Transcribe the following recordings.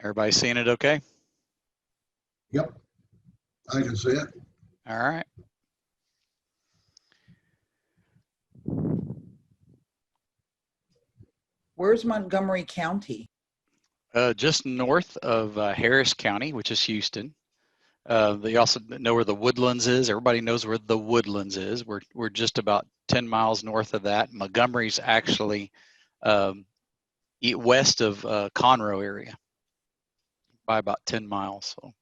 Everybody seeing it okay? Yep, I can see it. All right. Where's Montgomery County? Just north of Harris County, which is Houston. They also know where the Woodlands is. Everybody knows where the Woodlands is. We're just about 10 miles north of that. Montgomery's actually west of Conroe area by about 10 miles. So.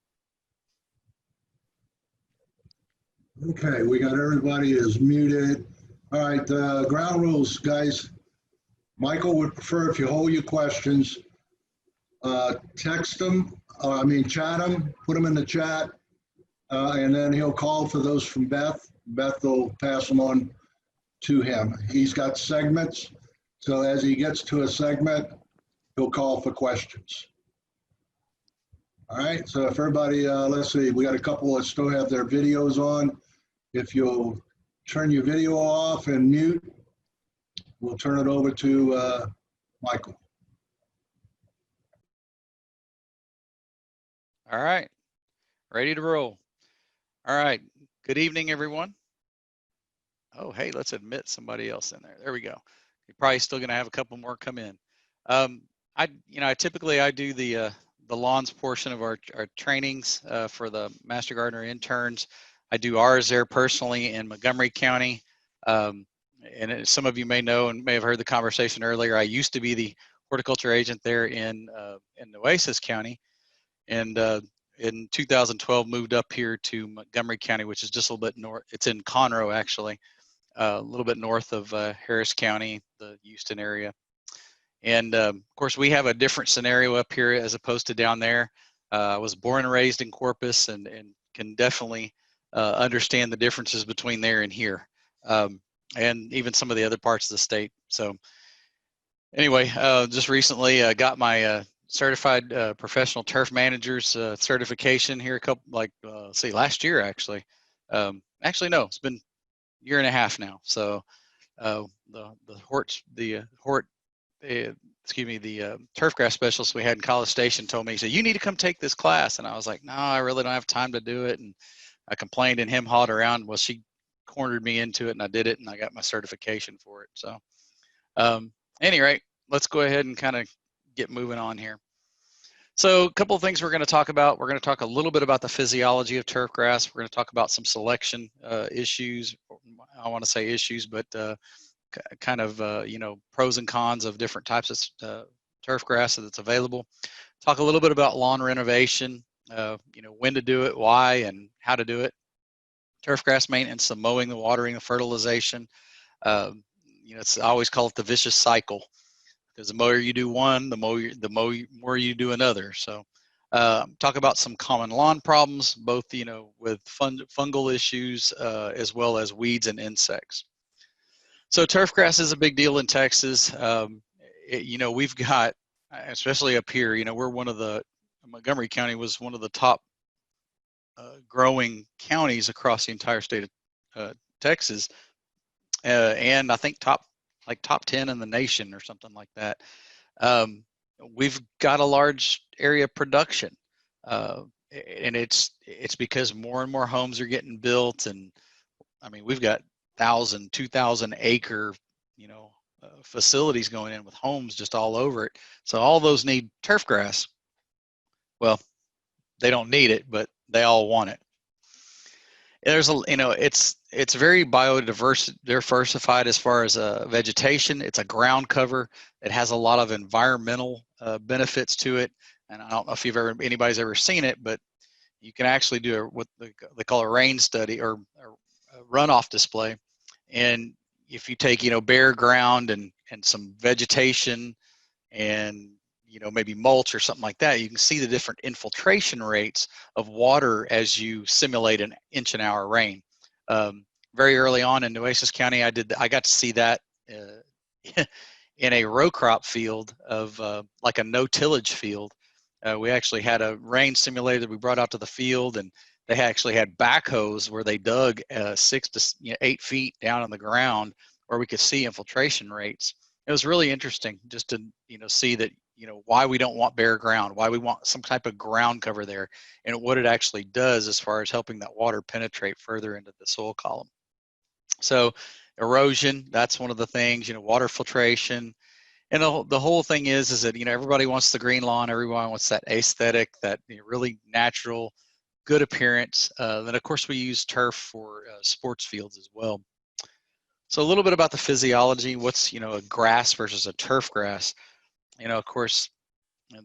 Okay, we got everybody is muted. All right, ground rules, guys. Michael would prefer if you hold your questions, text them, chat them, put them in the chat, and then he'll call for those from Beth. Beth will pass them on to him. He's got segments, so as he gets to a segment, he'll call for questions. All right, so if everybody, let's see, we got a couple that still have their videos on. If you'll turn your video off and mute, we'll turn it over to Michael. All right, ready to roll. All right, good evening, everyone. Oh, hey, let's admit somebody else in there. There we go. You're probably still going to have a couple more come in. I typically do the lawns portion of our trainings for the Master Gardener interns. I do ours there personally in Montgomery County. And some of you may know and may have heard the conversation earlier. I used to be the horticulture agent there in Nueces County, and in 2012 moved up here to Montgomery County, which is just a little bit north. It's in Conroe, actually, a little bit north of Harris County, the Houston area. And of course, we have a different scenario up here as opposed to down there. I was born and raised in Corpus, and can definitely understand the differences between there and here, and even some of the other parts of the state. So anyway, just recently got my certified professional turf managers certification here last year, actually. Actually, no, it's been a year and a half now. So the turfgrass specialist we had in College Station told me, he said, you need to come take this class. And I was like, no, I really don't have time to do it. And I complained, and him hauled around. Well, she cornered me into it, and I did it, and I got my certification for it. So any rate, let's go ahead and kind of get moving on here. So a couple of things we're going to talk about. We're going to talk a little bit about the physiology of turfgrass. We're going to talk about some selection issues. I want to say issues, but kind of pros and cons of different types of turfgrass that's available. Talk a little bit about lawn renovation, when to do it, why, and how to do it. Turfgrass maintenance, the mowing, the watering, the fertilization. I always call it the vicious cycle, because the more you do one, the more you do another. So talk about some common lawn problems, both with fungal issues as well as weeds and insects. So turfgrass is a big deal in Texas. We've got, especially up here, Montgomery County was one of the top growing counties across the entire state of Texas, and I think top 10 in the nation or something like that. We've got a large area production, and it's because more and more homes are getting built, and I mean, we've got 1,000, 2,000 acre facilities going in with homes just all over it. So all those need turfgrass. Well, they don't need it, but they all want it. There's it's very diversified as far as vegetation. It's a ground cover. It has a lot of environmental benefits to it. And I don't know if anybody's ever seen it, but you can actually do what they call a rain study or a runoff display. And if you take bare ground and some vegetation and maybe mulch or something like that, you can see the different infiltration rates of water as you simulate an inch an hour rain. Very early on in Nueces County, I got to see that in a row crop field of like a no tillage field. We actually had a rain simulator that we brought out to the field, and they actually had backhoes where they dug 6 to 8 feet down on the ground where we could see infiltration rates. It was really interesting just to see that why we don't want bare ground, why we want some type of ground cover there, and what it actually does as far as helping that water penetrate further into the soil column. So erosion, that's one of the things, water filtration. And the whole thing is that, everybody wants the green lawn, everyone wants that aesthetic, that really natural, good appearance. Then of course we use turf for sports fields as well. So a little bit about the physiology, what's, a grass versus a turf grass. Of course,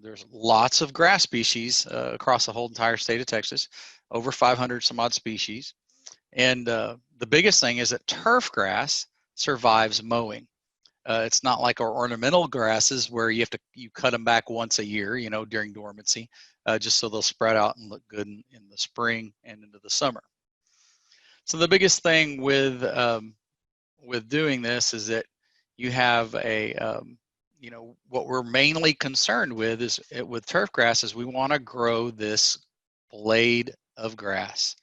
there's lots of grass species across the whole entire state of Texas, over 500 some odd species. And the biggest thing is that turf grass survives mowing. It's not like our ornamental grasses where you cut them back once a year, during dormancy, just so they'll spread out and look good in the spring and into the summer. So the biggest thing with doing this is that you have what we're mainly concerned with is with turf grass is we want to grow this blade of grass.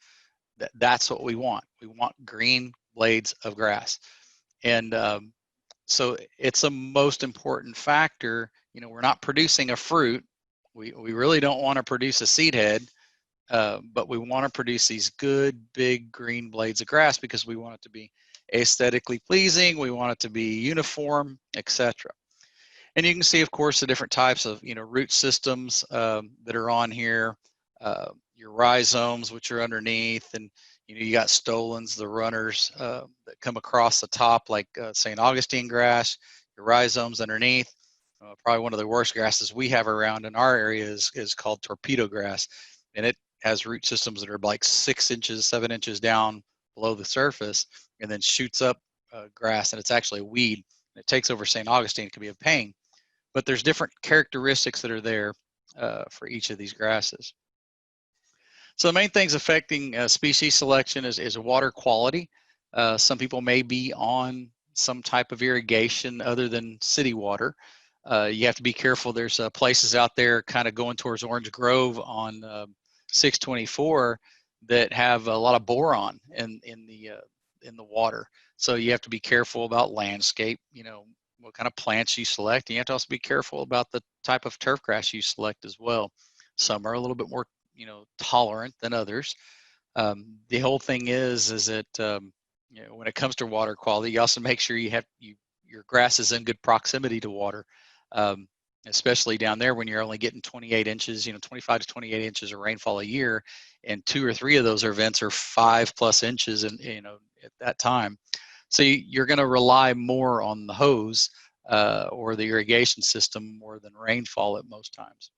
That's what we want. We want green blades of grass. And so it's a most important factor. We're not producing a fruit. We really don't want to produce a seed head, but we want to produce these good, big green blades of grass because we want it to be aesthetically pleasing. We want it to be uniform, etc. And you can see, of course, the different types of, root systems that are on here. Your rhizomes, which are underneath, and you got stolons, the runners that come across the top, like St. Augustine grass. Your rhizomes underneath. Probably one of the worst grasses we have around in our area is called torpedo grass, and it has root systems that are like 6 inches, 7 inches down below the surface, and then shoots up grass, and it's actually a weed. It takes over St. Augustine. It can be a pain, but there's different characteristics that are there for each of these grasses. So the main things affecting species selection is water quality. Some people may be on some type of irrigation other than city water. You have to be careful. There's places out there kind of going towards Orange Grove on 624 that have a lot of boron in the water. So you have to be careful about landscape, what kind of plants you select. And you have to also be careful about the type of turf grass you select as well. Some are a little bit more tolerant than others. The whole thing is that when it comes to water quality, you also make sure your grass is in good proximity to water, especially down there when you're only getting 28 inches, 25 to 28 inches of rainfall a year, and 2 or 3 of those events are 5+ inches, and at that time. So you're going to rely more on the hose or the irrigation system more than rainfall at most times.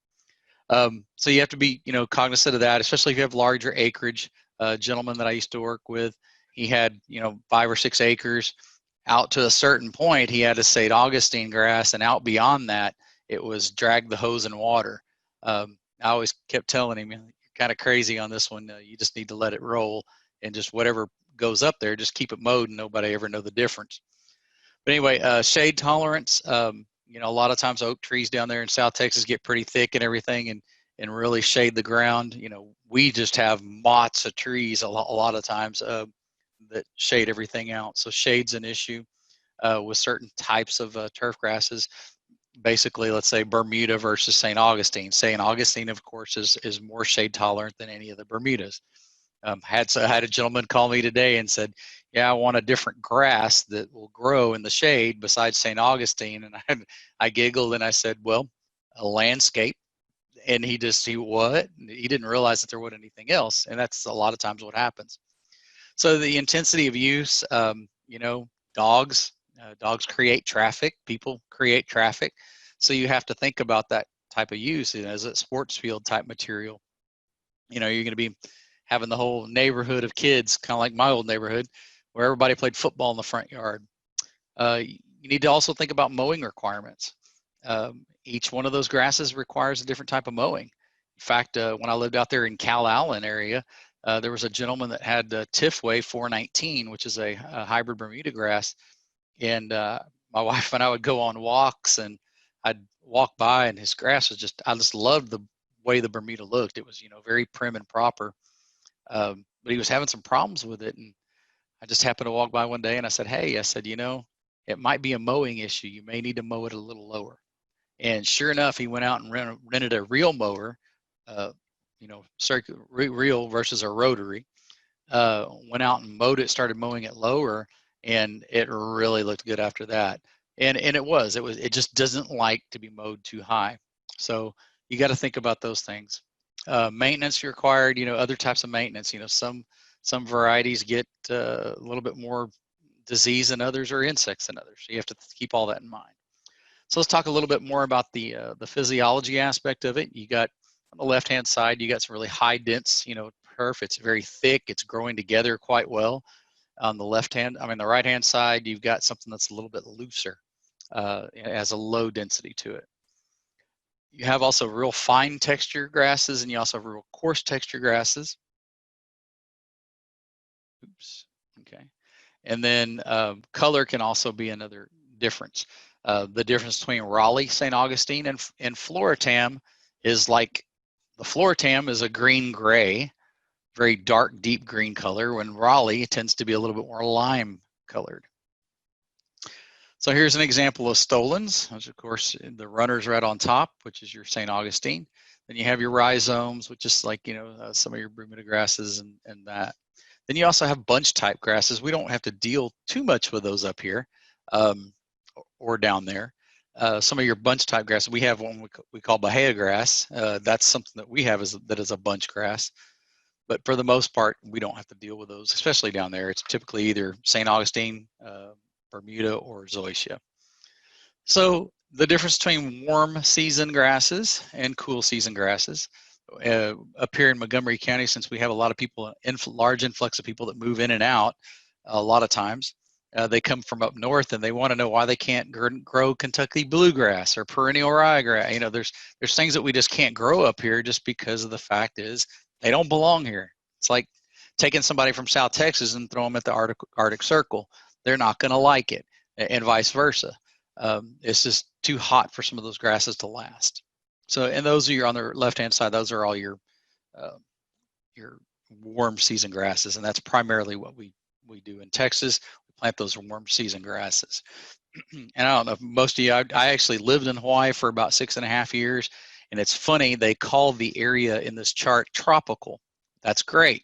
So you have to be, cognizant of that, especially if you have larger acreage. A gentleman that I used to work with, he had, 5 or 6 acres. Out to a certain point, he had a St. Augustine grass, and out beyond that, it was drag the hose and water. I always kept telling him, you're kind of crazy on this one. You just need to let it roll, and just whatever goes up there, just keep it mowed, and nobody ever know the difference. But anyway, shade tolerance. A lot of times oak trees down there in South Texas get pretty thick and everything, and really shade the ground. We just have mots of trees a lot of times that shade everything out. So shade's an issue with certain types of turf grasses. Basically, let's say Bermuda versus St. Augustine. St. Augustine, of course, is more shade tolerant than any of the Bermudas. I had a gentleman call me today and said, yeah, I want a different grass that will grow in the shade besides St. Augustine. And I giggled and I said, well, a landscape. And he what? He didn't realize that there wasn't anything else. And that's a lot of times what happens. So the intensity of use, dogs create traffic, people create traffic. So you have to think about that type of use as a sports field type material. You're going to be having the whole neighborhood of kids, kind of like my old neighborhood, where everybody played football in the front yard. You need to also think about mowing requirements. Each one of those grasses requires a different type of mowing. In fact, when I lived out there in Cal Allen area, there was a gentleman that had Tifway 419, which is a hybrid Bermuda grass. And my wife and I would go on walks, and I'd walk by, and his grass was I just loved the way the Bermuda looked. It was, very prim and proper. But he was having some problems with it. And I just happened to walk by one day, and I said, hey, it might be a mowing issue. You may need to mow it a little lower. And sure enough, he went out and rented a reel mower, reel versus a rotary. Went out and mowed it, started mowing it lower, and it really looked good after that. And it just doesn't like to be mowed too high. So you got to think about those things. Maintenance required, other types of maintenance. Some varieties get a little bit more disease than others, or insects than others. So you have to keep all that in mind. So let's talk a little bit more about the physiology aspect of it. You got on the left-hand side, you got some really high dense, turf. It's very thick. It's growing together quite well. On the the right-hand side, you've got something that's a little bit looser. It has a low density to it. You have also real fine texture grasses, and you also have real coarse texture grasses. Oops. Okay. And then color can also be another difference. The difference between Raleigh, St. Augustine, and Floritam is like the Floritam is a green-gray, very dark, deep green color, when Raleigh tends to be a little bit more lime colored. So here's an example of stolons, which of course the runner's right on top, which is your St. Augustine. Then you have your rhizomes, which is like, some of your Bermuda grasses and that. Then you also have bunch type grasses. We don't have to deal too much with those up here or down there. Some of your bunch type grasses, we have one we call Bahia grass. That's something that we have that is a bunch grass. But for the most part, we don't have to deal with those, especially down there. It's typically either St. Augustine, Bermuda, or zoysia. So the difference between warm season grasses and cool season grasses. Up here in Montgomery County, since we have a lot of people, large influx of people that move in and out, a lot of times they come from up north and they want to know why they can't grow Kentucky bluegrass or perennial ryegrass. There's things that we just can't grow up here just because of the fact is they don't belong here. It's like taking somebody from South Texas and throw them at the Arctic Circle. They're not going to like it, and vice versa. It's just too hot for some of those grasses to last. So, and those are on the left-hand side. Those are all your warm season grasses, and that's primarily what we do in Texas. We plant those warm season grasses. And I don't know if most of you, I actually lived in Hawaii for about 6.5 years, and it's funny, they call the area in this chart tropical. That's great.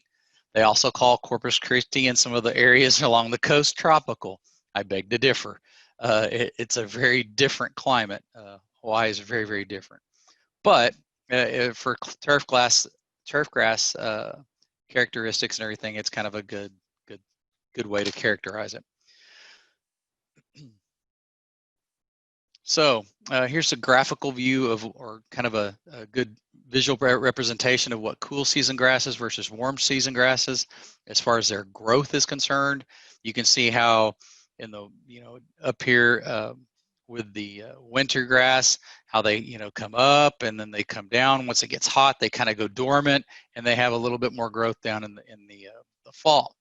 They also call Corpus Christi and some of the areas along the coast tropical. I beg to differ. It's a very different climate. Hawaii is very, very different. But for turfgrass characteristics and everything, it's kind of a good way to characterize it. So here's a graphical view of, or kind of a good visual representation of what cool season grasses versus warm season grasses, as far as their growth is concerned. You can see how in the, up here with the winter grass, how they, come up and then they come down. Once it gets hot, they kind of go dormant, and they have a little bit more growth down in the fall.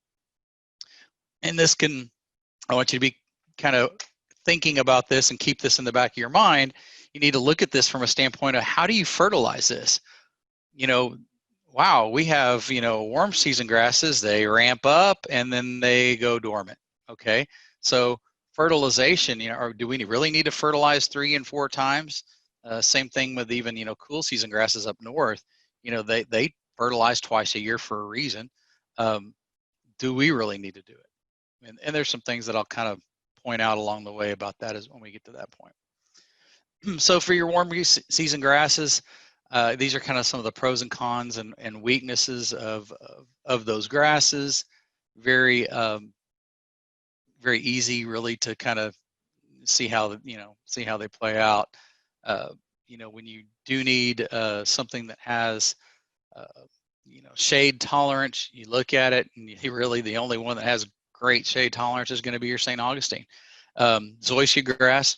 And this can, I want you to be kind of thinking about this and keep this in the back of your mind. You need to look at this from a standpoint of how do you fertilize this? Wow, we have, warm season grasses, they ramp up and then they go dormant. Okay, so fertilization, or do we really need to fertilize 3 and 4 times? Same thing with even, cool season grasses up north. They fertilize twice a year for a reason. Do we really need to do it? And there's some things that I'll kind of point out along the way about that as when we get to that point. So for your warm season grasses, these are kind of some of the pros and cons and weaknesses of those grasses. Very very easy really to kind of see how they play out. When you do need something that has shade tolerance, you look at it and really the only one that has great shade tolerance is going to be your St. Augustine. Zoysia grass.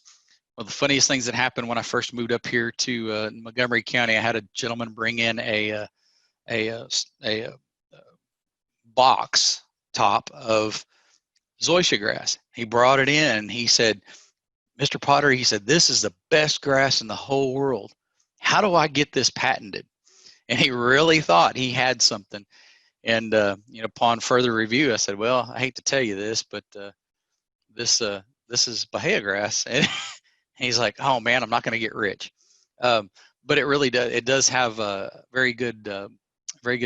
One of the funniest things that happened when I first moved up here to Montgomery County, I had a gentleman bring in a box top of zoysia grass. He brought it in and he said, Mr. Potter, he said, this is the best grass in the whole world. How do I get this patented? And he really thought he had something. And upon further review, I said, well, I hate to tell you this, but this is Bahia grass, and And he's like, oh man, I'm not going to get rich. But it really does. It does have a very good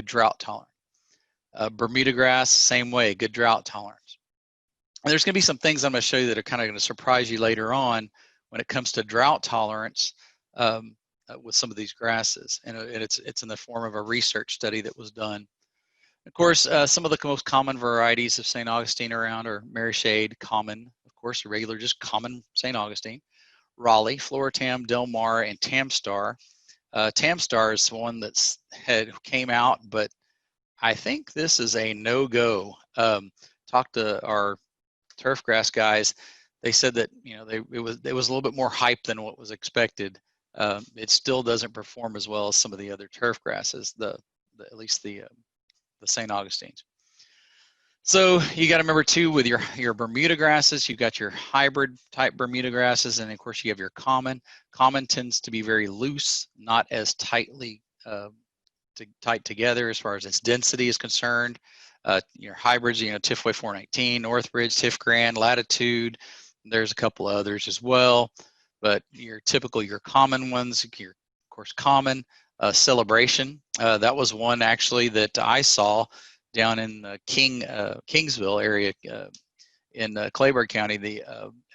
drought tolerance. Bermuda grass, same way, good drought tolerance. And there's going to be some things I'm going to show you that are kind of going to surprise you later on when it comes to drought tolerance with some of these grasses. And it's in the form of a research study that was done. Of course, some of the most common varieties of St. Augustine around are Mary Shade, common, of course, regular, just common St. Augustine, Raleigh, Floratam, Del Mar, and Tamstar. Tamstar is one that's came out, but I think this is a no-go. Talked to our Turfgrass guys. They said that it was a little bit more hype than what was expected. It still doesn't perform as well as some of the other turf grasses, at least the St. Augustines. So you got to remember too, with your Bermuda grasses, you've got your hybrid type Bermuda grasses, and of course you have your common. Common tends to be very loose, not as tightly tight together as far as its density is concerned. Your hybrids, Tifway 419, Northbridge, Tiff Grand, Latitude. There's a couple of others as well, but your common ones, of course common. Celebration, that was one actually that I saw down in Kingsville area in Clayburgh County. The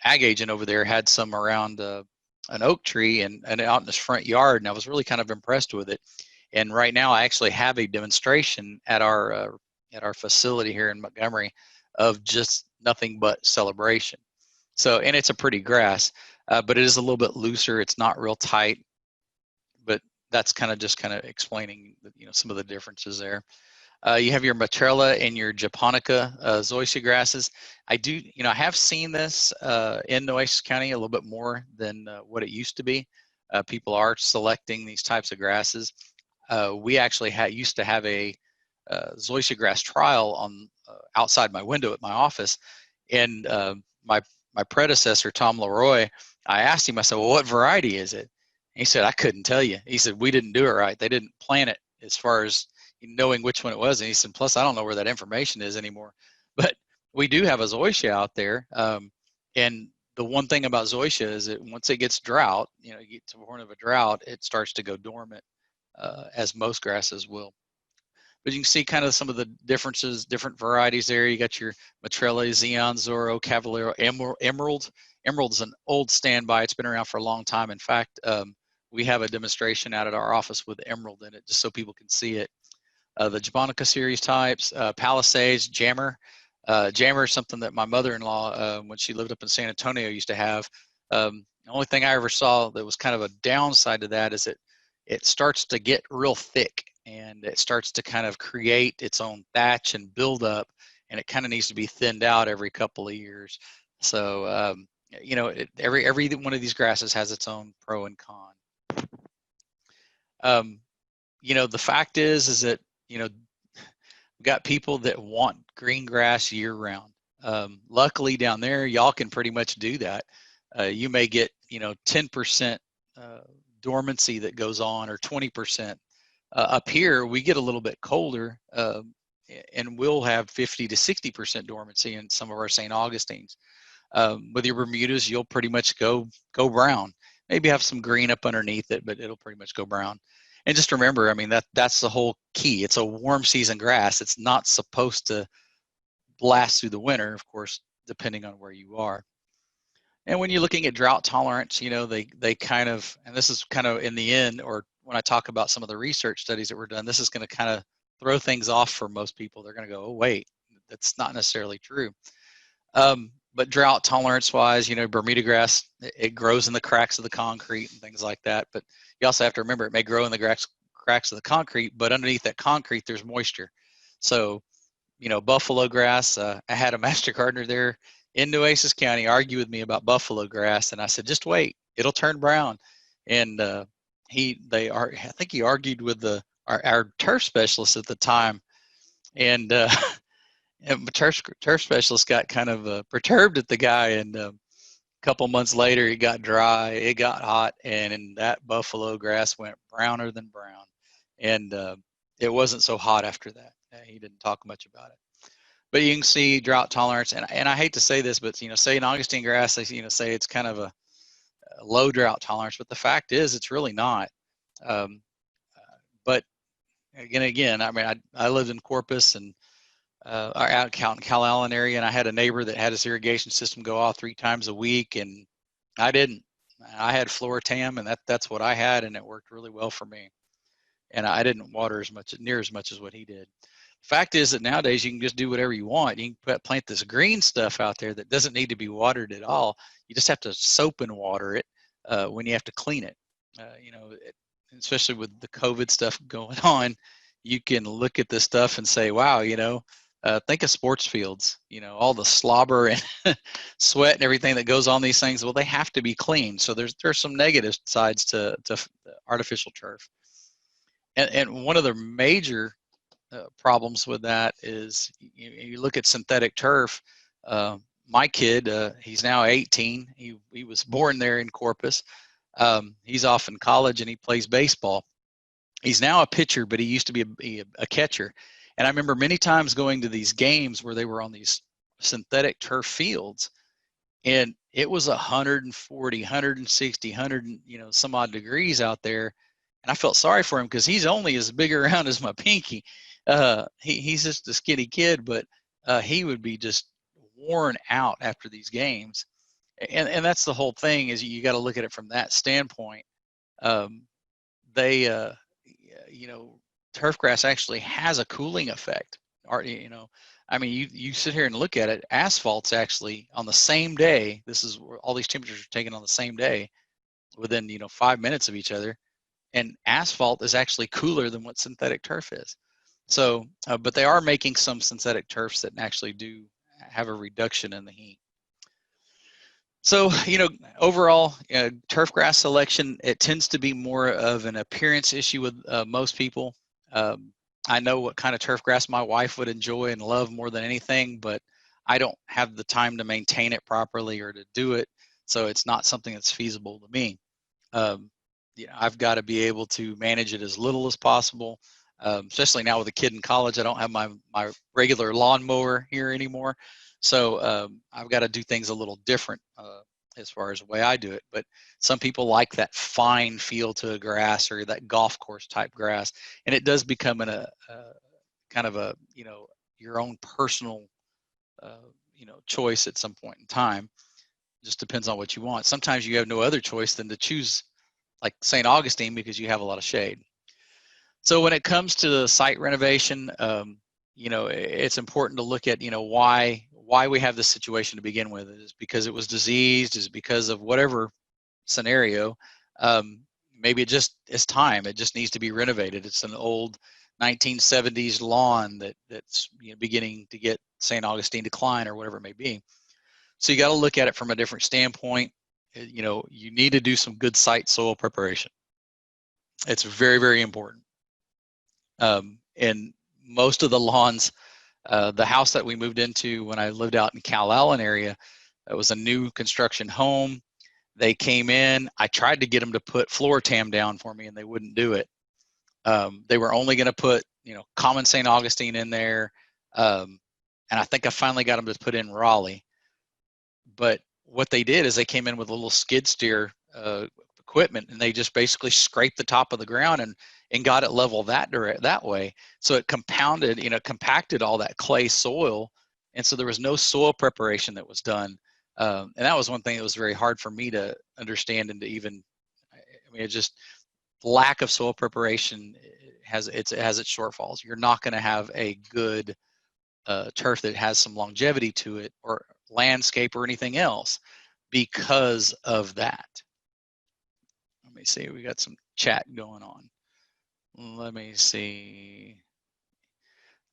ag agent over there had some around an oak tree and out in his front yard, and I was really kind of impressed with it. And right now I actually have a demonstration at our facility here in Montgomery of just nothing but Celebration. So, and it's a pretty grass, but it is a little bit looser. It's not real tight, but that's kind of explaining some of the differences there. You have your Matrella and your Japonica zoysia grasses. I have seen this in Nueces County a little bit more than what it used to be. People are selecting these types of grasses. We actually used to have a zoysia grass trial on outside my window at my office, and my predecessor, Tom Leroy, I asked him, I said, well, what variety is it? And he said, I couldn't tell you. He said, we didn't do it right. They didn't plant it as far as knowing which one it was. And he said, plus I don't know where that information is anymore. But we do have a zoysia out there. And the one thing about zoysia is that once it gets drought, you get to the point of a drought, it starts to go dormant, as most grasses will. But you can see kind of some of the differences, different varieties there. You got your Matrella, Xeon, Zorro, Cavallero, Emerald. Emerald's an old standby. It's been around for a long time. In fact, we have a demonstration out at our office with Emerald in it, just so people can see it. The Japonica series types, Palisades, Jammer. Jammer is something that my mother-in-law, when she lived up in San Antonio, used to have. The only thing I ever saw that was kind of a downside to that is it starts to get real thick, and it starts to kind of create its own thatch and build up, and it kind of needs to be thinned out every couple of years. So, every one of these grasses has its own pro and con. The fact is that, we've got people that want green grass year round. Luckily down there, y'all can pretty much do that. You may get, 10% dormancy that goes on, or 20%. Up here, we get a little bit colder, and we'll have 50 to 60% dormancy in some of our St. Augustines. With your Bermudas, you'll pretty much go brown. Maybe have some green up underneath it, but it'll pretty much go brown. And just remember, I mean, that's the whole key. It's a warm season grass. It's not supposed to last through the winter, of course, depending on where you are. And when you're looking at drought tolerance, they kind of, and this is kind of in the end, or when I talk about some of the research studies that were done, this is going to kind of throw things off for most people. They're going to go, oh, wait, that's not necessarily true. But drought tolerance wise, Bermuda grass, it grows in the cracks of the concrete and things like that. But you also have to remember, it may grow in the cracks of the concrete, but underneath that concrete, there's moisture. So, buffalo grass, I had a master gardener there in Nueces County argue with me about buffalo grass, and I said, just wait, it'll turn brown. And I think he argued with our turf specialist at the time, and and the turf specialist got kind of perturbed at the guy, and a couple months later it got dry, it got hot, and that buffalo grass went browner than brown. And it wasn't so hot after that. He didn't talk much about it. But you can see drought tolerance, and I hate to say this, but St. Augustine grass, they say it's kind of low drought tolerance, but the fact is it's really not. Um, but again, I mean, I lived in Corpus and out in Cal Allen area, and I had a neighbor that had his irrigation system go off 3 times a week, and I didn't. I had Floratam, and that's what I had, and it worked really well for me. And I didn't water near as much as what he did. Fact is that nowadays you can just do whatever you want. You can plant this green stuff out there that doesn't need to be watered at all. You just have to soap and water it when you have to clean it. Especially with the COVID stuff going on, you can look at this stuff and say, wow, think of sports fields, all the slobber and sweat and everything that goes on these things. Well, they have to be cleaned. So there's some negative sides to artificial turf. And one of the major problems with that is you look at synthetic turf. My kid, he's now 18. He was born there in Corpus. He's off in college and he plays baseball. He's now a pitcher, but he used to be a catcher. And I remember many times going to these games where they were on these synthetic turf fields, and it was 140, 160, 100, some odd degrees out there. And I felt sorry for him because he's only as big around as my pinky. He's just a skinny kid, but he would be just worn out after these games. And that's the whole thing, is you got to look at it from that standpoint. They, turfgrass actually has a cooling effect. I mean, you sit here and look at it. Asphalt's actually on the same day. This is where all these temperatures are taken on the same day, within 5 minutes of each other. And asphalt is actually cooler than what synthetic turf is. So, but they are making some synthetic turfs that actually do have a reduction in the heat. So, overall, turfgrass selection, it tends to be more of an appearance issue with most people. I know what kind of turfgrass my wife would enjoy and love more than anything, but I don't have the time to maintain it properly or to do it. So it's not something that's feasible to me. I've got to be able to manage it as little as possible, especially now with a kid in college. I don't have my regular lawnmower here anymore. So I've got to do things a little different as far as the way I do it. But some people like that fine feel to a grass, or that golf course type grass. And it does become a kind of a, your own personal, choice at some point in time. Just depends on what you want. Sometimes you have no other choice than to choose like St. Augustine because you have a lot of shade. So when it comes to the site renovation, it's important to look at, why we have this situation to begin with. Is because it was diseased? Is it because of whatever scenario? Maybe it's time. It just needs to be renovated. It's an old 1970s lawn that's beginning to get St. Augustine decline, or whatever it may be. So you got to look at it from a different standpoint. You need to do some good site soil preparation. It's very, very important. And most of the lawns, the house that we moved into when I lived out in Cal Allen area, it was a new construction home. They came in. I tried to get them to put Floratam down for me, and they wouldn't do it. They were only going to put, common St. Augustine in there. And I think I finally got them to put in Raleigh. But what they did is they came in with a little skid steer equipment, and they just basically scraped the top of the ground and got it level that way. So it compacted all that clay soil. And so there was no soil preparation that was done. And that was one thing that was very hard for me to understand and to even, it just, lack of soil preparation has its shortfalls. You're not going to have a good turf that has some longevity to it, or landscape, or anything else, because of that. Let me see, we got some chat going on. Let me see.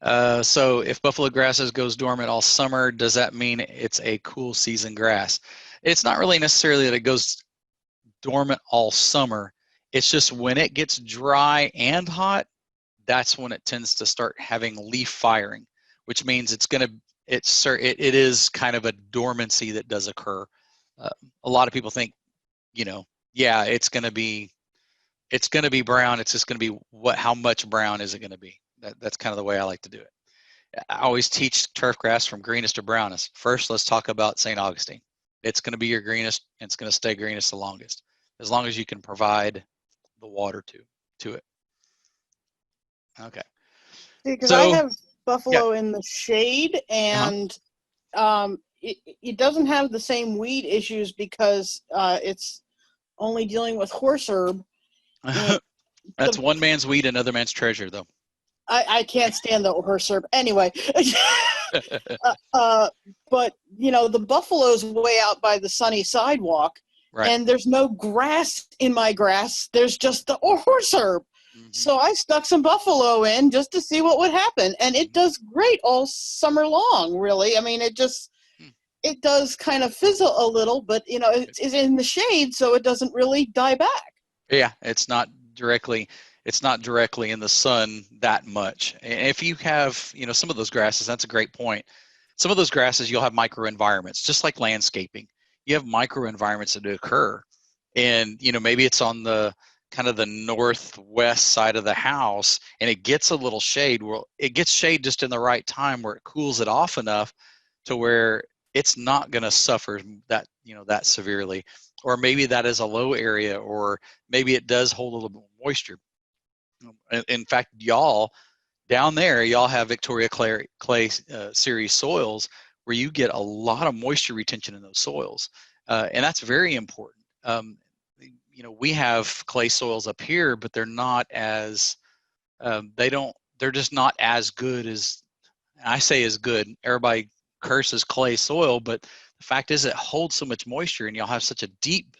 So if buffalo grasses goes dormant all summer, does that mean it's a cool season grass? It's not really necessarily that it goes dormant all summer. It's just when it gets dry and hot, that's when it tends to start having leaf firing, which means it is kind of a dormancy that does occur. A lot of people think, yeah, it's going to be brown. It's just going to be how much brown is it going to be? That's kind of the way I like to do it. I always teach turfgrass from greenest to brownest. First, let's talk about St. Augustine. it's going to be your greenest, and it's going to stay greenest the longest, as long as you can provide the water to it. Okay. Because I So have yeah. buffalo in the shade, Uh-huh. and it doesn't have the same weed issues because it's only dealing with horse herb. And That's the one man's weed, another man's treasure, though. I can't stand the horse herb anyway. But the buffalo's way out by the sunny sidewalk, Right. and there's no grass in my grass. There's just the horse herb. Mm-hmm. So I stuck some buffalo in just to see what would happen, and it does great all summer long. Really, I mean, it does kind of fizzle a little, but it's in the shade, so it doesn't really die back. Yeah, it's not directly in the sun that much. And if you have, some of those grasses, that's a great point. Some of those grasses, you'll have microenvironments, just like landscaping. You have microenvironments that occur. And, maybe it's on the kind of the northwest side of the house, and it gets a little shade. Well, it gets shade just in the right time where it cools it off enough to where it's not going to suffer that, that severely. Or maybe that is a low area, or maybe it does hold a little bit more moisture. In fact, y'all down there, y'all have Victoria clay series soils where you get a lot of moisture retention in those soils, and that's very important. We have clay soils up here, but they're not as they're just not as good as, I say as good. Everybody curses clay soil, but the fact is it holds so much moisture, and y'all have such a deep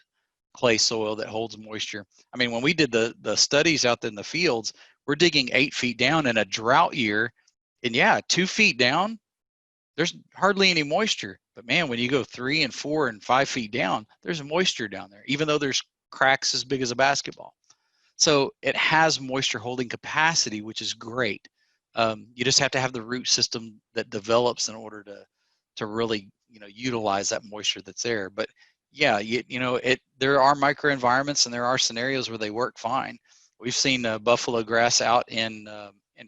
clay soil that holds moisture. I mean, when we did the studies out in the fields, we're digging 8 feet down in a drought year, and yeah, 2 feet down, there's hardly any moisture. But man, when you go 3 and 4 and 5 feet down, there's moisture down there, even though there's cracks as big as a basketball. So it has moisture holding capacity, which is great. You just have to have the root system that develops in order to really utilize that moisture that's there. But yeah, there are microenvironments, and there are scenarios where they work fine. We've seen buffalo grass out in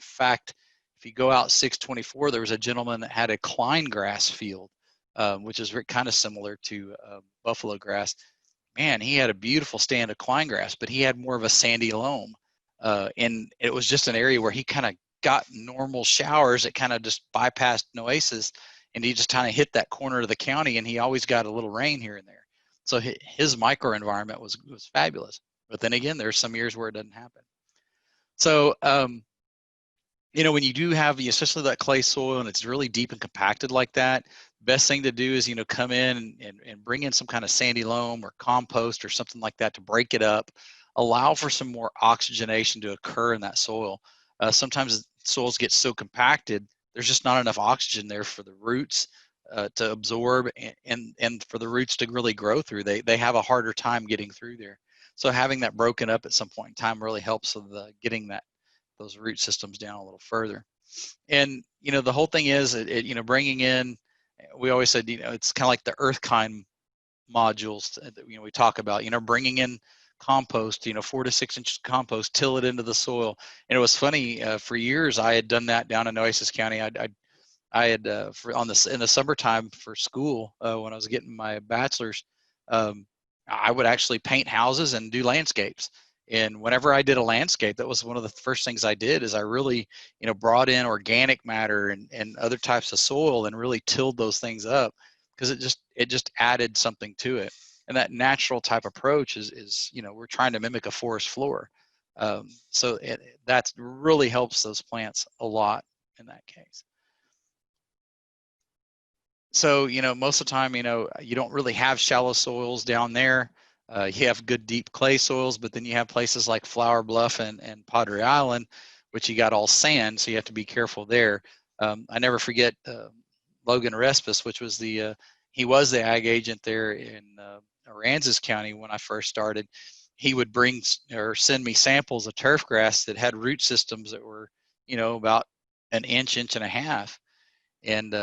fact, if you go out 624, there was a gentleman that had a Klein grass field, which is kind of similar to buffalo grass. Man, he had a beautiful stand of Klein grass, but he had more of a sandy loam. And it was just an area where he kind of got normal showers that kind of just bypassed Noasis, and he just kind of hit that corner of the county, and he always got a little rain here and there. So his microenvironment was fabulous. But then again, there's some years where it doesn't happen. So, when you do have, especially that clay soil, and it's really deep and compacted like that, best thing to do is, come in and bring in some kind of sandy loam or compost or something like that to break it up, allow for some more oxygenation to occur in that soil. Sometimes soils get so compacted, there's just not enough oxygen there for the roots to absorb and for the roots to really grow through. They have a harder time getting through there. So having that broken up at some point in time really helps with getting those root systems down a little further. And the whole thing is bringing in, we always said it's kind of like the earth kind modules that we talk about, bringing in compost, 4 to 6 inches compost, till it into the soil. And it was funny, for years I had done that down in Nueces County. I had in the summertime for school, when I was getting my bachelor's, I would actually paint houses and do landscapes. And whenever I did a landscape, that was one of the first things I did, is I really, brought in organic matter and other types of soil and really tilled those things up, because it just added something to it. And that natural type approach is we're trying to mimic a forest floor. So that really helps those plants a lot in that case. So, most of the time, you don't really have shallow soils down there. You have good deep clay soils, but then you have places like Flower Bluff and Padre Island, which you got all sand, so you have to be careful there. I never forget Logan Respis, which was he was the ag agent there in Aransas County when I first started. He would bring or send me samples of turfgrass that had root systems that were, about an inch and a half. And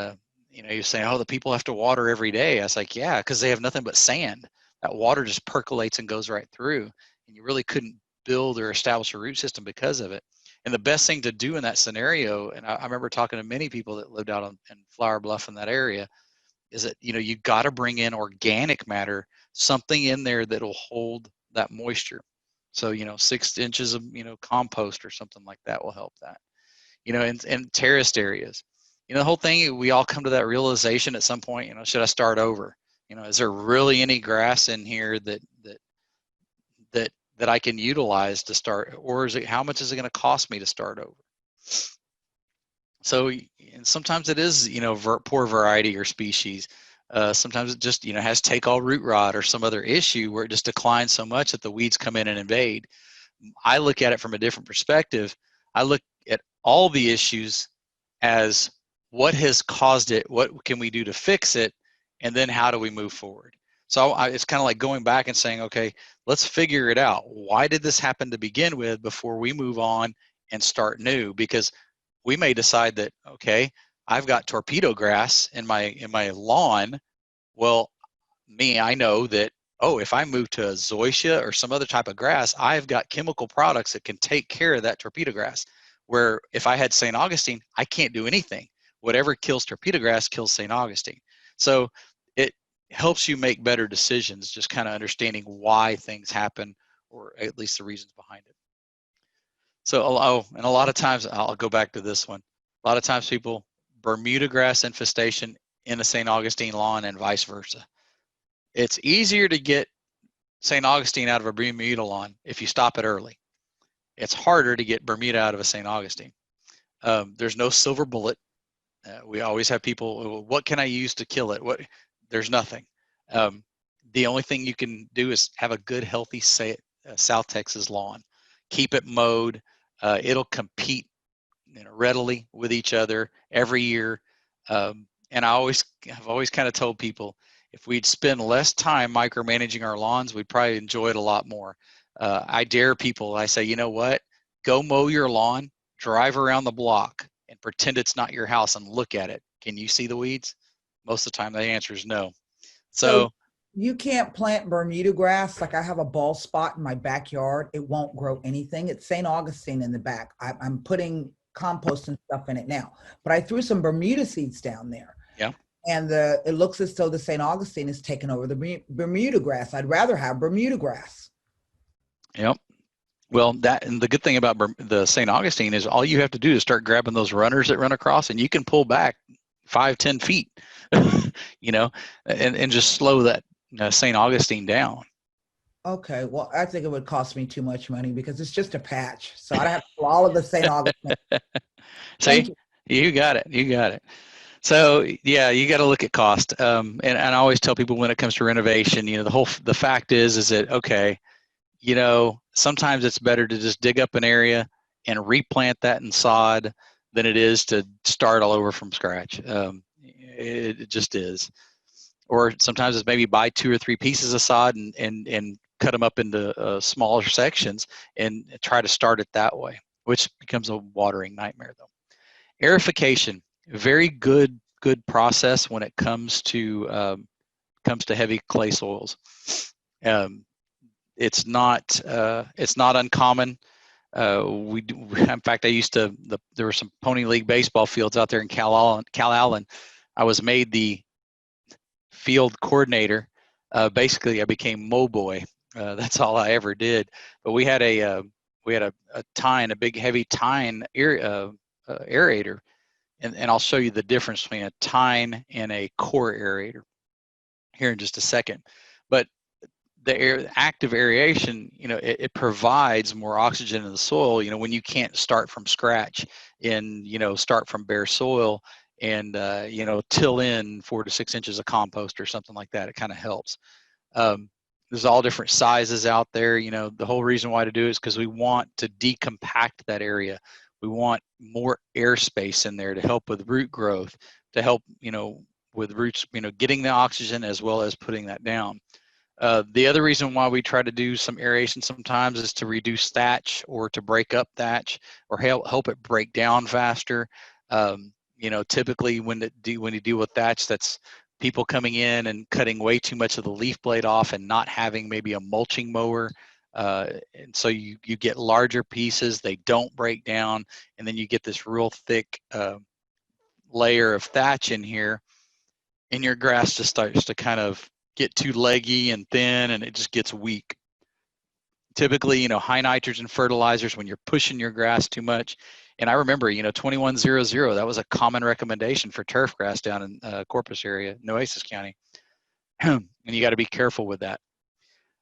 you're saying, oh, the people have to water every day. I was like, yeah, because they have nothing but sand. That water just percolates and goes right through, and you really couldn't build or establish a root system because of it. And the best thing to do in that scenario, and I remember talking to many people that lived out in Flower Bluff in that area, is that, you got to bring in organic matter, something in there that'll hold that moisture. So, 6 inches of, compost or something like that will help that, in terraced areas. The whole thing, we all come to that realization at some point, should I start over? Is there really any grass in here that I can utilize to start, or how much is it going to cost me to start over? So, and sometimes it is, poor variety or species. Sometimes it just, has take all root rot or some other issue where it just declines so much that the weeds come in and invade. I look at it from a different perspective. I look at all the issues as what has caused it, what can we do to fix it, and then how do we move forward? So it's kind of like going back and saying, okay, let's figure it out. Why did this happen to begin with before we move on and start new? Because we may decide that, okay, I've got torpedo grass in my lawn. Well, I know that, oh, if I move to a zoysia or some other type of grass, I've got chemical products that can take care of that torpedo grass. Where if I had St. Augustine, I can't do anything. Whatever kills torpedo grass kills St. Augustine. So it helps you make better decisions, just kind of understanding why things happen, or at least the reasons behind it. So, and a lot of times, I'll go back to this one. A lot of times people, Bermuda grass infestation in a St. Augustine lawn and vice versa. It's easier to get St. Augustine out of a Bermuda lawn if you stop it early. It's harder to get Bermuda out of a St. Augustine. There's no silver bullet. We always have people, what can I use to kill it? There's nothing. The only thing you can do is have a good, healthy South Texas lawn. Keep it mowed. It'll compete readily with each other every year. And I've always kind of told people, if we'd spend less time micromanaging our lawns, we'd probably enjoy it a lot more. I dare people, I say, you know what? Go mow your lawn, drive around the block, and pretend it's not your house and look at it. Can you see the weeds? Most of the time, the answer is no. So you can't plant Bermuda grass. Like, I have a bald spot in my backyard. It won't grow anything. It's St. Augustine in the back. I'm putting compost and stuff in it now, but I threw some Bermuda seeds down there. Yeah. And it looks as though the St. Augustine has taken over the Bermuda grass. I'd rather have Bermuda grass. Yep. Well, and the good thing about the St. Augustine is all you have to do is start grabbing those runners that run across, and you can pull back 5-10 feet, and just slow that St. Augustine down. Okay, well, I think it would cost me too much money because it's just a patch. So I'd have to do all of the St. Augustine. See, you got it. So yeah, you got to look at cost. And I always tell people when it comes to renovation, the fact is that, okay, sometimes it's better to just dig up an area and replant that in sod than it is to start all over from scratch. It just is. Or sometimes it's maybe buy 2 or 3 pieces of sod and cut them up into smaller sections and try to start it that way, which becomes a watering nightmare though. Aerification, very good process when it comes to heavy clay soils. It's not uncommon. In fact, there were some Pony League baseball fields out there in Cal Allen. I was made the field coordinator. Basically, I became mow boy. That's all I ever did. But we had a tine, a big heavy tine aerator, and I'll show you the difference between a tine and a core aerator here in just a second. But the active aeration, it provides more oxygen in the soil. When you can't start from scratch and start from bare soil and till in 4 to 6 inches of compost or something like that, it kind of helps. There's all different sizes out there. The whole reason why to do it is because we want to decompact that area. We want more airspace in there to help with root growth, to help with roots getting the oxygen as well as putting that down. The other reason why we try to do some aeration sometimes is to reduce thatch or to break up thatch or help it break down faster. Typically when you deal with thatch, that's people coming in and cutting way too much of the leaf blade off and not having maybe a mulching mower. And so you get larger pieces, they don't break down, and then you get this real thick layer of thatch in here. and your grass just starts to kind of get too leggy and thin, and it just gets weak. Typically, you know, high nitrogen fertilizers when you're pushing your grass too much. And I remember, you know, 2100, that was a common recommendation for turfgrass down in Corpus area, Nueces County. And you got to be careful with that.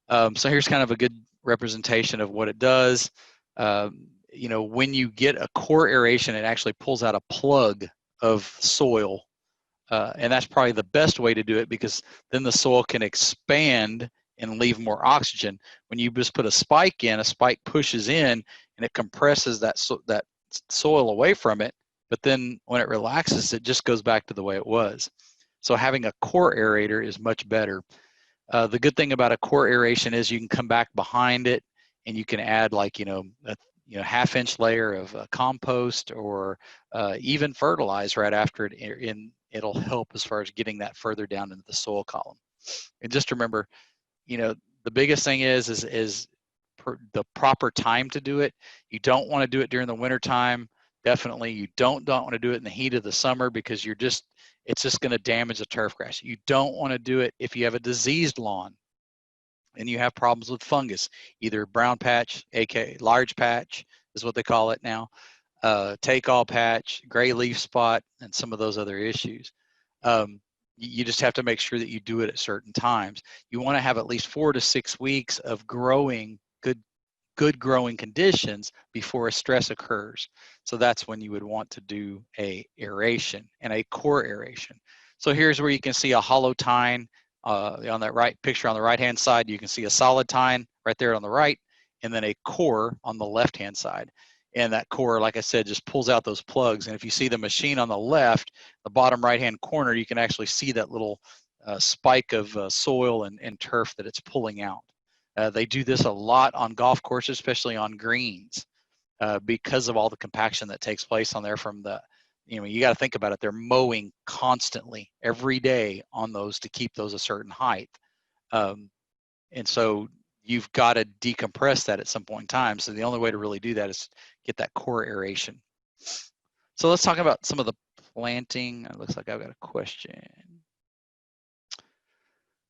So here's kind of a good representation of what it does. You know, when you get a core aeration, it actually pulls out a plug of soil. And that's probably the best way to do it, because then the soil can expand and leave more oxygen. When you just put a spike in, a spike pushes in and it compresses that soil away from it. But then when it relaxes, it just goes back to the way it was. So having a core aerator is much better. The good thing about a core aeration is you can come back behind it and you can add, like, you know, a half-inch layer of compost, or even fertilize right after it, it'll help as far as getting that further down into the soil column. And just remember, you know, the biggest thing is the proper time to do it. You don't want to do it during the winter time. Definitely, you don't want to do it in the heat of the summer, because it's just going to damage the turf grass. You don't want to do it if you have a diseased lawn and you have problems with fungus, either brown patch, aka large patch is what they call it now, take-all patch, gray leaf spot, and some of those other issues. You just have to make sure that you do it at certain times. You want to have at least 4 to 6 weeks of growing, good growing conditions before a stress occurs. So that's when you would want to do a aeration and a core aeration. So here's where you can see a hollow tine. On that right picture on the right hand side, you can see a solid tine right there on the right, and then a core on the left hand side. And that core, like I said, just pulls out those plugs. And if you see the machine on the left, the bottom right hand corner, you can actually see that little spike of soil and turf that it's pulling out. They do this a lot on golf courses, especially on greens, because of all the compaction that takes place on there from the, you know, you got to think about it. They're mowing constantly every day on those to keep those a certain height. And so you've got to decompress that at some point in time. So the only way to really do that is get that core aeration. So let's talk about some of the planting. It looks like I've got a question.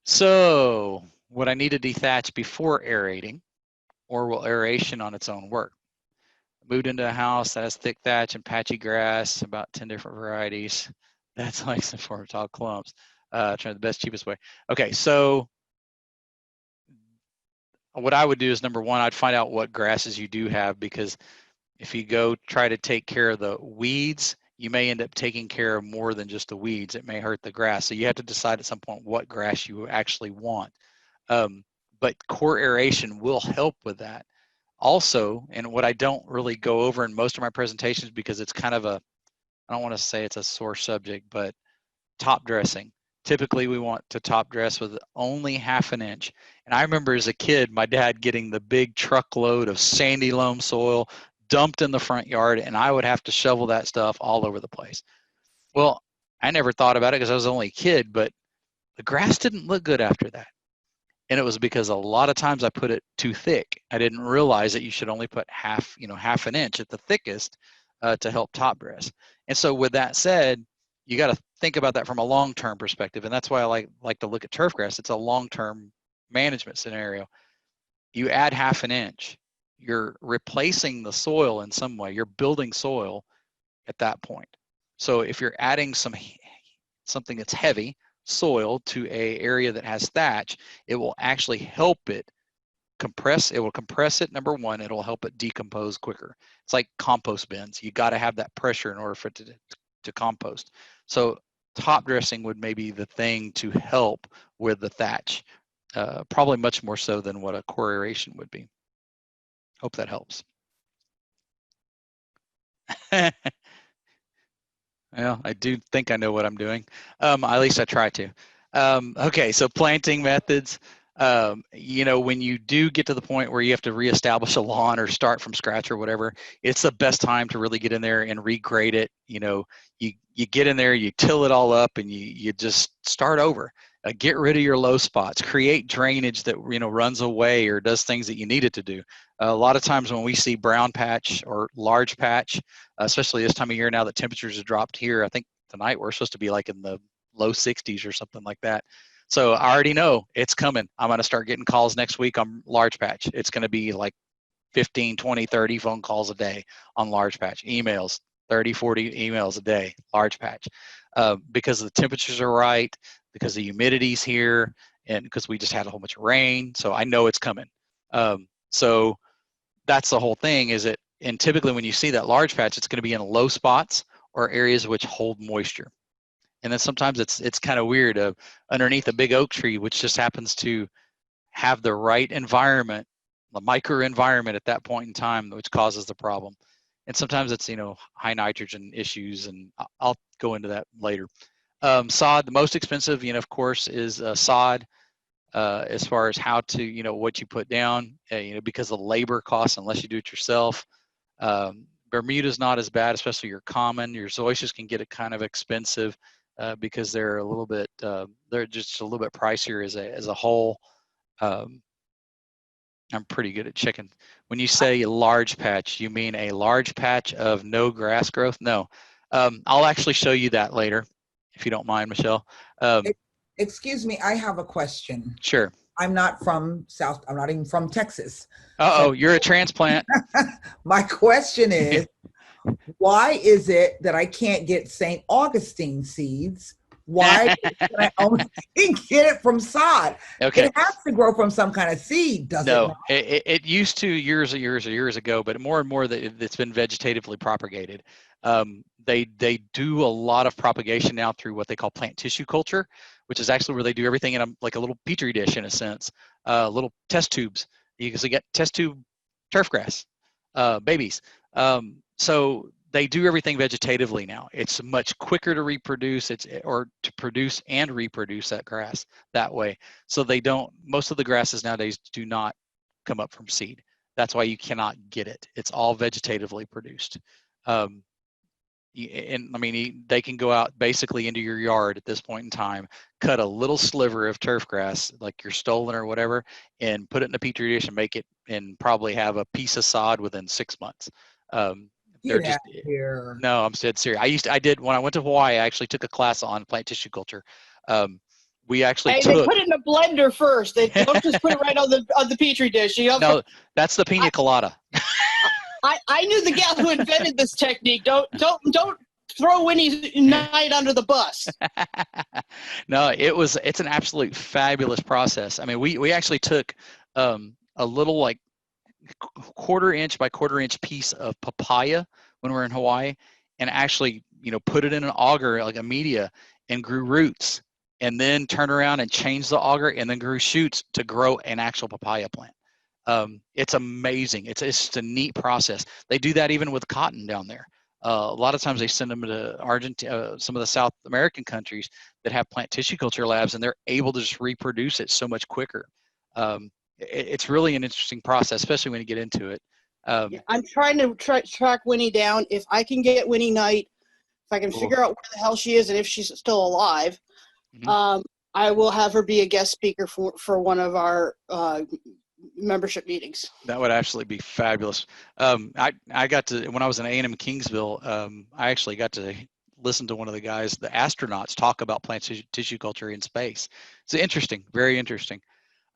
So would I need to dethatch before aerating, or will aeration on its own work? Moved into a house that has thick thatch and patchy grass, about 10 different varieties. That's like some form of tall clumps. Trying the best, cheapest way. Okay, so what I would do is, number one, I'd find out what grasses you do have, because if you go try to take care of the weeds, you may end up taking care of more than just the weeds. It may hurt the grass. So you have to decide at some point what grass you actually want. But core aeration will help with that. Also, and what I don't really go over in most of my presentations, because it's kind of a, I don't want to say it's a sore subject, but top dressing. Typically we want to top dress with only 1/2 inch. And I remember as a kid, my dad getting the big truckload of sandy loam soil dumped in the front yard, and I would have to shovel that stuff all over the place. Well, I never thought about it because I was only a kid, but the grass didn't look good after that. And it was because a lot of times I put it too thick. I didn't realize that you should only put 1/2 inch at the thickest to help top dress. And so with that said, you got to think about that from a long-term perspective. And that's why I like to look at turfgrass. It's a long-term management scenario. You add 1/2 inch, you're replacing the soil in some way. You're building soil at that point. So if you're adding something that's heavy, soil, to a area that has thatch, it will actually help it compress. It will compress it, number one. It'll help it decompose quicker. It's like compost bins. You got to have that pressure in order for it to compost. So top dressing would maybe the thing to help with the thatch, probably much more so than what a core aeration would be. Hope that helps. Well, I do think I know what I'm doing. At least I try to. Okay, so planting methods. You know, when you do get to the point where you have to reestablish a lawn or start from scratch or whatever, it's the best time to really get in there and regrade it. You know, you get in there, you till it all up, and you just start over. Get rid of your low spots. Create drainage that, you know, runs away or does things that you need it to do. A lot of times when we see brown patch or large patch, especially this time of year now that temperatures have dropped here, I think tonight we're supposed to be like in the low 60s or something like that. So I already know it's coming. I'm going to start getting calls next week on large patch. It's going to be like 15, 20, 30 phone calls a day on large patch, emails, 30, 40 emails a day, large patch, because the temperatures are right, because the humidity's here, and because we just had a whole bunch of rain. So I know it's coming. So that's the whole thing is it, and typically when you see that large patch, it's going to be in low spots or areas which hold moisture. And then sometimes it's kind of weird underneath a big oak tree, which just happens to have the right environment, the microenvironment at that point in time, which causes the problem. And sometimes it's, high nitrogen issues, and I'll go into that later. Sod, the most expensive, of course, is sod. As far as how to, what you put down, because of labor costs, unless you do it yourself. Bermuda's not as bad, especially your common. Your zoysias can get it kind of expensive because they're a little bit, they're just a little bit pricier as a whole. I'm pretty good at chicken. When you say a large patch, you mean a large patch of no grass growth? No. I'll actually show you that later, if you don't mind, Michelle. Excuse me, I have a question. Sure. I'm not from South, I'm not even from Texas. Uh-oh, you're a transplant. My question is, why is it that I can't get St. Augustine seeds? Why can I only get it from sod? Okay. It has to grow from some kind of seed, does it not? It used to years ago, but more and more that it's been vegetatively propagated. They do a lot of propagation now through what they call plant tissue culture, which is actually where they do everything in like a little petri dish in a sense, little test tubes. You can get test tube turfgrass babies. So they do everything vegetatively now. It's much quicker to reproduce, or to produce and reproduce that grass that way. So most of the grasses nowadays do not come up from seed. That's why you cannot get it. It's all vegetatively produced. And I mean, they can go out basically into your yard at this point in time, cut a little sliver of turf grass, like your stolen or whatever, and put it in a petri dish and make it, and probably have a piece of sod within 6 months. They're Get just out of here. No, I'm dead serious. I did when I went to Hawaii. I actually took a class on plant tissue culture. We actually Hey, took. they put it in a blender first. They don't just put it right on the petri dish. No, that's the pina colada. I knew the gal who invented this technique. Don't throw Winnie Knight under the bus. No, it's an absolute fabulous process. I mean, we actually took a little like quarter-inch by quarter-inch piece of papaya when we were in Hawaii, and actually put it in an auger, like a media, and grew roots, and then turned around and changed the auger and then grew shoots to grow an actual papaya plant. It's amazing. It's just a neat process. They do that even with cotton down there. A lot of times they send them to Argentina, some of the South American countries that have plant tissue culture labs, and they're able to just reproduce it so much quicker. It's really an interesting process, especially when you get into it. I'm trying to track Winnie down. If I can get Winnie Knight, if I can figure out where the hell she is and if she's still alive, I will have her be a guest speaker for one of our membership meetings. That would actually be fabulous. I got to, when I was in A&M Kingsville, I actually got to listen to one of the guys, the astronauts, talk about plant tissue culture in space. It's interesting, very interesting.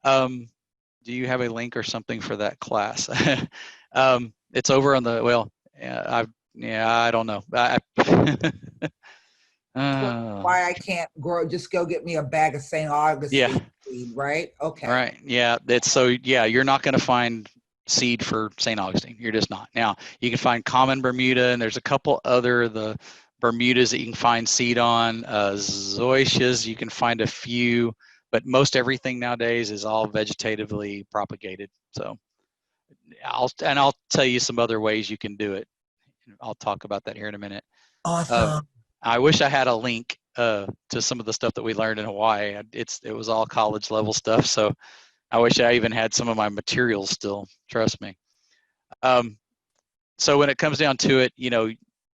Do you have a link or something for that class? It's over on the, I don't know. Why I can't grow, just go get me a bag of St. Augustine seed, right? Okay. Right. Yeah. You're not going to find seed for St. Augustine. You're just not. Now, you can find common Bermuda, and there's a couple other, the Bermudas that you can find seed on. Zoysias, you can find a few, but most everything nowadays is all vegetatively propagated. So I'll tell you some other ways you can do it. I'll talk about that here in a minute. Awesome. I wish I had a link to some of the stuff that we learned in Hawaii. It was all college level stuff, so I wish I even had some of my materials still. Trust me. So when it comes down to it,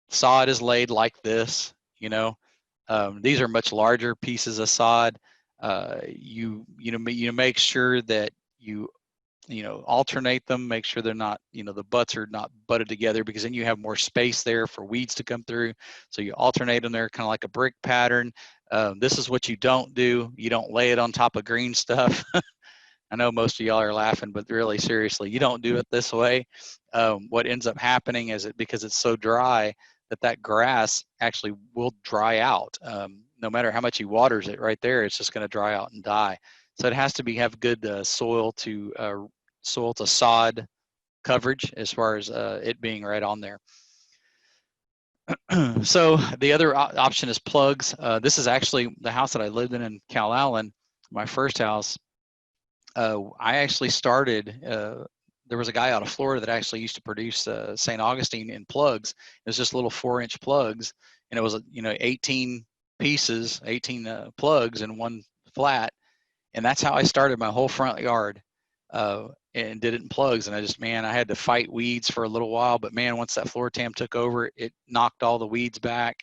sod is laid like this. These are much larger pieces of sod. You make sure that you alternate them, make sure they're not, the butts are not butted together, because then you have more space there for weeds to come through. So you alternate them there, kind of like a brick pattern. This is what you don't do. You don't lay it on top of green stuff. I know most of y'all are laughing, but really seriously, you don't do it this way. What ends up happening is because it's so dry that grass actually will dry out. No matter how much he waters it right there, it's just going to dry out and die. So it has to have good soil to sod coverage as far as it being right on there. So the other option is plugs. This is actually the house that I lived in Calallen, my first house. I actually started, there was a guy out of Florida that actually used to produce St. Augustine in plugs. It was just little 4-inch plugs, and it was 18 pieces, 18 plugs in one flat, and that's how I started my whole front yard, and did it in plugs. And I had to fight weeds for a little while, but man, once that floor tam took over, it knocked all the weeds back.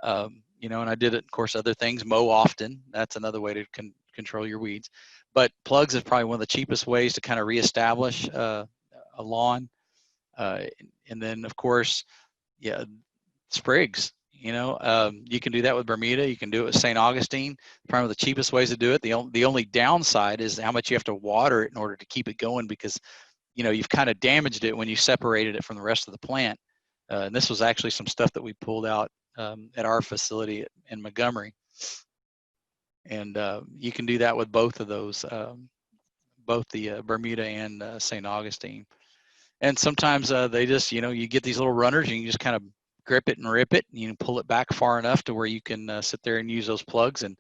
And I did it, of course, other things, mow often. That's another way to control your weeds. But plugs is probably one of the cheapest ways to kind of reestablish a lawn. And then, of course, sprigs. You can do that with Bermuda. You can do it with St. Augustine. Probably the cheapest ways to do it. The only downside is how much you have to water it in order to keep it going, because you've kind of damaged it when you separated it from the rest of the plant. And this was actually some stuff that we pulled out at our facility in Montgomery. And you can do that with both of those, both the Bermuda and St. Augustine. And sometimes they just, you get these little runners and you just kind of grip it and rip it, and you can pull it back far enough to where you can sit there and use those plugs and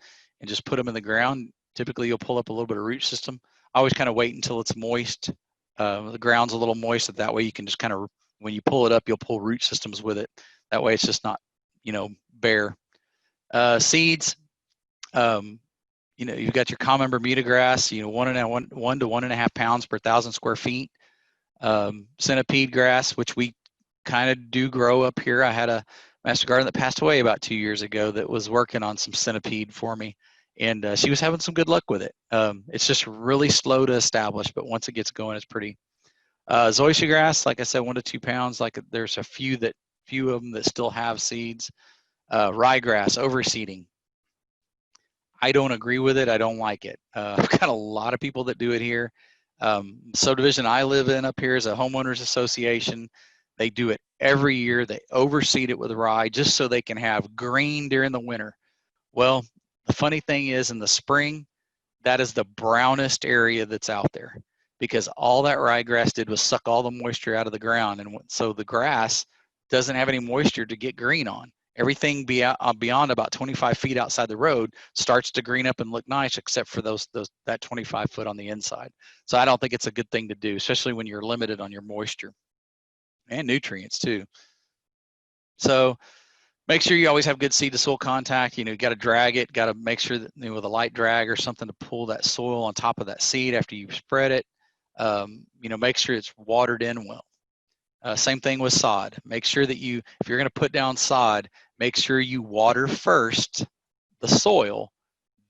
just put them in the ground. Typically, you'll pull up a little bit of root system. I always kind of wait until it's moist. The ground's a little moist, that way you can just kind of, when you pull it up, you'll pull root systems with it. That way it's just not, bare. Seeds, you've got your common Bermuda grass, 1 to 1.5 pounds per 1,000 square feet. Centipede grass, which we kind of do grow up here. I had a master gardener that passed away about 2 years ago that was working on some centipede for me, and she was having some good luck with it. It's just really slow to establish, but once it gets going, it's pretty. Zoysia grass, like I said, 1 to 2 pounds. Like there's a few of them that still have seeds. Ryegrass, overseeding. I don't agree with it. I don't like it. I've got a lot of people that do it here. Subdivision I live in up here is a homeowners association. They do it every year. They overseed it with rye just so they can have green during the winter. Well, the funny thing is, in the spring, that is the brownest area that's out there, because all that ryegrass did was suck all the moisture out of the ground. And so the grass doesn't have any moisture to get green on. Everything beyond about 25 feet outside the road starts to green up and look nice, except for that 25 foot on the inside. So I don't think it's a good thing to do, especially when you're limited on your moisture and nutrients too. So make sure you always have good seed to soil contact. You got to drag it, got to make sure that with a light drag or something to pull that soil on top of that seed after you spread it. Make sure it's watered in well. Same thing with sod. Make sure that if you're going to put down sod, make sure you water first the soil,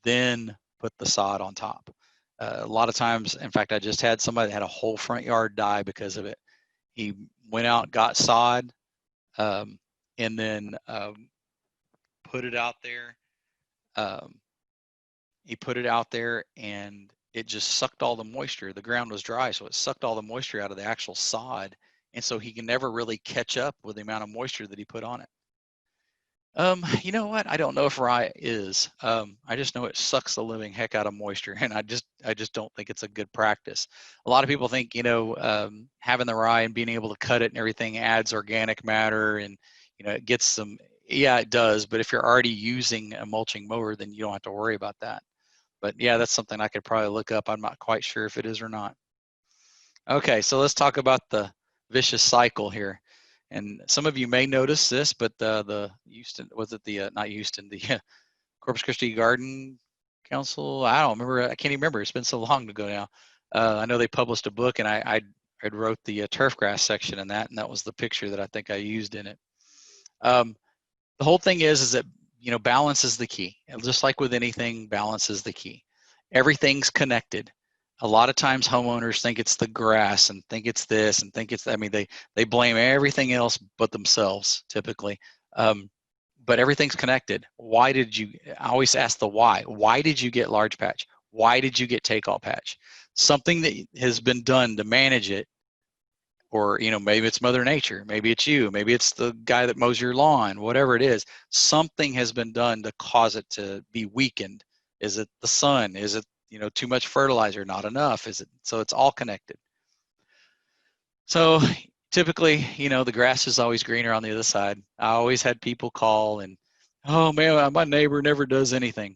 then put the sod on top. A lot of times, in fact, I just had somebody that had a whole front yard die because of it. He went out, got sod, and then put it out there. He put it out there, and it just sucked all the moisture. The ground was dry, so it sucked all the moisture out of the actual sod. And so he can never really catch up with the amount of moisture that he put on it. You know what? I don't know if rye is. I just know it sucks the living heck out of moisture, and I just don't think it's a good practice. A lot of people think, having the rye and being able to cut it and everything adds organic matter, and it gets some. Yeah, it does. But if you're already using a mulching mower, then you don't have to worry about that. But yeah, that's something I could probably look up. I'm not quite sure if it is or not. Okay, so let's talk about the vicious cycle here. And some of you may notice this, but the Houston, was it the, not Houston, the Corpus Christi Garden Council? I don't remember. I can't even remember. It's been so long ago now. I know they published a book, and I wrote the turfgrass section in that, and that was the picture that I think I used in it. The whole thing is that, balance is the key. And just like with anything, balance is the key. Everything's connected. A lot of times homeowners think it's the grass and think it's this and think it's, they blame everything else but themselves typically. but everything's connected. I always ask the why. Why did you get large patch? Why did you get take all patch? Something that has been done to manage it, or, maybe it's Mother Nature, maybe it's you, maybe it's the guy that mows your lawn, whatever it is, something has been done to cause it to be weakened. Is it the sun? Is it, too much fertilizer, not enough? So it's all connected. So typically, the grass is always greener on the other side. I always had people call and, oh man, my neighbor never does anything.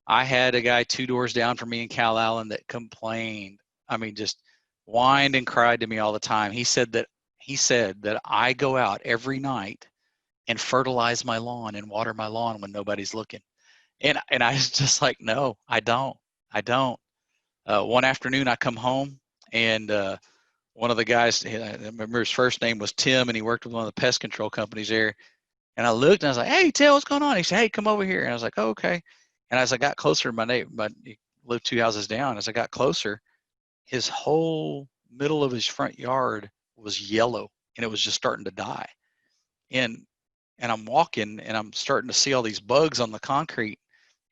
I had a guy 2 doors down from me in Cal Allen that complained. I mean, just whined and cried to me all the time. He said that I go out every night and fertilize my lawn and water my lawn when nobody's looking. And I was just like, no, I don't. One afternoon I come home and one of the guys, I remember his first name was Tim, and he worked with one of the pest control companies there. And I looked and I was like, hey, Tim, what's going on? He said, hey, come over here. And I was like, oh, okay. And as I got closer, my neighbor, he lived 2 houses down. As I got closer, his whole middle of his front yard was yellow, and it was just starting to die. And I'm walking, and I'm starting to see all these bugs on the concrete.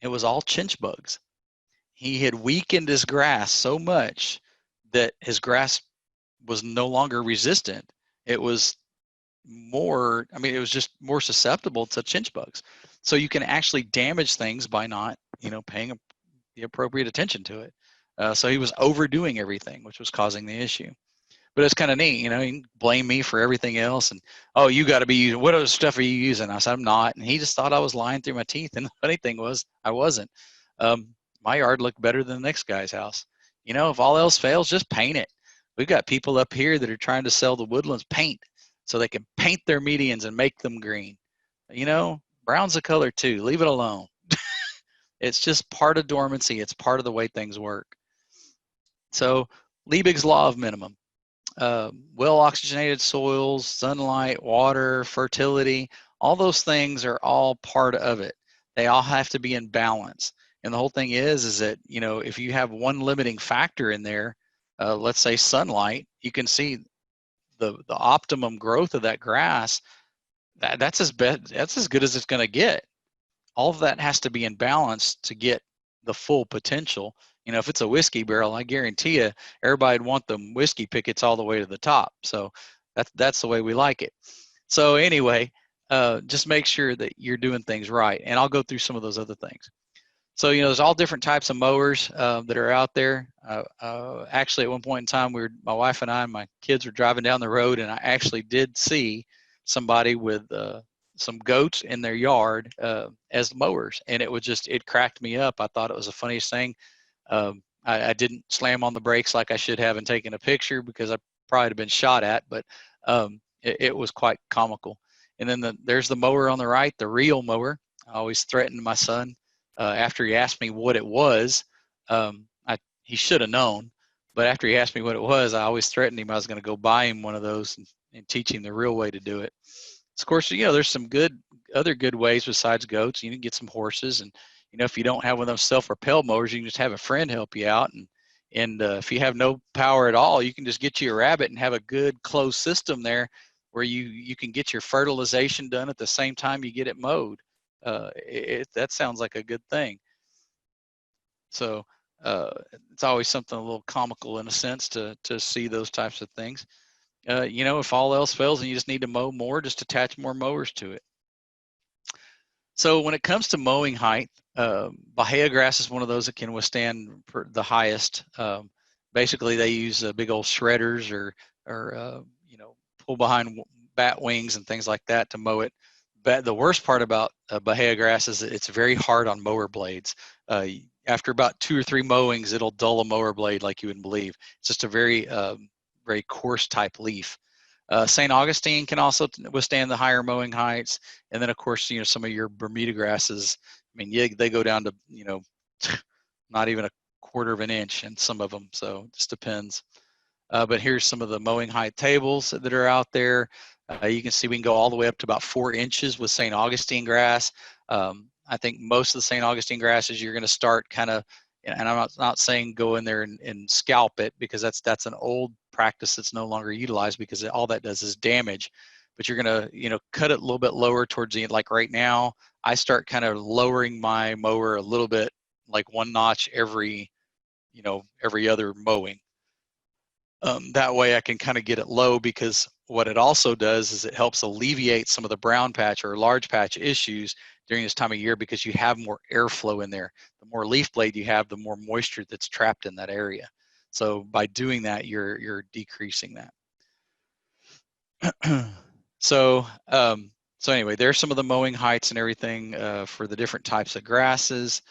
It was all chinch bugs. He had weakened his grass so much that his grass was no longer resistant. It was it was just more susceptible to chinch bugs. So you can actually damage things by not, paying the appropriate attention to it. So he was overdoing everything, which was causing the issue. But it's kind of neat, he can blame me for everything else. And, oh, you got to be using, what other stuff are you using? I said, I'm not. And he just thought I was lying through my teeth. And the funny thing was, I wasn't. My yard looked better than the next guy's house. If all else fails, just paint it. We've got people up here that are trying to sell the Woodlands paint so they can paint their medians and make them green. Brown's a color too. Leave it alone. It's just part of dormancy. It's part of the way things work. So Liebig's law of minimum. Well oxygenated soils, sunlight, water, fertility, all those things are all part of it. They all have to be in balance. And the whole thing is that, if you have one limiting factor in there, let's say sunlight, you can see the optimum growth of that grass. That's as good as it's going to get. All of that has to be in balance to get the full potential. If it's a whiskey barrel, I guarantee you everybody'd want them whiskey pickets all the way to the top. So that's the way we like it. So anyway, just make sure that you're doing things right. And I'll go through some of those other things. So, there's all different types of mowers that are out there. Actually, at one point in time, my wife and I and my kids were driving down the road, and I actually did see somebody with some goats in their yard as mowers, and it cracked me up. I thought it was the funniest thing. I didn't slam on the brakes like I should have and taken a picture because I probably have been shot at, but it was quite comical. And then there's the mower on the right, the real mower. I always threatened my son after he asked me what it was. He should have known, but after he asked me what it was, I always threatened him I was going to go buy him one of those and teach him the real way to do it. Of course, there's some other good ways besides goats. You can get some horses, and if you don't have one of those self-propel mowers, you can just have a friend help you out. And if you have no power at all, you can just get you a rabbit and have a good closed system there where you can get your fertilization done at the same time you get it mowed. That sounds like a good thing. So it's always something a little comical in a sense to see those types of things. If all else fails and you just need to mow more, just attach more mowers to it. So when it comes to mowing height, Bahia grass is one of those that can withstand the highest. Basically, they use big old shredders or pull behind bat wings and things like that to mow it. But the worst part about Bahia grass is that it's very hard on mower blades. After about 2 or 3 mowings, it'll dull a mower blade like you wouldn't believe. It's just a very coarse type leaf. St. Augustine can also withstand the higher mowing heights. And then of course, some of your Bermuda grasses, they go down to, not even a quarter of an inch in some of them. So it just depends. But here's some of the mowing height tables that are out there. You can see we can go all the way up to about 4 inches with St. Augustine grass. I think most of the St. Augustine grasses, you're going to start kind of, and I'm not saying go in there and scalp it, because that's an old practice that's no longer utilized, because all that does is damage. but you're going to, cut it a little bit lower towards the end. Like right now, I start kind of lowering my mower a little bit, like one notch every other mowing. That way I can kind of get it low, because what it also does is it helps alleviate some of the brown patch or large patch issues during this time of year, because you have more airflow in there. The more leaf blade you have, the more moisture that's trapped in that area. So by doing that, you're decreasing that. So anyway, there's some of the mowing heights and everything for the different types of grasses.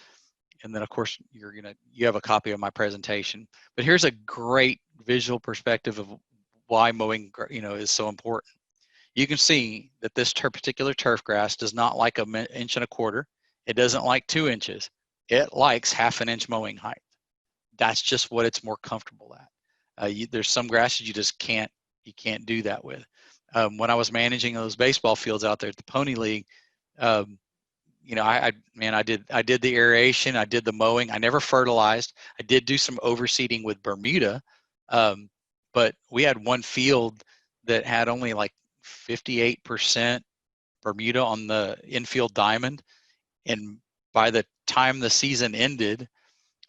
And then of course you have a copy of my presentation. But here's a great visual perspective of why mowing is so important. You can see that this particular turf grass does not like an inch and a quarter. It doesn't like 2 inches. It likes 1/2 inch mowing height. That's just what it's more comfortable at. There's some grasses you just can't do that with. When I was managing those baseball fields out there at the Pony League, I did the aeration, I did the mowing, I never fertilized. I did do some overseeding with Bermuda, but we had one field that had only like 58% Bermuda on the infield diamond, and by the time the season ended,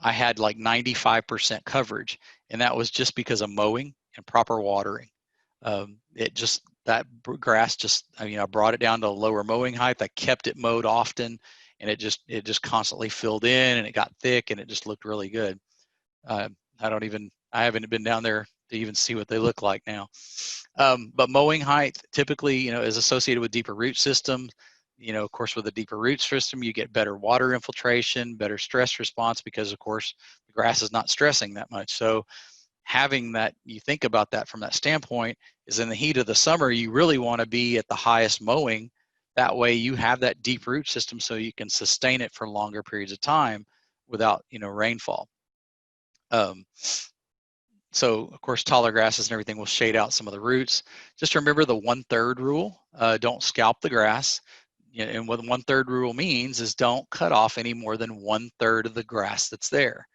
I had like 95% coverage, and that was just because of mowing and proper watering. That grass I brought it down to a lower mowing height. I kept it mowed often, and it just constantly filled in, and it got thick, and it just looked really good. I haven't been down there to even see what they look like now. But mowing height typically, is associated with deeper root systems. Of course, with a deeper root system, you get better water infiltration, better stress response, because of course the grass is not stressing that much. So having that, you think about that from that standpoint, is in the heat of the summer, you really want to be at the highest mowing. That way you have that deep root system, so you can sustain it for longer periods of time without, rainfall. So of course, taller grasses and everything will shade out some of the roots. Just remember the 1/3 rule. Don't scalp the grass. And what the 1/3 rule means is don't cut off any more than 1/3 of the grass that's there.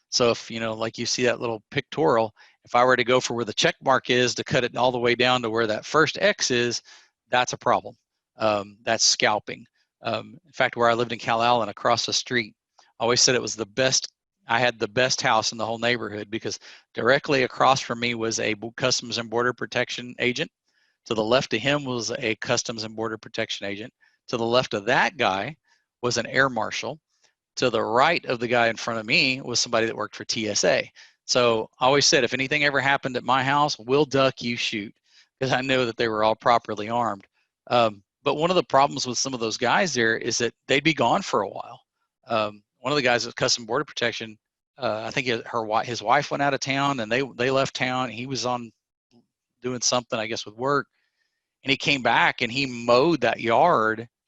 So if, like you see that little pictorial, if I were to go for where the check mark is to cut it all the way down to where that first X is, that's a problem. That's scalping. In fact, where I lived in Cal Allen, across the street, I always said it was the best. I had the best house in the whole neighborhood, because directly across from me was a Customs and Border Protection agent. To the left of him was a Customs and Border Protection agent. To the left of that guy was an air marshal. To the right of the guy in front of me was somebody that worked for TSA. So I always said, if anything ever happened at my house, we'll duck, you shoot, because I know that they were all properly armed. But one of the problems with some of those guys there is that they'd be gone for a while. One of the guys at Customs Border Protection, I think his wife went out of town, and they left town. He was on doing something, I guess, with work, and he came back and he mowed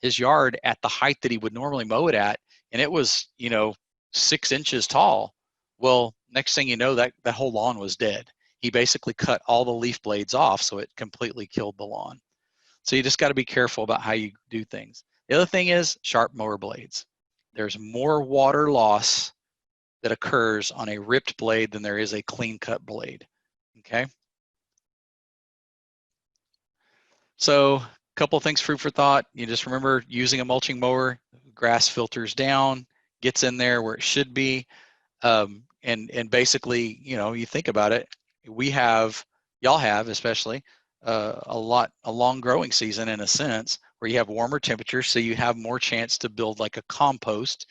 his yard at the height that he would normally mow it at, and it was 6 inches tall. Well, next thing you know, that whole lawn was dead. He basically cut all the leaf blades off, so it completely killed the lawn. So you just got to be careful about how you do things. The other thing is sharp mower blades. There's more water loss that occurs on a ripped blade than there is a clean cut blade. Okay. So a couple things, food for thought. You just remember, using a mulching mower, grass filters down, gets in there where it should be. And basically, you think about it, y'all have especially a long growing season, in a sense, where you have warmer temperatures, so you have more chance to build like a compost.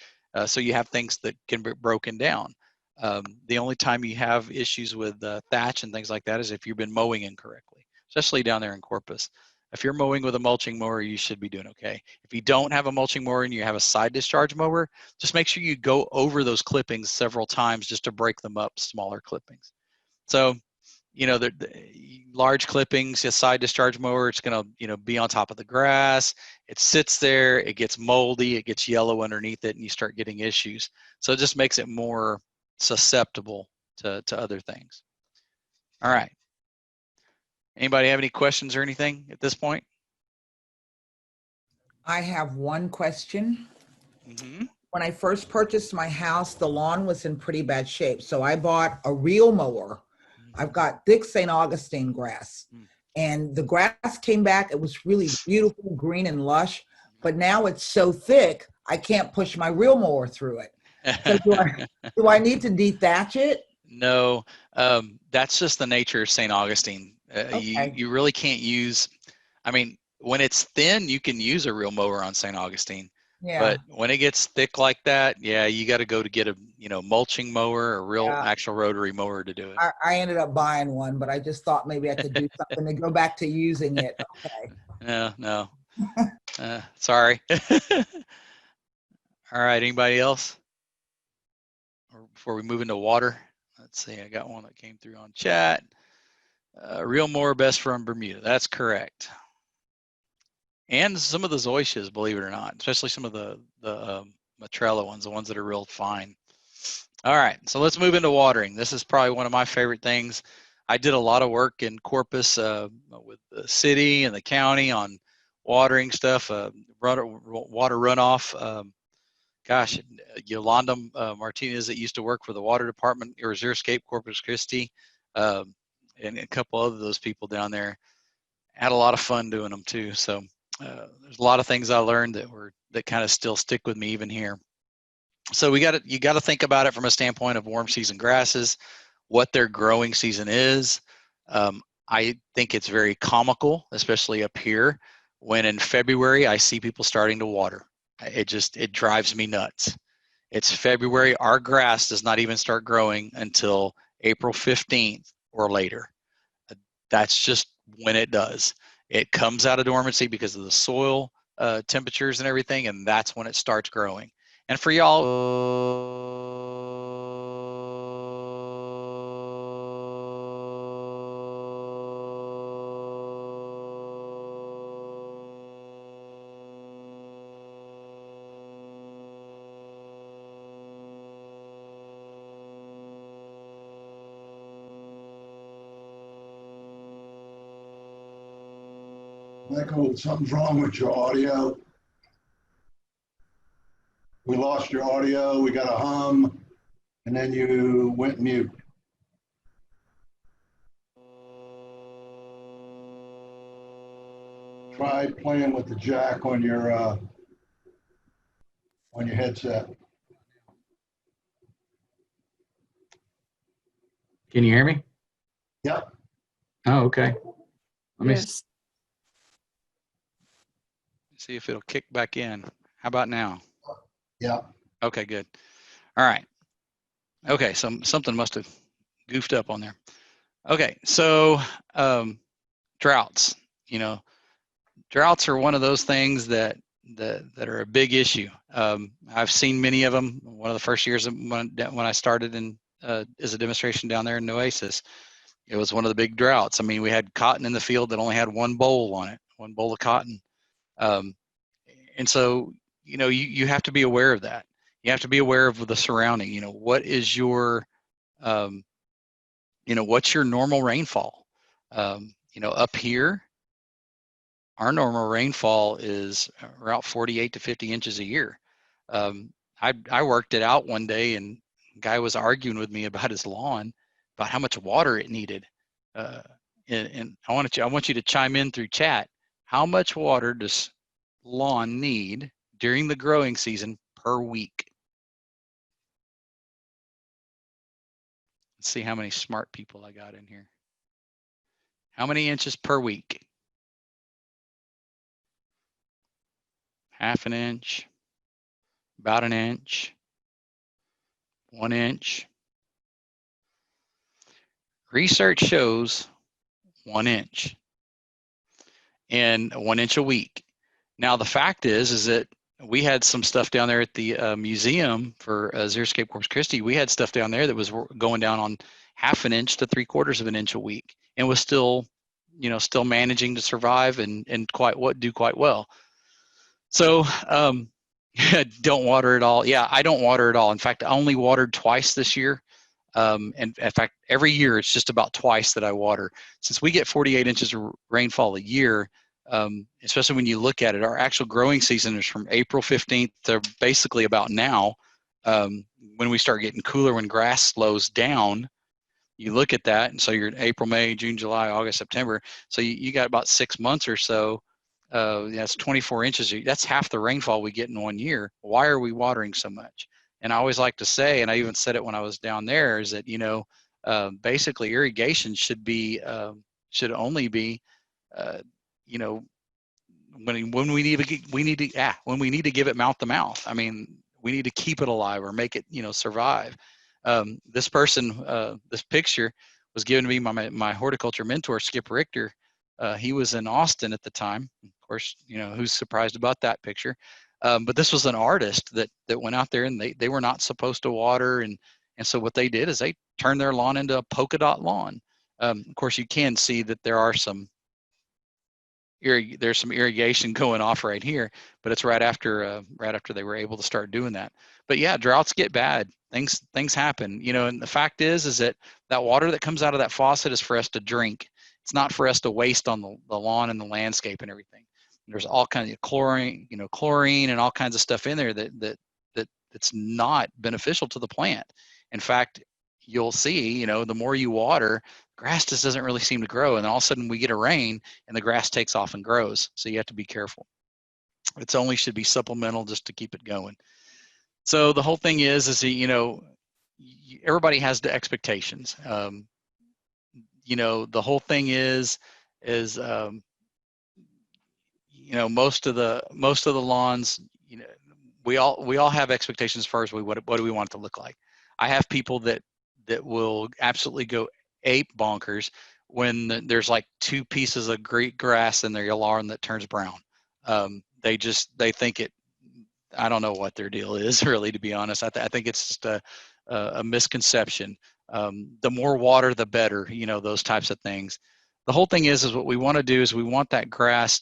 So you have things that can be broken down. The only time you have issues with thatch and things like that is if you've been mowing incorrectly, especially down there in Corpus. If you're mowing with a mulching mower, you should be doing okay. If you don't have a mulching mower and you have a side discharge mower, just make sure you go over those clippings several times just to break them up, smaller clippings. So, the large clippings, a side discharge mower, it's going to, be on top of the grass. It sits there, it gets moldy, it gets yellow underneath it, and you start getting issues. So it just makes it more susceptible to other things. All right. Anybody have any questions or anything at this point? I have one question. Mm-hmm. When I first purchased my house, the lawn was in pretty bad shape. So I bought a real mower. I've got thick St. Augustine grass. and the grass came back. It was really beautiful, green and lush, but now it's so thick, I can't push my reel mower through it. So do I need to dethatch it? No, that's just the nature of St. Augustine. Okay. You really can't use, I mean, when it's thin, you can use a reel mower on St. Augustine. Yeah. But when it gets thick like that, yeah, you got to go to get a, mulching mower, a real Yeah. actual rotary mower to do it. I ended up buying one, but I just thought maybe I could do something to go back to using it. Okay. No. Sorry. All right, anybody else? Or before we move into water, let's see, I got one that came through on chat. Reel mower best from Bermuda. That's correct. And some of the zoysias, believe it or not, especially some of the Matrella ones, the ones that are real fine. All right, so let's move into watering. This is probably one of my favorite things. I did a lot of work in Corpus with the city and the county on watering stuff, water runoff. Gosh, Yolanda Martinez that used to work for the water department, Irresurscape, Corpus Christi, and a couple of those people down there. Had a lot of fun doing them too. So there's a lot of things I learned that kind of still stick with me even here. So you got to think about it from a standpoint of warm season grasses, what their growing season is. I think it's very comical, especially up here, when in February I see people starting to water. It drives me nuts. It's February. Our grass does not even start growing until April 15th or later. That's just when it does. It comes out of dormancy because of the soil temperatures and everything, and that's when it starts growing. And for y'all, Michael, something's wrong with your audio. We lost your audio. We got a hum, and then you went mute. Try playing with the jack on your headset. Can you hear me? Yep. Oh, okay. Let me Yes. see if it'll kick back in. How about now? Yeah. Okay, good. All right. Okay, something must have goofed up on there. Okay, so droughts. Droughts are one of those things that are a big issue. I've seen many of them. One of the first years when I started in as a demonstration down there in Oasis, it was one of the big droughts. I mean, we had cotton in the field that only had one boll on it, one boll of cotton. And so, you have to be aware of that. You have to be aware of the surrounding. What is your, what's your normal rainfall? Up here, our normal rainfall is around 48 to 50 inches a year. I worked it out one day, and a guy was arguing with me about his lawn, about how much water it needed. And I want you to chime in through chat. How much water does lawn need during the growing season per week? Let's see how many smart people I got in here. How many inches per week? Half an inch, about an inch, 1 inch. Research shows 1 inch, and 1 inch a week. Now the fact is that we had some stuff down there at the museum for Xeriscape Corpus Christi. We had stuff down there that was going down on half an inch to 3/4 of an inch a week, and was still managing to survive and do quite well. So don't water at all. Yeah, I don't water at all. In fact, I only watered twice this year. And in fact, every year it's just about twice that I water. Since we get 48 inches of rainfall a year, especially when you look at it, our actual growing season is from April 15th to basically about now, when we start getting cooler, when grass slows down. you look at that, and so you're in April, May, June, July, August, September. So you got about 6 months or so. That's 24 inches. That's half the rainfall we get in 1 year. Why are we watering so much? And I always like to say, and I even said it when I was down there, is that, basically irrigation should only be, you know, when we need to give it mouth to mouth. I mean, we need to keep it alive or make it, survive. This picture was given to me by my horticulture mentor, Skip Richter. He was in Austin at the time. Of course, who's surprised about that picture? But this was an artist that went out there, and they were not supposed to water, and so what they did is they turned their lawn into a polka dot lawn. Of course, you can see that there's some irrigation going off right here, but it's right after they were able to start doing that. But yeah, droughts get bad. Things happen, and the fact is that water that comes out of that faucet is for us to drink. It's not for us to waste on the lawn and the landscape and everything. There's all kinds of chlorine and all kinds of stuff in there that's not beneficial to the plant. In fact, you'll see, the more you water, grass just doesn't really seem to grow. And then all of a sudden we get a rain and the grass takes off and grows. So you have to be careful. It's only should be supplemental just to keep it going. So the whole thing is everybody has the expectations. The whole thing is most of the lawns, we all have expectations as far as what do we want it to look like. I have people that will absolutely go ape bonkers when there's like 2 pieces of great grass in their lawn that turns brown. They think it. I don't know what their deal is, really, to be honest. I think it's just a misconception. The more water, the better. Those types of things. The whole thing is what we want to do is we want that grass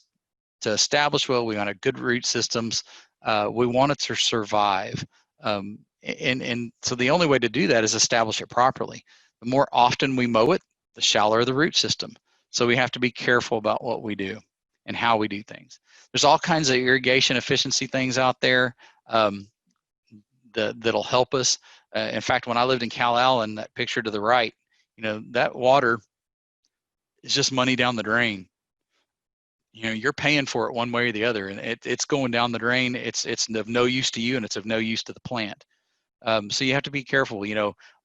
to establish well. We want a good root systems. We want it to survive. And so the only way to do that is establish it properly. The more often we mow it, the shallower the root system. So we have to be careful about what we do and how we do things. There's all kinds of irrigation efficiency things out there that'll help us. In fact, when I lived in Cal Allen, that picture to the right, that water is just money down the drain. You're paying for it one way or the other, and it's going down the drain. It's of no use to you, and it's of no use to the plant. So you have to be careful,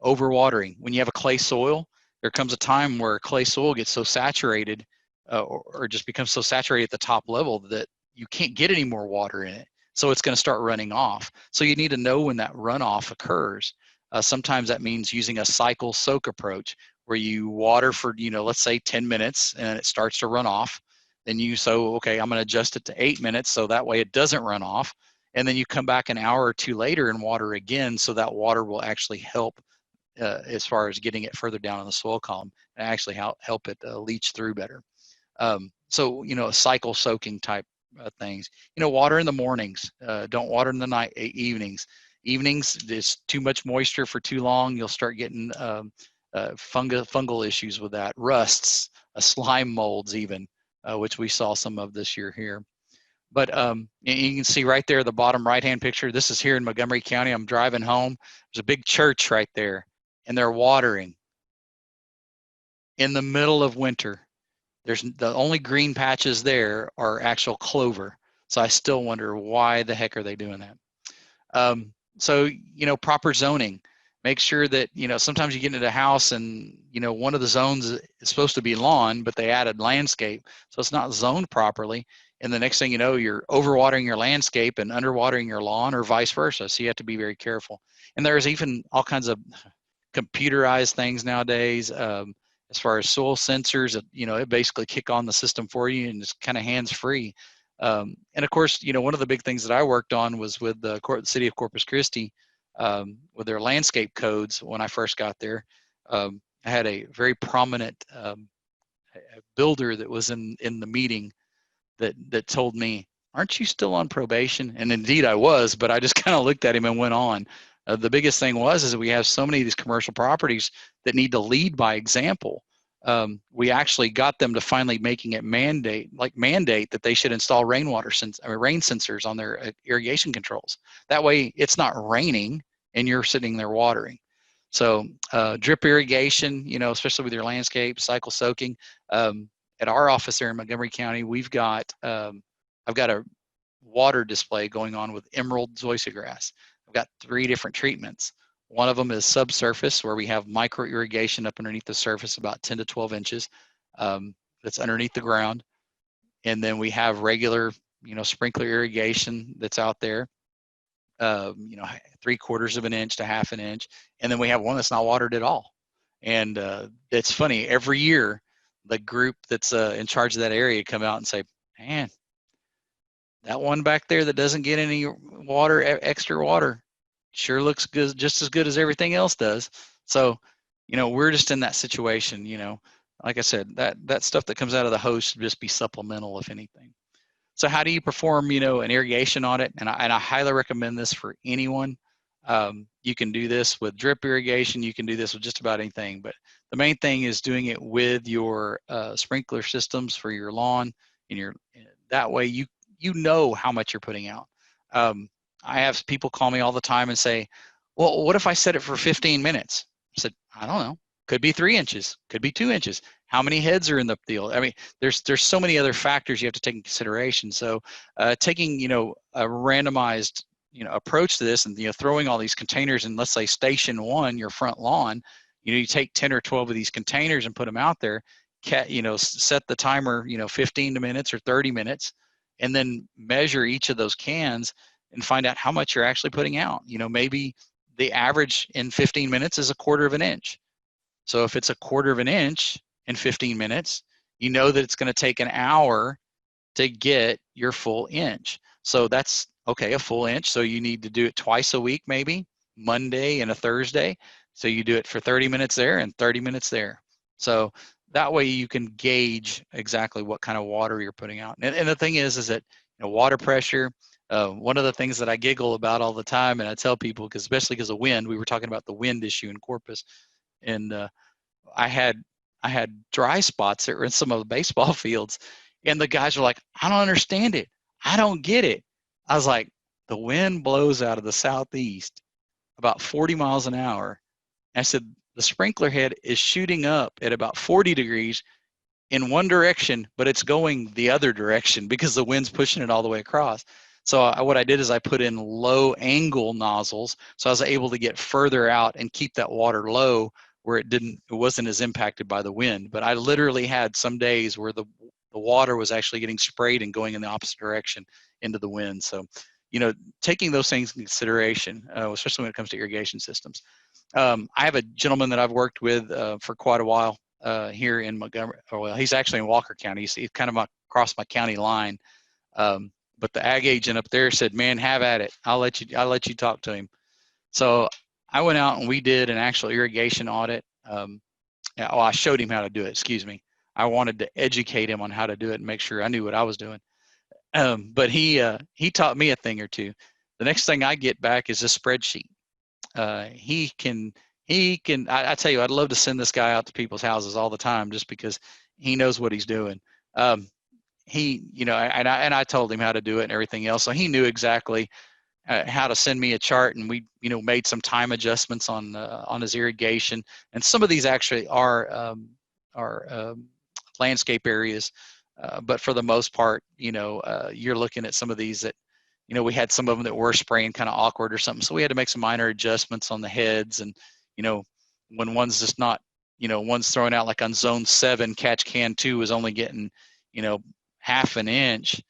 overwatering. When you have a clay soil, there comes a time where clay soil gets so saturated or just becomes so saturated at the top level that you can't get any more water in it. So it's going to start running off. So you need to know when that runoff occurs. Sometimes that means using a cycle soak approach where you water for, let's say 10 minutes and it starts to run off. Then okay, I'm going to adjust it to 8 minutes so that way it doesn't run off. And then you come back an hour or 2 later and water again, so that water will actually help as far as getting it further down in the soil column and actually help it leach through better. So, a cycle soaking type things. Water in the mornings. Don't water in the evenings. Evenings, there's too much moisture for too long. You'll start getting fungal issues with that. Rusts, slime molds even, which we saw some of this year here. But you can see right there, the bottom right-hand picture. This is here in Montgomery County. I'm driving home. There's a big church right there, and they're watering in the middle of winter. There's the only green patches there are actual clover. So I still wonder why the heck are they doing that? So, proper zoning. Make sure that, sometimes you get into a house and, one of the zones is supposed to be lawn, but they added landscape. So it's not zoned properly. And the next thing you know, you're overwatering your landscape and underwatering your lawn or vice versa. So you have to be very careful. And there's even all kinds of computerized things nowadays as far as soil sensors, it basically kick on the system for you and it's kind of hands-free. And of course, one of the big things that I worked on was with the city of Corpus Christi with their landscape codes when I first got there. I had a very prominent builder that was in the meeting that told me, "Aren't you still on probation?" And indeed I was, but I just kind of looked at him and went on. The biggest thing is that we have so many of these commercial properties that need to lead by example. We actually got them to finally making it mandate that they should install rain sensors on their irrigation controls. That way it's not raining and you're sitting there watering. So drip irrigation, especially with your landscape, cycle soaking. At our office here in Montgomery County, I've got a water display going on with emerald zoysia grass. I've got 3 different treatments. One of them is subsurface, where we have micro irrigation up underneath the surface about 10 to 12 inches. That's underneath the ground. And then we have regular, sprinkler irrigation that's out there, 3/4 of an inch to 1/2 an inch. And then we have one that's not watered at all. And it's funny, every year, the group that's in charge of that area come out and say, man, that one back there that doesn't get any water, extra water, sure looks good, just as good as everything else does. So, we're just in that situation, like I said, that stuff that comes out of the hose should just be supplemental, if anything. So how do you perform, an irrigation audit? And I highly recommend this for anyone. You can do this with drip irrigation. You can do this with just about anything. But the main thing is doing it with your sprinkler systems for your lawn. And that way you know how much you're putting out. I have people call me all the time and say, well, what if I set it for 15 minutes? I said, I don't know. Could be 3 inches, could be 2 inches. How many heads are in the field? I mean, there's so many other factors you have to take in consideration. So taking, a randomized, approach to this and, throwing all these containers in, let's say station 1, your front lawn, you take 10 or 12 of these containers and put them out there, set the timer, 15 minutes or 30 minutes, and then measure each of those cans and find out how much you're actually putting out. Maybe the average in 15 minutes is 1/4 of an inch. So if it's 1/4 of an inch in 15 minutes, you know that it's going to take an hour to get your full inch. So that's okay, a full inch. So you need to do it twice a week, maybe Monday and a Thursday. So you do it for 30 minutes there and 30 minutes there. So that way you can gauge exactly what kind of water you're putting out. And the thing is that water pressure. One of the things that I giggle about all the time, and I tell people, because especially because of wind, we were talking about the wind issue in Corpus, and I had dry spots that were in some of the baseball fields, and the guys were like, I don't understand it. I don't get it. I was like, the wind blows out of the southeast about 40 miles an hour. And I said, the sprinkler head is shooting up at about 40 degrees in one direction, but it's going the other direction because the wind's pushing it all the way across. So what I did is I put in low angle nozzles, so I was able to get further out and keep that water low where it wasn't as impacted by the wind. But I literally had some days where the water was actually getting sprayed and going in the opposite direction into the wind. So, taking those things into consideration, especially when it comes to irrigation systems. I have a gentleman that I've worked with for quite a while here in Montgomery. Well, he's actually in Walker County. He's kind of across my county line. But the ag agent up there said, man, have at it. I'll let you talk to him. So I went out and we did an actual irrigation audit. I showed him how to do it, excuse me. I wanted to educate him on how to do it and make sure I knew what I was doing. But he taught me a thing or two. The next thing I get back is a spreadsheet. He can, I tell you, I'd love to send this guy out to people's houses all the time just because he knows what he's doing. And I told him how to do it and everything else. So he knew exactly how to send me a chart, and we, made some time adjustments on his irrigation. And some of these actually are landscape areas, but for the most part, you're looking at some of these that, we had some of them that were spraying kind of awkward or something. So we had to make some minor adjustments on the heads. And, when one's just not, one's throwing out like on zone 7, catch can 2 is only getting, 1/2 an inch,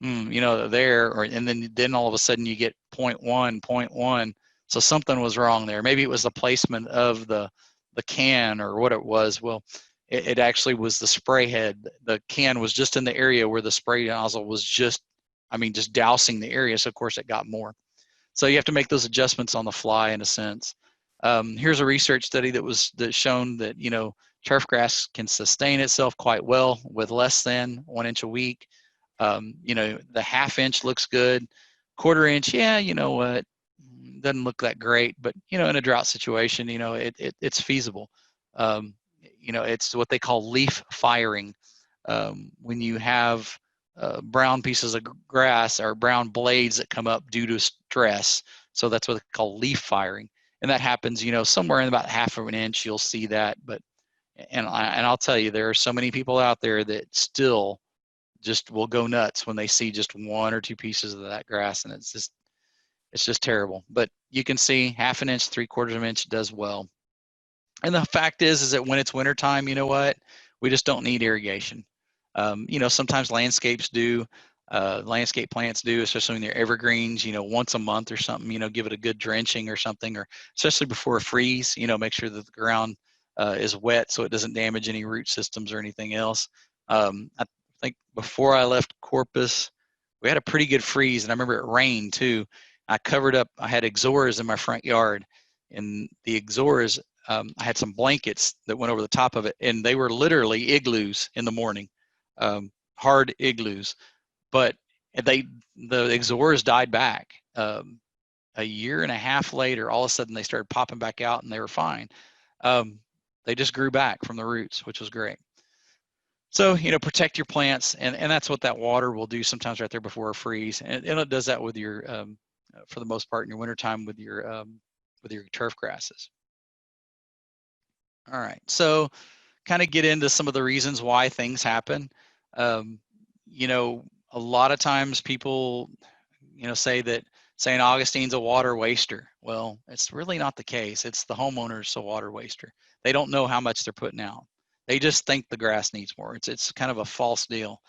there, and then all of a sudden you get 0.1. So something was wrong there. Maybe it was the placement of the can or what it was. Well, it actually was the spray head. The can was just in the area where the spray nozzle was just dousing the area. So of course it got more. So you have to make those adjustments on the fly in a sense. Here's a research study that's shown that, turfgrass can sustain itself quite well with less than 1 inch a week. The 1/2 inch looks good. 1/4 inch, yeah, you know what, doesn't look that great, but in a drought situation, it's feasible. It's what they call leaf firing. When you have brown pieces of grass or brown blades that come up due to stress, so that's what they call leaf firing. And that happens, you know, somewhere in about half of an inch, you'll see that. But, and I'll tell you, there are so many people out there that still just will go nuts when they see just 1 or 2 pieces of that grass, and it's just terrible. But you can see half an inch, 3/4 of an inch does well. And the fact is that when it's wintertime, you know what? We just don't need irrigation. You know, sometimes landscapes do, landscape plants do, especially when they're evergreens, you know, once a month or something, you know, give it a good drenching or something, or especially before a freeze, you know, make sure that the ground is wet so it doesn't damage any root systems or anything else. I think before I left Corpus, we had a pretty good freeze, and I remember it rained too. I covered up, I had ixoras in my front yard, and the ixoras, I had some blankets that went over the top of it, and they were literally igloos in the morning, hard igloos. But the ixoras died back. A year and a half later, all of a sudden they started popping back out, and they were fine. They just grew back from the roots, which was great. So, you know, protect your plants, and that's what that water will do sometimes right there before a freeze. And it does that with your, for the most part in your wintertime with your turf grasses. All right, so kind of get into some of the reasons why things happen. You know, a lot of times people, you know, say that St. Augustine's a water waster. Well, it's really not the case. It's the homeowner's a water waster. They don't know how much they're putting out. They just think the grass needs more. It's kind of a false deal.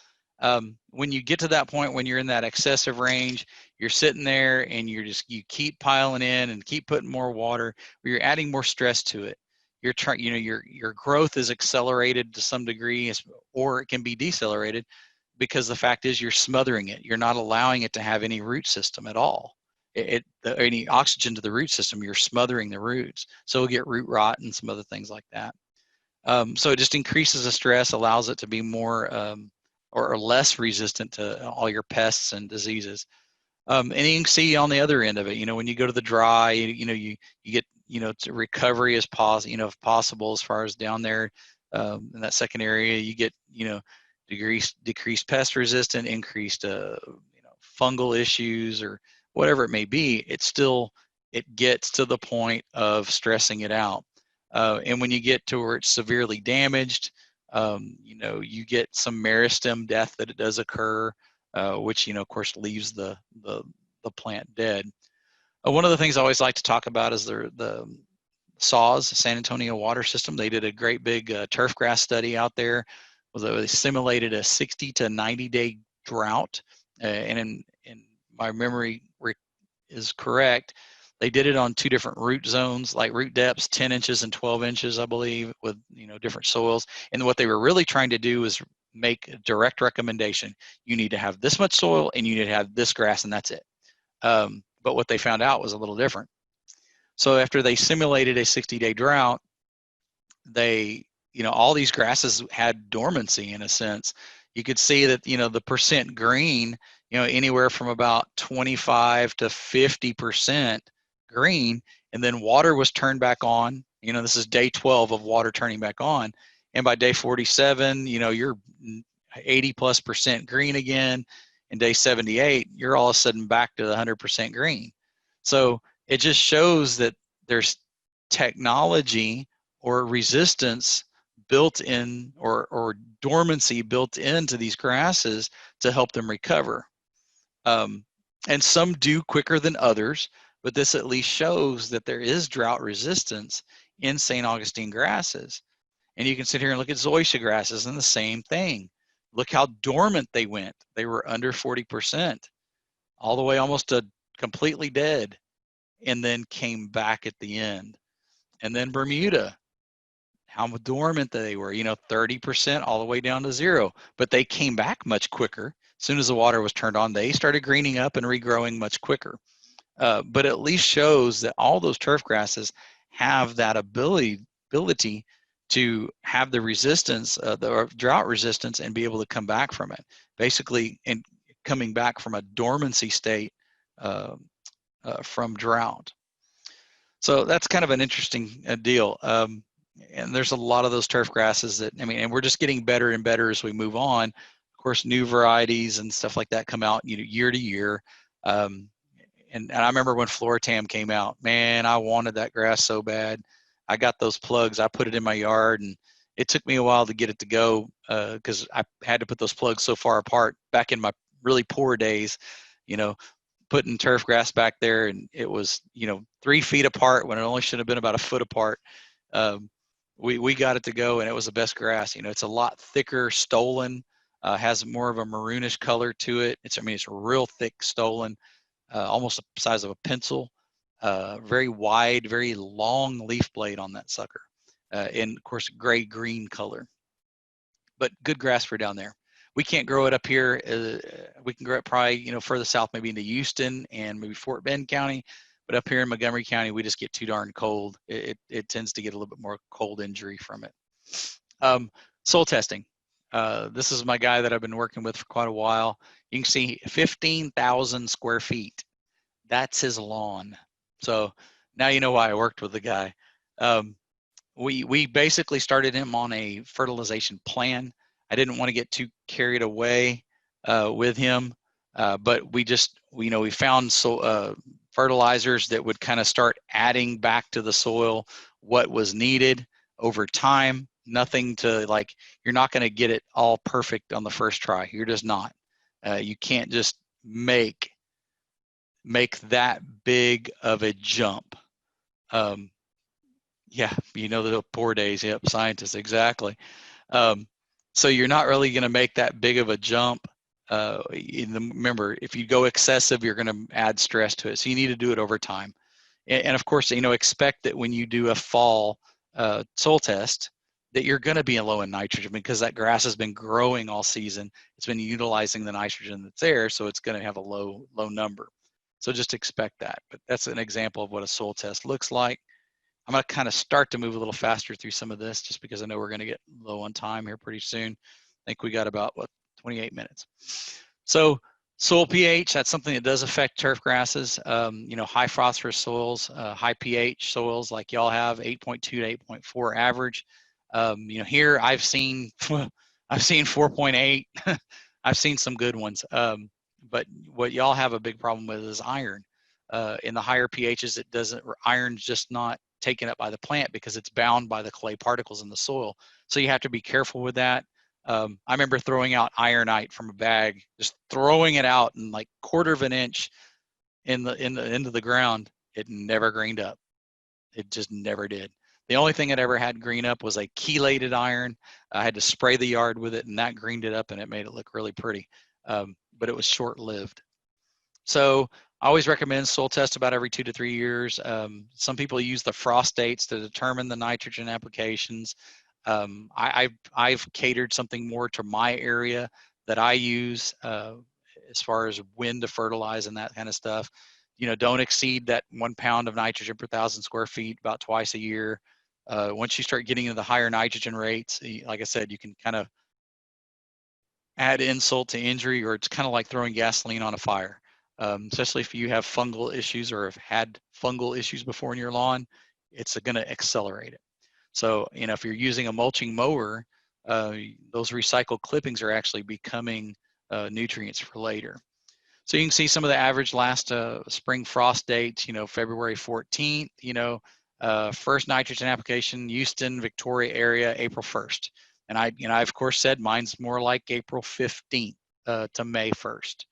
When you get to that point, when you're in that excessive range, you're sitting there and you keep piling in and keep putting more water, or you're adding more stress to it. You're trying, you know, your growth is accelerated to some degree, or it can be decelerated, because the fact is you're smothering it. You're not allowing it to have any root system at all. Any oxygen to the root system, you're smothering the roots. So it'll get root rot and some other things like that. So it just increases the stress, allows it to be more or less resistant to all your pests and diseases. And you can see on the other end of it, you know, when you go to the dry, you know, you get, you know, to recovery as possible, you know, if possible, as far as down there in that second area, you get, you know, decreased pest resistant, increased, you know, fungal issues or whatever it may be. It gets to the point of stressing it out. And when you get to where it's severely damaged, you know, you get some meristem death that it does occur, which, you know, of course, leaves the plant dead. One of the things I always like to talk about is the SAWS, San Antonio Water System. They did a great big turfgrass study out there. They simulated a 60 to 90-day drought, and in my memory is correct, they did it on 2 different root zones, like root depths, 10 inches and 12 inches, I believe, with, you know, different soils. And what they were really trying to do is make a direct recommendation. You need to have this much soil and you need to have this grass, and that's it. But what they found out was a little different. So after they simulated a 60-day drought, they, you know, all these grasses had dormancy in a sense. You could see that, you know, the percent green, you know, anywhere from about 25 to 50% green, and then water was turned back on. You know, this is day 12 of water turning back on. And by day 47, you know, you're 80+% green again. And day 78, you're all of a sudden back to the 100% green. So it just shows that there's technology or resistance built in, or dormancy built into these grasses to help them recover. And some do quicker than others, but this at least shows that there is drought resistance in St. Augustine grasses. And you can sit here and look at zoysia grasses and the same thing. Look how dormant they went. They were under 40%, all the way almost to completely dead, and then came back at the end. And then Bermuda, how dormant they were, you know, 30% all the way down to 0, but they came back much quicker. As soon as the water was turned on, they started greening up and regrowing much quicker. But at least shows that all those turf grasses have that ability to have the resistance, the drought resistance, and be able to come back from it. Basically, in coming back from a dormancy state from drought. So that's kind of an interesting deal. And there's a lot of those turf grasses that, I mean, and we're just getting better and better as we move on. Of course, new varieties and stuff like that come out, you know, year to year. and I remember when Floratam came out, man, I wanted that grass so bad. I got those plugs, I put it in my yard, and it took me a while to get it to go because I had to put those plugs so far apart back in my really poor days, you know, putting turf grass back there, and it was, 3 feet apart when it only should have been about a foot apart. Um, we got it to go, and it was the best grass. It's a lot thicker stolen, has more of a maroonish color to it. It's real thick stolen, almost the size of a pencil, very wide, very long leaf blade on that sucker, and of course gray green color. But good grass for down there. We can't grow it up here. We can grow it probably further south, maybe into Houston and maybe Fort Bend County. But up here in Montgomery County, we just get too darn cold. It tends to get a little bit more cold injury from it. Soil testing. This is my guy that I've been working with for quite a while. You can see 15,000 square feet. That's his lawn. So now you know why I worked with the guy. We basically started him on a fertilization plan. I didn't want to get too carried away with him, but we found fertilizers that would kind of start adding back to the soil what was needed over time. Nothing to you're not going to get it all perfect on the first try. You're just not. You can't just make that big of a jump. Yeah, the poor days. Yep, scientists, exactly. So you're not really going to make that big of a jump. Remember, if you go excessive, you're going to add stress to it. So you need to do it over time. And of course, expect that when you do a fall soil test, that you're going to be low in nitrogen because that grass has been growing all season. It's been utilizing the nitrogen that's there, so it's going to have a low number. So just expect that. But that's an example of what a soil test looks like. I'm going to kind of start to move a little faster through some of this just because I know we're going to get low on time here pretty soon. I think we got about 28 minutes. So soil pH, that's something that does affect turf grasses. High phosphorus soils, high pH soils like y'all have, 8.2 to 8.4 average. Here I've seen 4.8. I've seen some good ones. But what y'all have a big problem with is iron. In the higher pHs, iron's just not taken up by the plant because it's bound by the clay particles in the soil. So you have to be careful with that. I remember throwing out ironite from a bag, just throwing it out in like 1/4 of an inch into the ground. It never greened up. It just never did. The only thing it ever had green up was a chelated iron. I had to spray the yard with it, and that greened it up, and it made it look really pretty. But it was short-lived. So I always recommend soil test about every 2 to 3 years. Some people use the frost dates to determine the nitrogen applications. I've catered something more to my area that I use as far as when to fertilize and that kind of stuff. Don't exceed that 1 pound of nitrogen per 1,000 square feet about twice a year. Once you start getting into the higher nitrogen rates, like I said, you can kind of add insult to injury, or it's kind of like throwing gasoline on a fire. Especially if you have fungal issues or have had fungal issues before in your lawn, it's going to accelerate it. So, if you're using a mulching mower, those recycled clippings are actually becoming nutrients for later. So you can see some of the average last spring frost dates, February 14th, first nitrogen application, Houston, Victoria area, April 1st. And I of course said mine's more like April 15th to May 1st.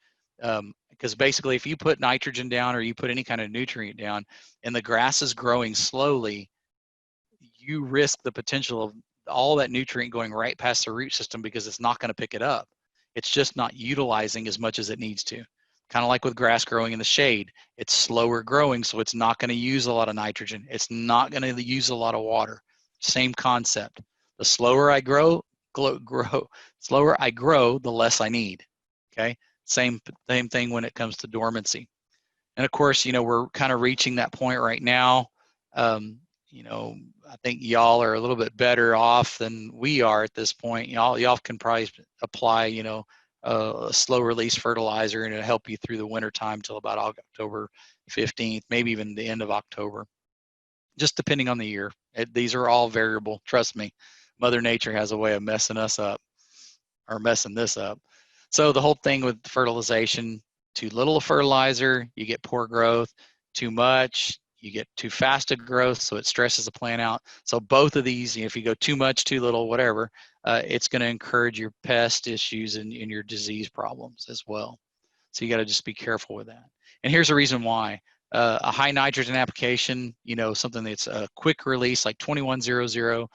Because basically if you put nitrogen down or you put any kind of nutrient down and the grass is growing slowly, you risk the potential of all that nutrient going right past the root system because it's not going to pick it up. It's just not utilizing as much as it needs to. Kind of like with grass growing in the shade, it's slower growing, so it's not going to use a lot of nitrogen. It's not going to use a lot of water. Same concept. The slower I grow, slower I grow, the less I need. Okay. Same thing when it comes to dormancy. And of course, we're kind of reaching that point right now. I think y'all are a little bit better off than we are at this point. Y'all can probably apply, a slow release fertilizer, and it'll help you through the winter time till about October 15th, maybe even the end of October, just depending on the year. These are all variable. Trust me, Mother Nature has a way of messing us up or messing this up. So the whole thing with fertilization, too little of fertilizer, you get poor growth. Too much, you get too fast a growth, so it stresses the plant out. So both of these, if you go too much, too little, whatever, it's going to encourage your pest issues and your disease problems as well. So you got to just be careful with that. And here's the reason why. A high nitrogen application, something that's a quick release like 2100,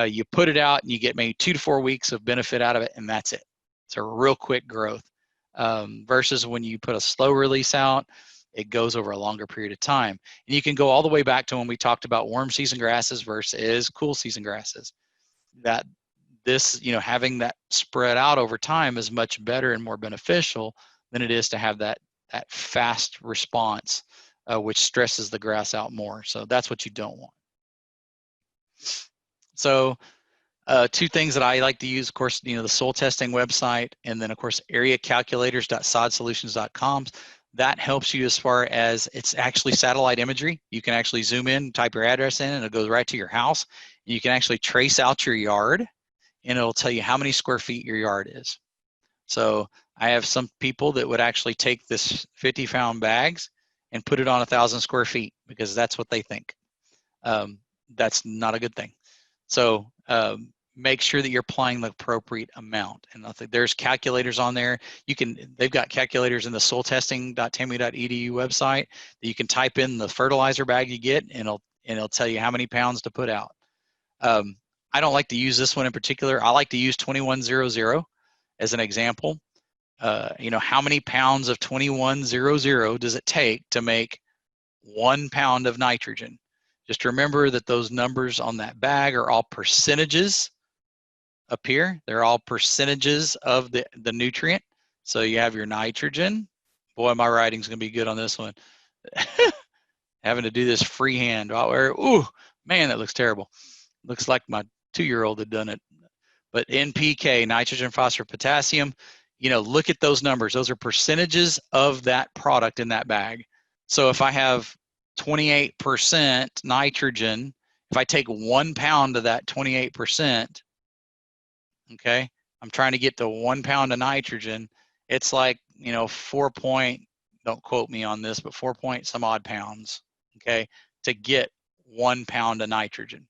you put it out and you get maybe 2 to 4 weeks of benefit out of it, and that's it. It's a real quick growth. Versus when you put a slow release out, it goes over a longer period of time. And you can go all the way back to when we talked about warm season grasses versus cool season grasses. That this, having that spread out over time is much better and more beneficial than it is to have that fast response, which stresses the grass out more. So that's what you don't want. So 2 things that I like to use, of course, the soil testing website, and then of course areacalculators.sodsolutions.com. That helps you as far as it's actually satellite imagery. You can actually zoom in, type your address in, and it goes right to your house. You can actually trace out your yard, and it'll tell you how many square feet your yard is. So I have some people that would actually take this 50-pound bags and put it on 1,000 square feet because that's what they think. That's not a good thing. So make sure that you're applying the appropriate amount. And I think there's calculators on there. They've got calculators in the soiltesting.tamu.edu website that you can type in the fertilizer bag you get, and it'll tell you how many pounds to put out. I don't like to use this one in particular. I like to use 2100 as an example. How many pounds of 2100 does it take to make 1 pound of nitrogen? Just remember that those numbers on that bag are all percentages up here. They're all percentages of the nutrient. So you have your nitrogen. Boy, my writing's going to be good on this one. Having to do this freehand. Ooh, man, that looks terrible. Looks like my 2-year-old had done it. But NPK, nitrogen, phosphorus, potassium, look at those numbers. Those are percentages of that product in that bag. So if I have 28% nitrogen, if I take 1 pound of that 28%, okay, I'm trying to get to 1 pound of nitrogen, it's like, 4 point, don't quote me on this, but 4 point some odd pounds, okay, to get 1 pound of nitrogen,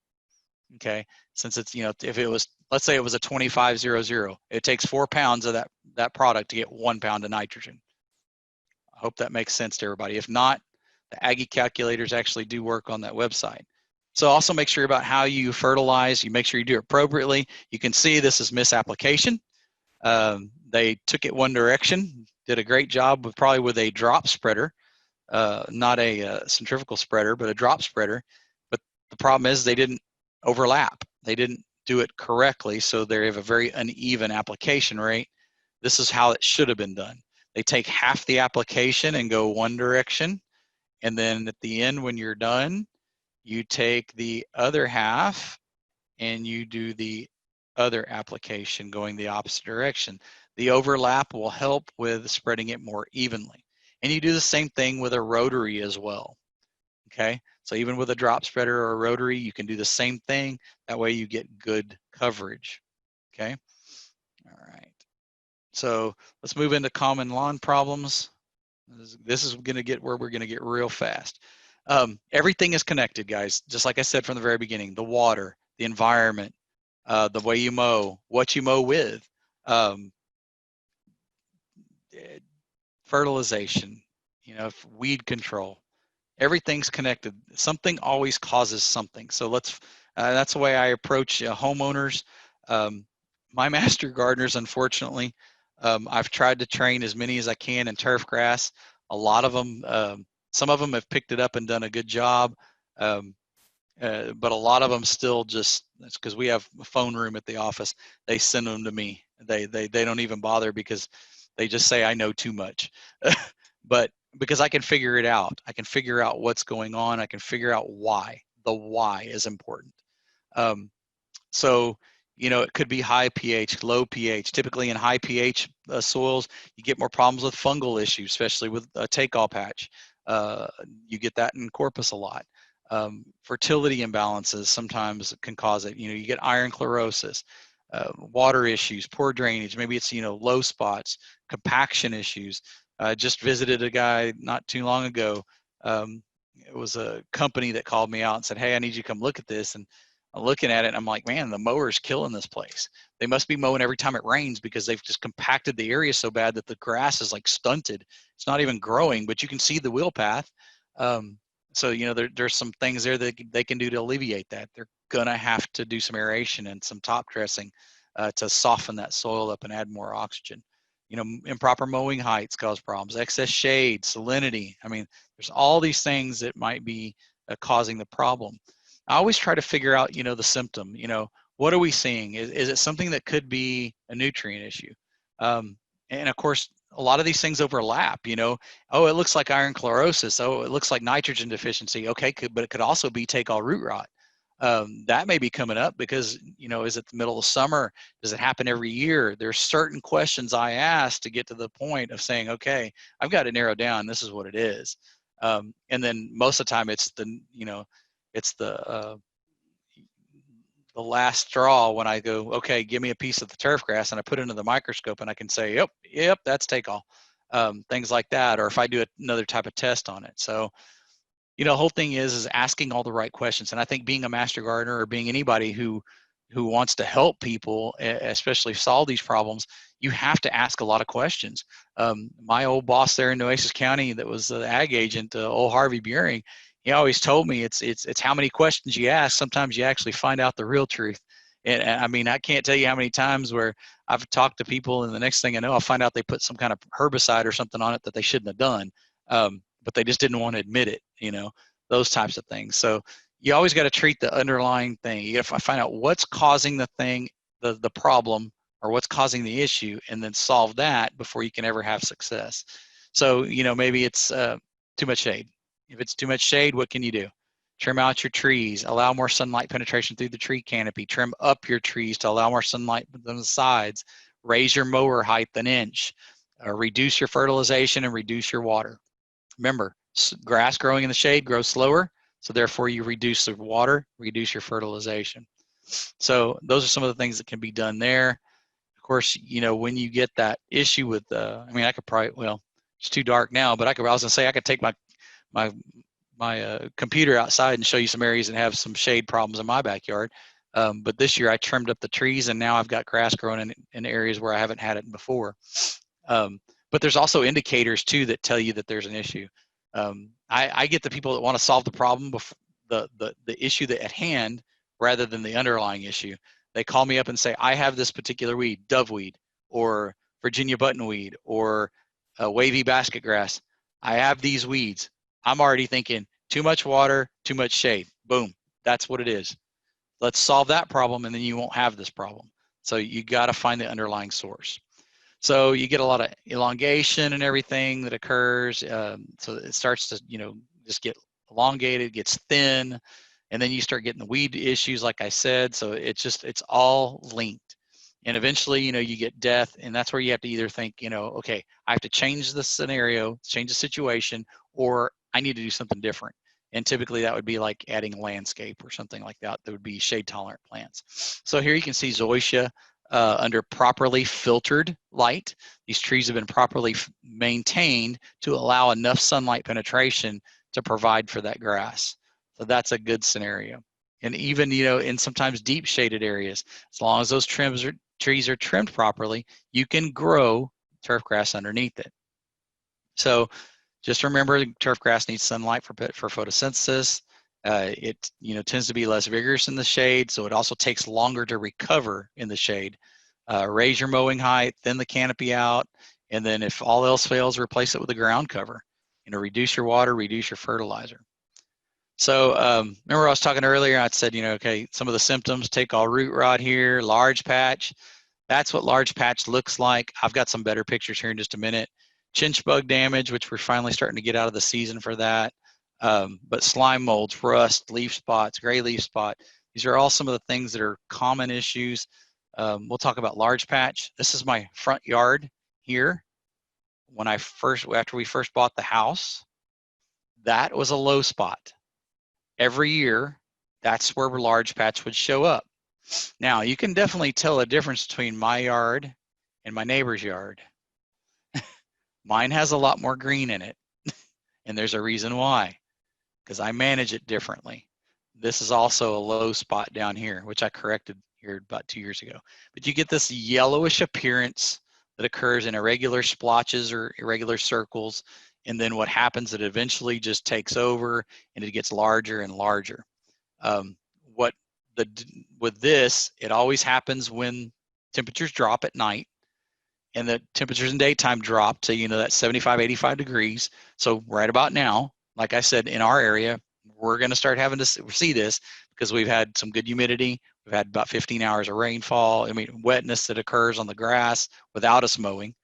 okay? Since it's, if it was, let's say it was a 2500, it takes 4 pounds of that product to get 1 pound of nitrogen. I hope that makes sense to everybody. If not, the Aggie calculators actually do work on that website. So also make sure about how you fertilize. You make sure you do it appropriately. You can see this is misapplication. They took it one direction, did a great job probably with a drop spreader, not a centrifugal spreader, but a drop spreader. But the problem is they didn't overlap. They didn't do it correctly, so they have a very uneven application rate. This is how it should have been done. They take half the application and go one direction, and then at the end when you're done, you take the other half and you do the other application going the opposite direction. The overlap will help with spreading it more evenly. And you do the same thing with a rotary as well. Okay, so even with a drop spreader or a rotary, you can do the same thing. That way you get good coverage. Okay, all right. So let's move into common lawn problems. This is going to get where we're going to get real fast. Everything is connected, guys. Just like I said from the very beginning, the water, the environment, the way you mow, what you mow with, fertilization, weed control. Everything's connected. Something always causes something. So that's the way I approach homeowners. My master gardeners, unfortunately, I've tried to train as many as I can in turfgrass. A lot of them, some of them have picked it up and done a good job. But a lot of them still just, it's because we have a phone room at the office. They send them to me. They don't even bother because they just say I know too much. But because I can figure it out. I can figure out what's going on. I can figure out why. The why is important. So, it could be high pH, low pH. Typically in high pH soils, you get more problems with fungal issues, especially with a take-all patch. You get that in corpus a lot. Fertility imbalances sometimes can cause it. You get iron chlorosis. water issues, poor drainage. Maybe it's, low spots, compaction issues. Just visited a guy not too long ago. It was a company that called me out and said, hey, I need you to come look at this. And I'm looking at it and I'm like, man, the mower's killing this place. They must be mowing every time it rains because they've just compacted the area so bad that the grass is like stunted. It's not even growing, but you can see the wheel path. So, there's some things there that they can do to alleviate that. They're going to have to do some aeration and some top dressing to soften that soil up and add more oxygen. Improper mowing heights cause problems, excess shade, salinity. I mean, there's all these things that might be causing the problem. I always try to figure out, the symptom. What are we seeing? Is it something that could be a nutrient issue? And of course, a lot of these things overlap. Oh, it looks like iron chlorosis. Oh, it looks like nitrogen deficiency. Okay, but it could also be take all root rot. That may be coming up because, is it the middle of summer? Does it happen every year? There's certain questions I ask to get to the point of saying, okay, I've got to narrow down, this is what it is. And then most of the time it's it's the last straw when I go, okay, give me a piece of the turfgrass and I put it into the microscope and I can say, yep, that's take all. Things like that. Or if I do another type of test on it. So, the whole thing is asking all the right questions. And I think being a master gardener or being anybody who wants to help people, especially solve these problems, you have to ask a lot of questions. My old boss there in Nueces County that was the ag agent, old Harvey Buring, he always told me it's how many questions you ask. Sometimes you actually find out the real truth. And I mean, I can't tell you how many times where I've talked to people and the next thing I know, I'll find out they put some kind of herbicide or something on it that they shouldn't have done. But they just didn't want to admit it, those types of things. So you always got to treat the underlying thing. You got to find out what's causing the thing, the problem, or what's causing the issue, and then solve that before you can ever have success. So, maybe it's too much shade. If it's too much shade, what can you do? Trim out your trees, allow more sunlight penetration through the tree canopy, trim up your trees to allow more sunlight on the sides, raise your mower height an inch, reduce your fertilization and reduce your water. Remember, grass growing in the shade grows slower, so therefore you reduce the water, reduce your fertilization. So those are some of the things that can be done there. Of course, when you get that issue with, I mean, I could probably, well, it's too dark now, but I was gonna say I could take my computer outside and show you some areas that have some shade problems in my backyard. But this year I trimmed up the trees and now I've got grass growing in areas where I haven't had it before. But there's also indicators too that tell you that there's an issue. I get the people that want to solve the problem before the issue that at hand rather than the underlying issue. They call me up and say, I have this particular weed, doveweed, or Virginia buttonweed, or wavy basket grass. I have these weeds. I'm already thinking too much water, too much shade. Boom, that's what it is. Let's solve that problem and then you won't have this problem. So you got to find the underlying source. So you get a lot of elongation and everything that occurs. So it starts to, just get elongated, gets thin, and then you start getting the weed issues, like I said. So it's all linked. And eventually, you get death, and that's where you have to either think, okay, I have to change the scenario, change the situation, or I need to do something different. And typically that would be like adding a landscape or something like that. That would be shade tolerant plants. So here you can see zoysia. Under properly filtered light. These trees have been properly maintained to allow enough sunlight penetration to provide for that grass. So that's a good scenario. And even, in sometimes deep shaded areas, as long as those trees are trimmed properly, you can grow turfgrass underneath it. So just remember, turfgrass needs sunlight for photosynthesis. It tends to be less vigorous in the shade, so it also takes longer to recover in the shade. Raise your mowing height, thin the canopy out, and then if all else fails, replace it with a ground cover. Reduce your water, reduce your fertilizer. So remember I was talking earlier, I said, okay, some of the symptoms, take all root rot here, large patch. That's what large patch looks like. I've got some better pictures here in just a minute. Chinch bug damage, which we're finally starting to get out of the season for that. But slime molds, rust, leaf spots, gray leaf spot. These are all some of the things that are common issues. We'll talk about large patch. This is my front yard here. After we first bought the house, that was a low spot. Every year, that's where large patch would show up. Now, you can definitely tell a difference between my yard and my neighbor's yard. Mine has a lot more green in it, and there's a reason why, because I manage it differently. This is also a low spot down here, which I corrected here about 2 years ago. But you get this yellowish appearance that occurs in irregular splotches or irregular circles, and then what happens, it eventually just takes over and it gets larger and larger. What with this, it always happens when temperatures drop at night, and the temperatures in daytime drop to, you know, that 75, 85 degrees. So right about now, like I said, in our area, we're going to start having to see this because we've had some good humidity. We've had about 15 hours of rainfall. I mean, wetness that occurs on the grass without us mowing.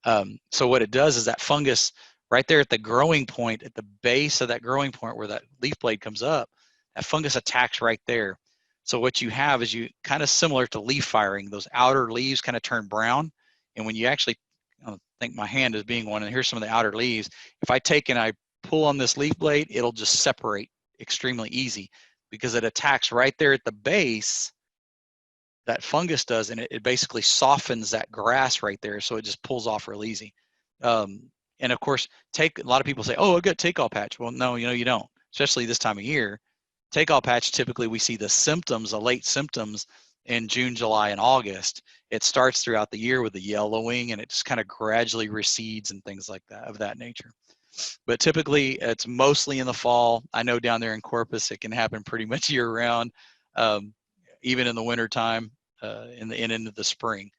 So what it does is that fungus right there at the growing point, at the base of that growing point where that leaf blade comes up, that fungus attacks right there. So what you have is, you kind of similar to leaf firing, those outer leaves kind of turn brown. And when you actually, I think my hand is being one, and here's some of the outer leaves. If I take and I pull on this leaf blade, it'll just separate extremely easy because it attacks right there at the base, that fungus does, and it basically softens that grass right there, so it just pulls off real easy. And of course, a lot of people say, oh, I got take-all patch. Well, no, you know, you don't, especially this time of year. Take-all patch, typically we see the symptoms, the late symptoms in June, July, and August. It starts throughout the year with the yellowing, and it just kind of gradually recedes and things like that, of that nature. But typically it's mostly in the fall. I know down there in Corpus, it can happen pretty much year round. Even in the winter time, into the spring.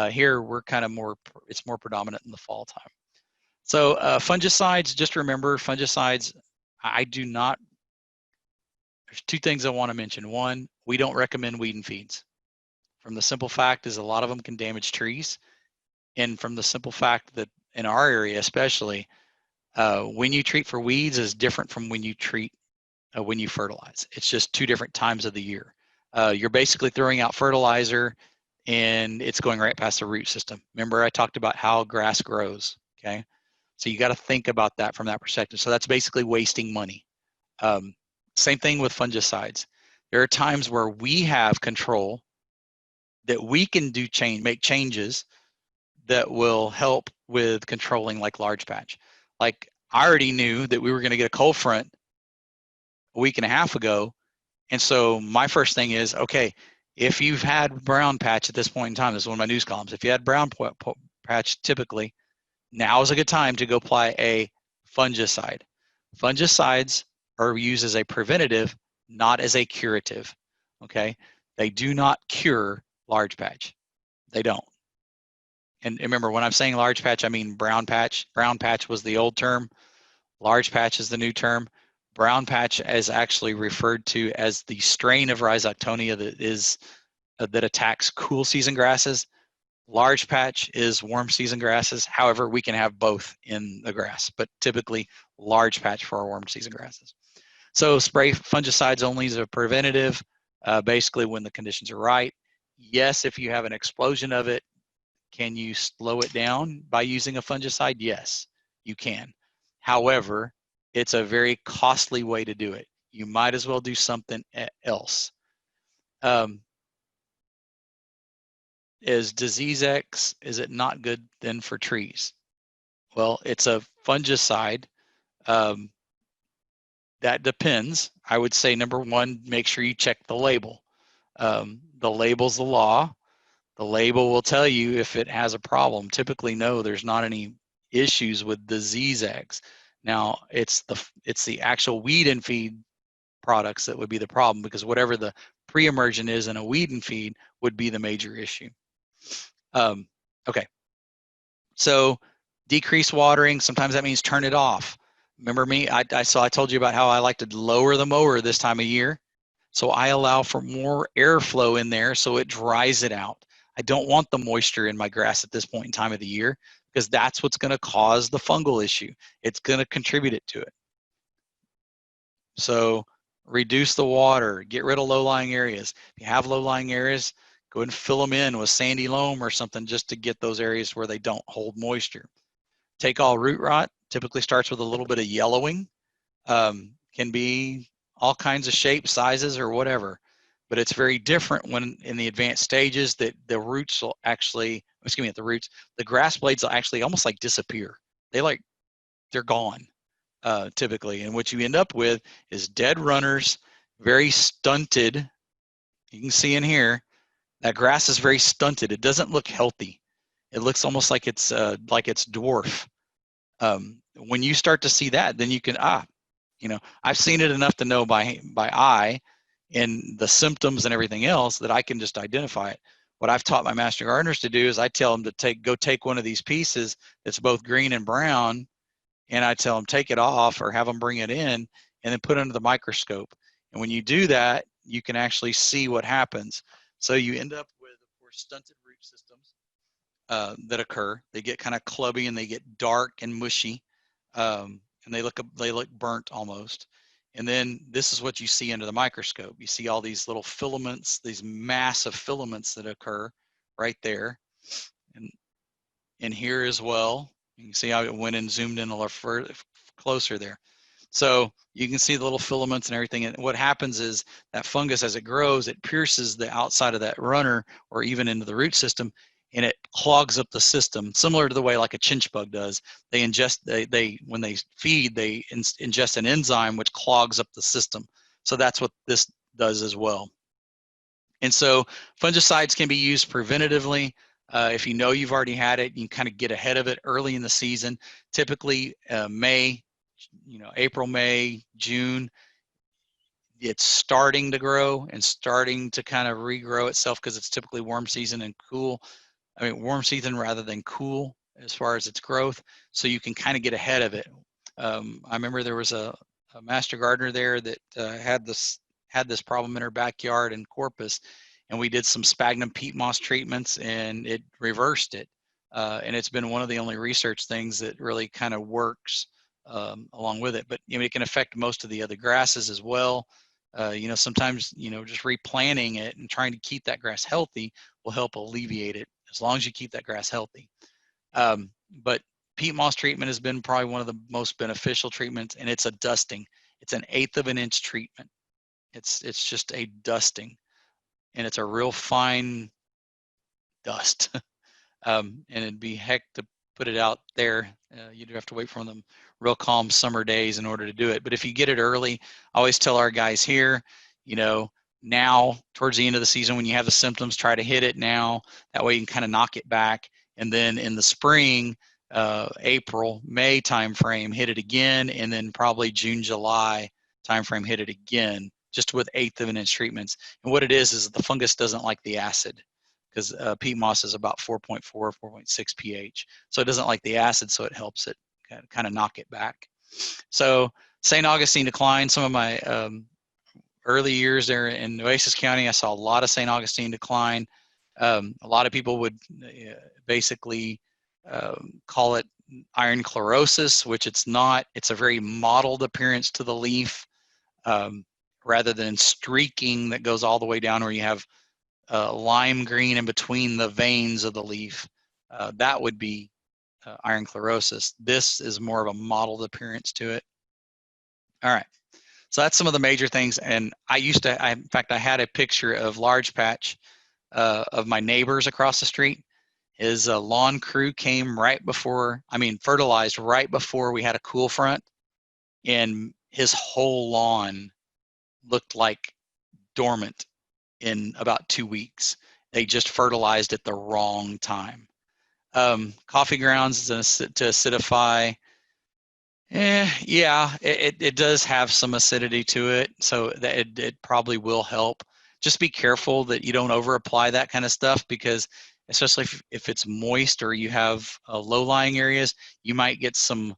Here we're kind of it's more predominant in the fall time. So fungicides, just remember fungicides, I do not, there's two things I want to mention. One, we don't recommend weed and feeds. From the simple fact is a lot of them can damage trees. And from the simple fact that in our area especially, when you treat for weeds is different from when you treat, when you fertilize. It's just two different times of the year. You're basically throwing out fertilizer and it's going right past the root system. Remember I talked about how grass grows, okay? So you got to think about that from that perspective. So that's basically wasting money. Same thing with fungicides. There are times where we have control that we can make changes that will help with controlling like large patch. Like I already knew that we were going to get a cold front a week and a half ago. And so my first thing is, okay, if you've had brown patch at this point in time, this is one of my news columns. If you had brown patch, typically, now is a good time to go apply a fungicide. Fungicides are used as a preventative, not as a curative, okay? They do not cure large patch. They don't. And remember, when I'm saying large patch, I mean brown patch. Brown patch was the old term. Large patch is the new term. Brown patch is actually referred to as the strain of Rhizoctonia that attacks cool season grasses. Large patch is warm season grasses. However, we can have both in the grass, but typically large patch for our warm season grasses. So spray fungicides only as a preventative, basically when the conditions are right. Yes, if you have an explosion of it, can you slow it down by using a fungicide? Yes, you can. However, it's a very costly way to do it. You might as well do something else. Is Disease X, is it not good then for trees? Well, it's a fungicide. That depends. I would say number one, make sure you check the label. The label's the law. The label will tell you if it has a problem. Typically, no, there's not any issues with Disease X. Now, it's the actual weed and feed products that would be the problem, because whatever the pre-emergent is in a weed and feed would be the major issue. Okay, so decrease watering. Sometimes that means turn it off. Remember me? I told you about how I like to lower the mower this time of year. So I allow for more airflow in there so it dries it out. I don't want the moisture in my grass at this point in time of the year, because that's what's going to cause the fungal issue. It's going to contribute it to it. So reduce the water, get rid of low-lying areas. If you have low-lying areas, go ahead and fill them in with sandy loam or something just to get those areas where they don't hold moisture. Take all root rot, typically starts with a little bit of yellowing. Can be all kinds of shapes, sizes, or whatever. but it's very different when in the advanced stages that the roots will actually, excuse me, at the roots, the grass blades will actually almost like disappear. They're gone typically. And what you end up with is dead runners, very stunted. You can see in here, that grass is very stunted. It doesn't look healthy. It looks almost like it's dwarf. When you start to see that, then you can, I've seen it enough to know by eye and the symptoms and everything else that I can just identify it. What I've taught my master gardeners to do is I tell them to go take one of these pieces that's both green and brown, and I tell them take it off or have them bring it in and then put it under the microscope. And when you do that, you can actually see what happens. So you end up with, of course, stunted root systems that occur. They get kind of clubby and they get dark and mushy, and they look burnt almost. And then this is what you see under the microscope. You see all these little filaments, these massive filaments that occur right there, and here as well. You can see how it went and zoomed in a little further, closer there. So you can see the little filaments and everything. And what happens is that fungus, as it grows, it pierces the outside of that runner or even into the root system, and it clogs up the system, similar to the way like a chinch bug does. They when they feed, they ingest an enzyme which clogs up the system. So that's what this does as well. And so fungicides can be used preventatively. If you know you've already had it, you can kind of get ahead of it early in the season. Typically May, April, May, June, it's starting to grow and starting to kind of regrow itself because it's typically warm season and cool. Warm season rather than cool as far as its growth. So you can kind of get ahead of it. I remember there was a master gardener there that had this problem in her backyard in Corpus, and we did some sphagnum peat moss treatments and it reversed it. And it's been one of the only research things that really kind of works along with it. But it can affect most of the other grasses as well. Sometimes just replanting it and trying to keep that grass healthy will help alleviate it as long as you keep that grass healthy. But peat moss treatment has been probably one of the most beneficial treatments, and it's a dusting. It's an 1/8 of an inch treatment. It's just a dusting, and it's a real fine dust. And it'd be heck to put it out there. You'd have to wait for them real calm summer days in order to do it. But if you get it early, I always tell our guys here, now towards the end of the season when you have the symptoms, try to hit it now. That way you can kind of knock it back. And then in the spring, April, May timeframe, hit it again. And then probably June, July timeframe, hit it again, just with 1/8 of an inch treatments. And what it is the fungus doesn't like the acid, because peat moss is about 4.4, 4.6 pH. So it doesn't like the acid, so it helps it kind of knock it back. So St. Augustine decline. Some of my early years there in Nueces County, I saw a lot of St. Augustine decline. A lot of people would basically call it iron chlorosis, which it's not. It's a very mottled appearance to the leaf, rather than streaking that goes all the way down where you have lime green in between the veins of the leaf. That would be iron chlorosis. This is more of a mottled appearance to it. All right, so that's some of the major things. And in fact, I had a picture of large patch of my neighbors across the street. His lawn crew came fertilized right before we had a cool front, and his whole lawn looked like dormant in about 2 weeks. They just fertilized at the wrong time. Coffee grounds to acidify. Yeah, it does have some acidity to it, so that it probably will help. Just be careful that you don't over apply that kind of stuff, because especially if it's moist or you have low-lying areas, you might get some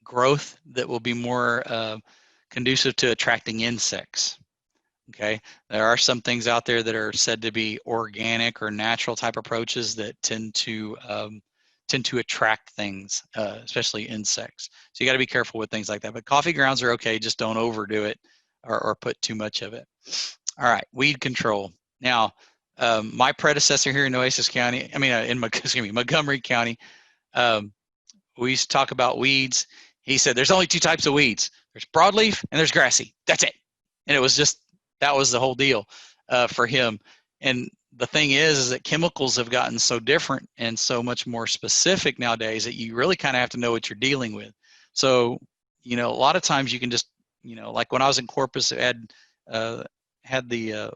growth that will be more conducive to attracting insects. Okay, there are some things out there that are said to be organic or natural type approaches that tend to attract things, especially insects. So you got to be careful with things like that. But coffee grounds are okay, just don't overdo it or put too much of it. All right, weed control. Now, my predecessor here in Nueces County, Montgomery County, we used to talk about weeds. He said there's only 2 types of weeds. There's broadleaf and there's grassy. That's it. And it was just, that was the whole deal for him. And the thing is that chemicals have gotten so different and so much more specific nowadays that you really kind of have to know what you're dealing with. So, you know, a lot of times you can just, you know, like when I was in Corpus, it had the,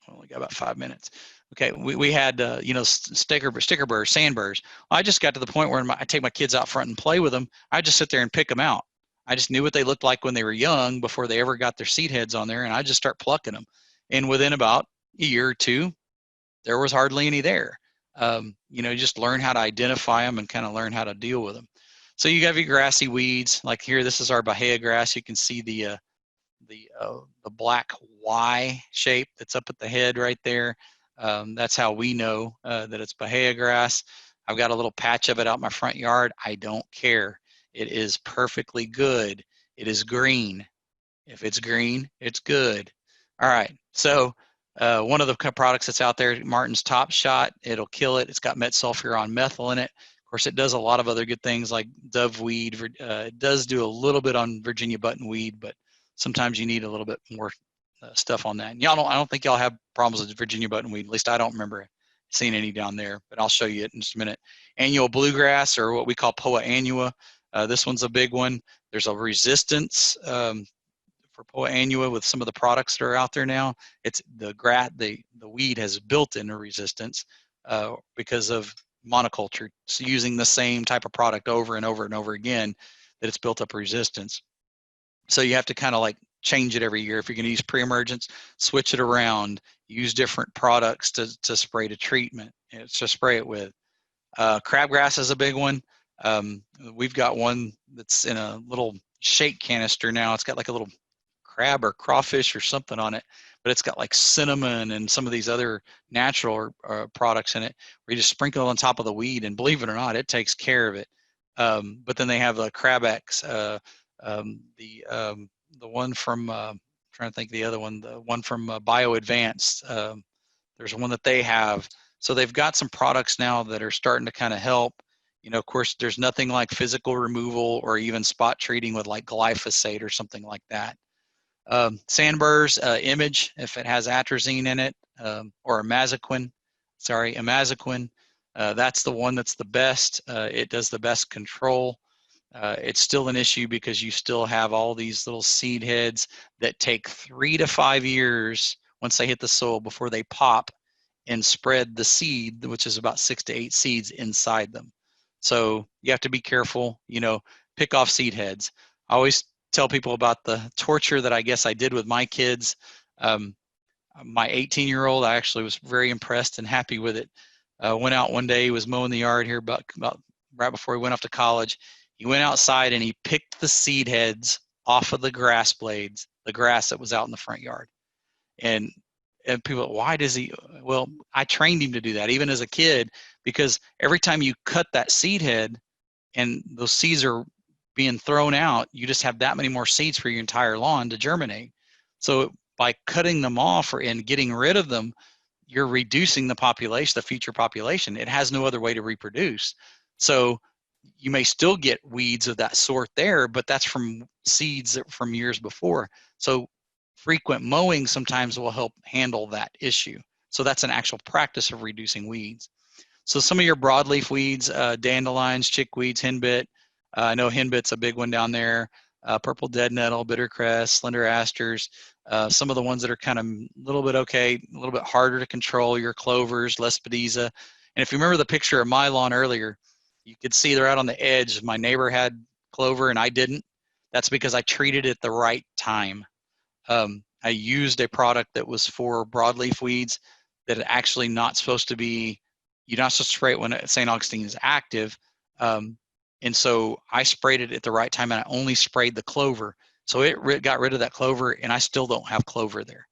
only got about 5 minutes. Okay, we had you know, sticker burrs, sandburrs. I just got to the point where I take my kids out front and play with them. I just sit there and pick them out. I just knew what they looked like when they were young before they ever got their seed heads on there, and I just start plucking them. And within about a year or two, there was hardly any there. You know, you just learn how to identify them and kind of learn how to deal with them. So you have your grassy weeds, like here. This is our Bahia grass. You can see the black Y shape that's up at the head right there. That's how we know that it's Bahia grass. I've got a little patch of it out my front yard. I don't care. It is perfectly good. It is green. If it's green, it's good. All right. So one of the products that's out there, Martin's Top Shot, it'll kill it. It's got metsulfuron methyl in it. Of course, it does a lot of other good things like doveweed. It does do a little bit on Virginia buttonweed, but sometimes you need a little bit more stuff on that. And I don't think y'all have problems with Virginia buttonweed. At least I don't remember seeing any down there, but I'll show you it in just a minute. Annual bluegrass, or what we call Poa annua. This one's a big one. There's a resistance for Poa annua with some of the products that are out there now. It's the weed has built-in resistance because of monoculture. So using the same type of product over and over and over again, that it's built up resistance. So you have to kind of like change it every year. If you're going to use pre-emergence, switch it around, use different products to spray to treatment, to spray it with. Crabgrass is a big one. We've got one that's in a little shake canister now. It's got like a little crab or crawfish or something on it, but it's got like cinnamon and some of these other natural products in it, where you just sprinkle it on top of the weed, and believe it or not, it takes care of it. But then they have the Crabex, the one from trying to think of the other one, the one from Bio Advanced. There's one that they have. So they've got some products now that are starting to kind of help. You know, of course, there's nothing like physical removal or even spot treating with like glyphosate or something like that. Sandburrs, Image, if it has atrazine in it, or imazaquin, that's the one that's the best. It does the best control. It's still an issue because you still have all these little seed heads that take 3 to 5 years once they hit the soil before they pop and spread the seed, which is about 6 to 8 seeds inside them. So you have to be careful, you know, pick off seed heads. I always tell people about the torture that I guess I did with my kids. My 18-year-old, I actually was very impressed and happy with it. Went out one day, he was mowing the yard here about right before he went off to college. He went outside and he picked the seed heads off of the grass blades, the grass that was out in the front yard. And people, why does he? Well, I trained him to do that even as a kid, because every time you cut that seed head and those seeds are being thrown out, you just have that many more seeds for your entire lawn to germinate. So by cutting them off and getting rid of them, you're reducing the population, the future population. It has no other way to reproduce. So you may still get weeds of that sort there, but that's from seeds from years before. So frequent mowing sometimes will help handle that issue. So that's an actual practice of reducing weeds. So some of your broadleaf weeds, dandelions, chickweeds, henbit. I know henbit's a big one down there. Purple dead nettle, bittercress, slender asters. Some of the ones that are kind of a little bit okay, a little bit harder to control, your clovers, lespedeza. And if you remember the picture of my lawn earlier, you could see they're out on the edge. My neighbor had clover and I didn't. That's because I treated it the right time. I used a product that was for broadleaf weeds that actually not supposed to be, you're not supposed to spray it when St. Augustine is active. And so I sprayed it at the right time, and I only sprayed the clover. So it got rid of that clover, and I still don't have clover there.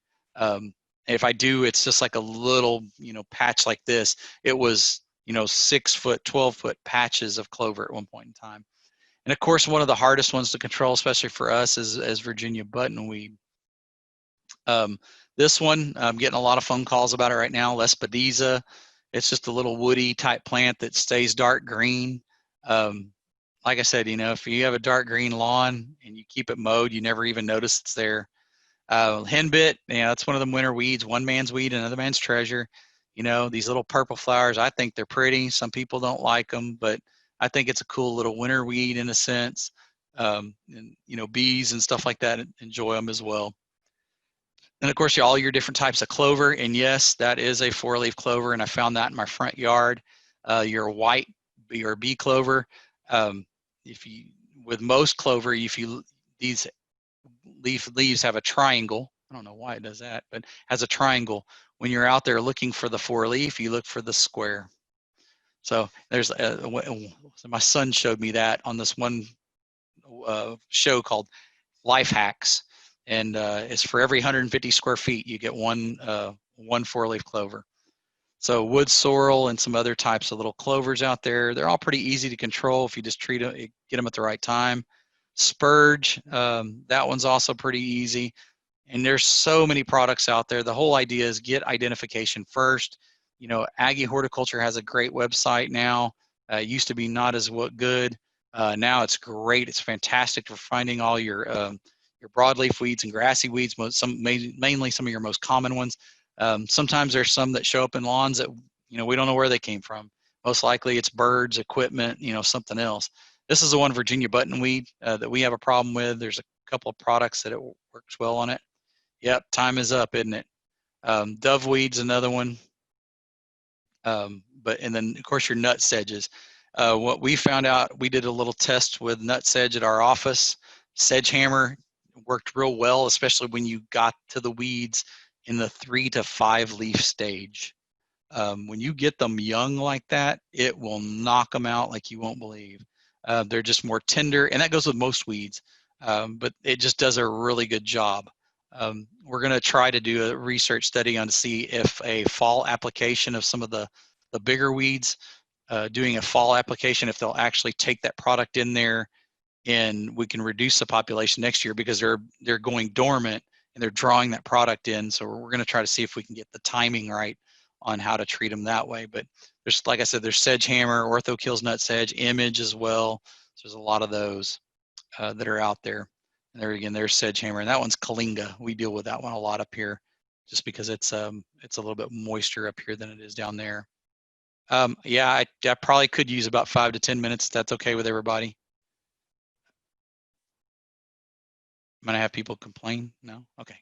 If I do, it's just like a little, you know, patch like this. It was, you know, 6 foot, 12 foot patches of clover at one point in time. And of course, one of the hardest ones to control, especially for us, is Virginia buttonweed. This one, I'm getting a lot of phone calls about it right now, lespedeza. It's just a little woody type plant that stays dark green. Like I said, you know, if you have a dark green lawn and you keep it mowed, you never even notice it's there. Henbit, that's one of them winter weeds, one man's weed, another man's treasure. These little purple flowers, I think they're pretty. Some people don't like them, but I think it's a cool little winter weed in a sense. And bees and stuff like that enjoy them as well. And of course, all your different types of clover. And yes, that is a 4-leaf clover, and I found that in my front yard. Your white or bee clover. If you with most clover, these leaves have a triangle. I don't know why it does that, but has a triangle. When you're out there looking for the 4-leaf, you look for the square. So there's my son showed me that on this one show called Life Hacks, and it's for every 150 square feet you get one 4-leaf clover. So wood sorrel and some other types of little clovers out there, they're all pretty easy to control if you just treat them, get them at the right time. Spurge, that one's also pretty easy. And there's so many products out there. The whole idea is get identification first. Aggie Horticulture has a great website now. It used to be not as good. Now it's great. It's fantastic for finding all your broadleaf weeds and grassy weeds, mainly some of your most common ones. Sometimes there's some that show up in lawns that we don't know where they came from. Most likely it's birds, equipment, something else. This is the one Virginia buttonweed that we have a problem with. There's a couple of products that it works well on it. Yep, time is up, isn't it? Doveweed's another one. And then of course your nut sedges. What we found out, we did a little test with nut sedge at our office. Sedge hammer worked real well, especially when you got to the weeds in the 3 to 5 leaf stage. When you get them young like that, it will knock them out like you won't believe. They're just more tender, and that goes with most weeds, but it just does a really good job. We're going to try to do a research study on to see if a fall application of some of the bigger weeds, doing a fall application, if they'll actually take that product in there, and we can reduce the population next year because they're going dormant and they're drawing that product in. So we're going to try to see if we can get the timing right on how to treat them that way. But there's, like I said, there's sedge hammer, ortho kills nut sedge, image as well. So there's a lot of those that are out there. And there again, there's sedge hammer, and that one's Kalinga. We deal with that one a lot up here, just because it's a little bit moister up here than it is down there. Yeah, I probably could use about 5 to 10 minutes. If that's okay with everybody. I'm gonna have people complain. No, okay.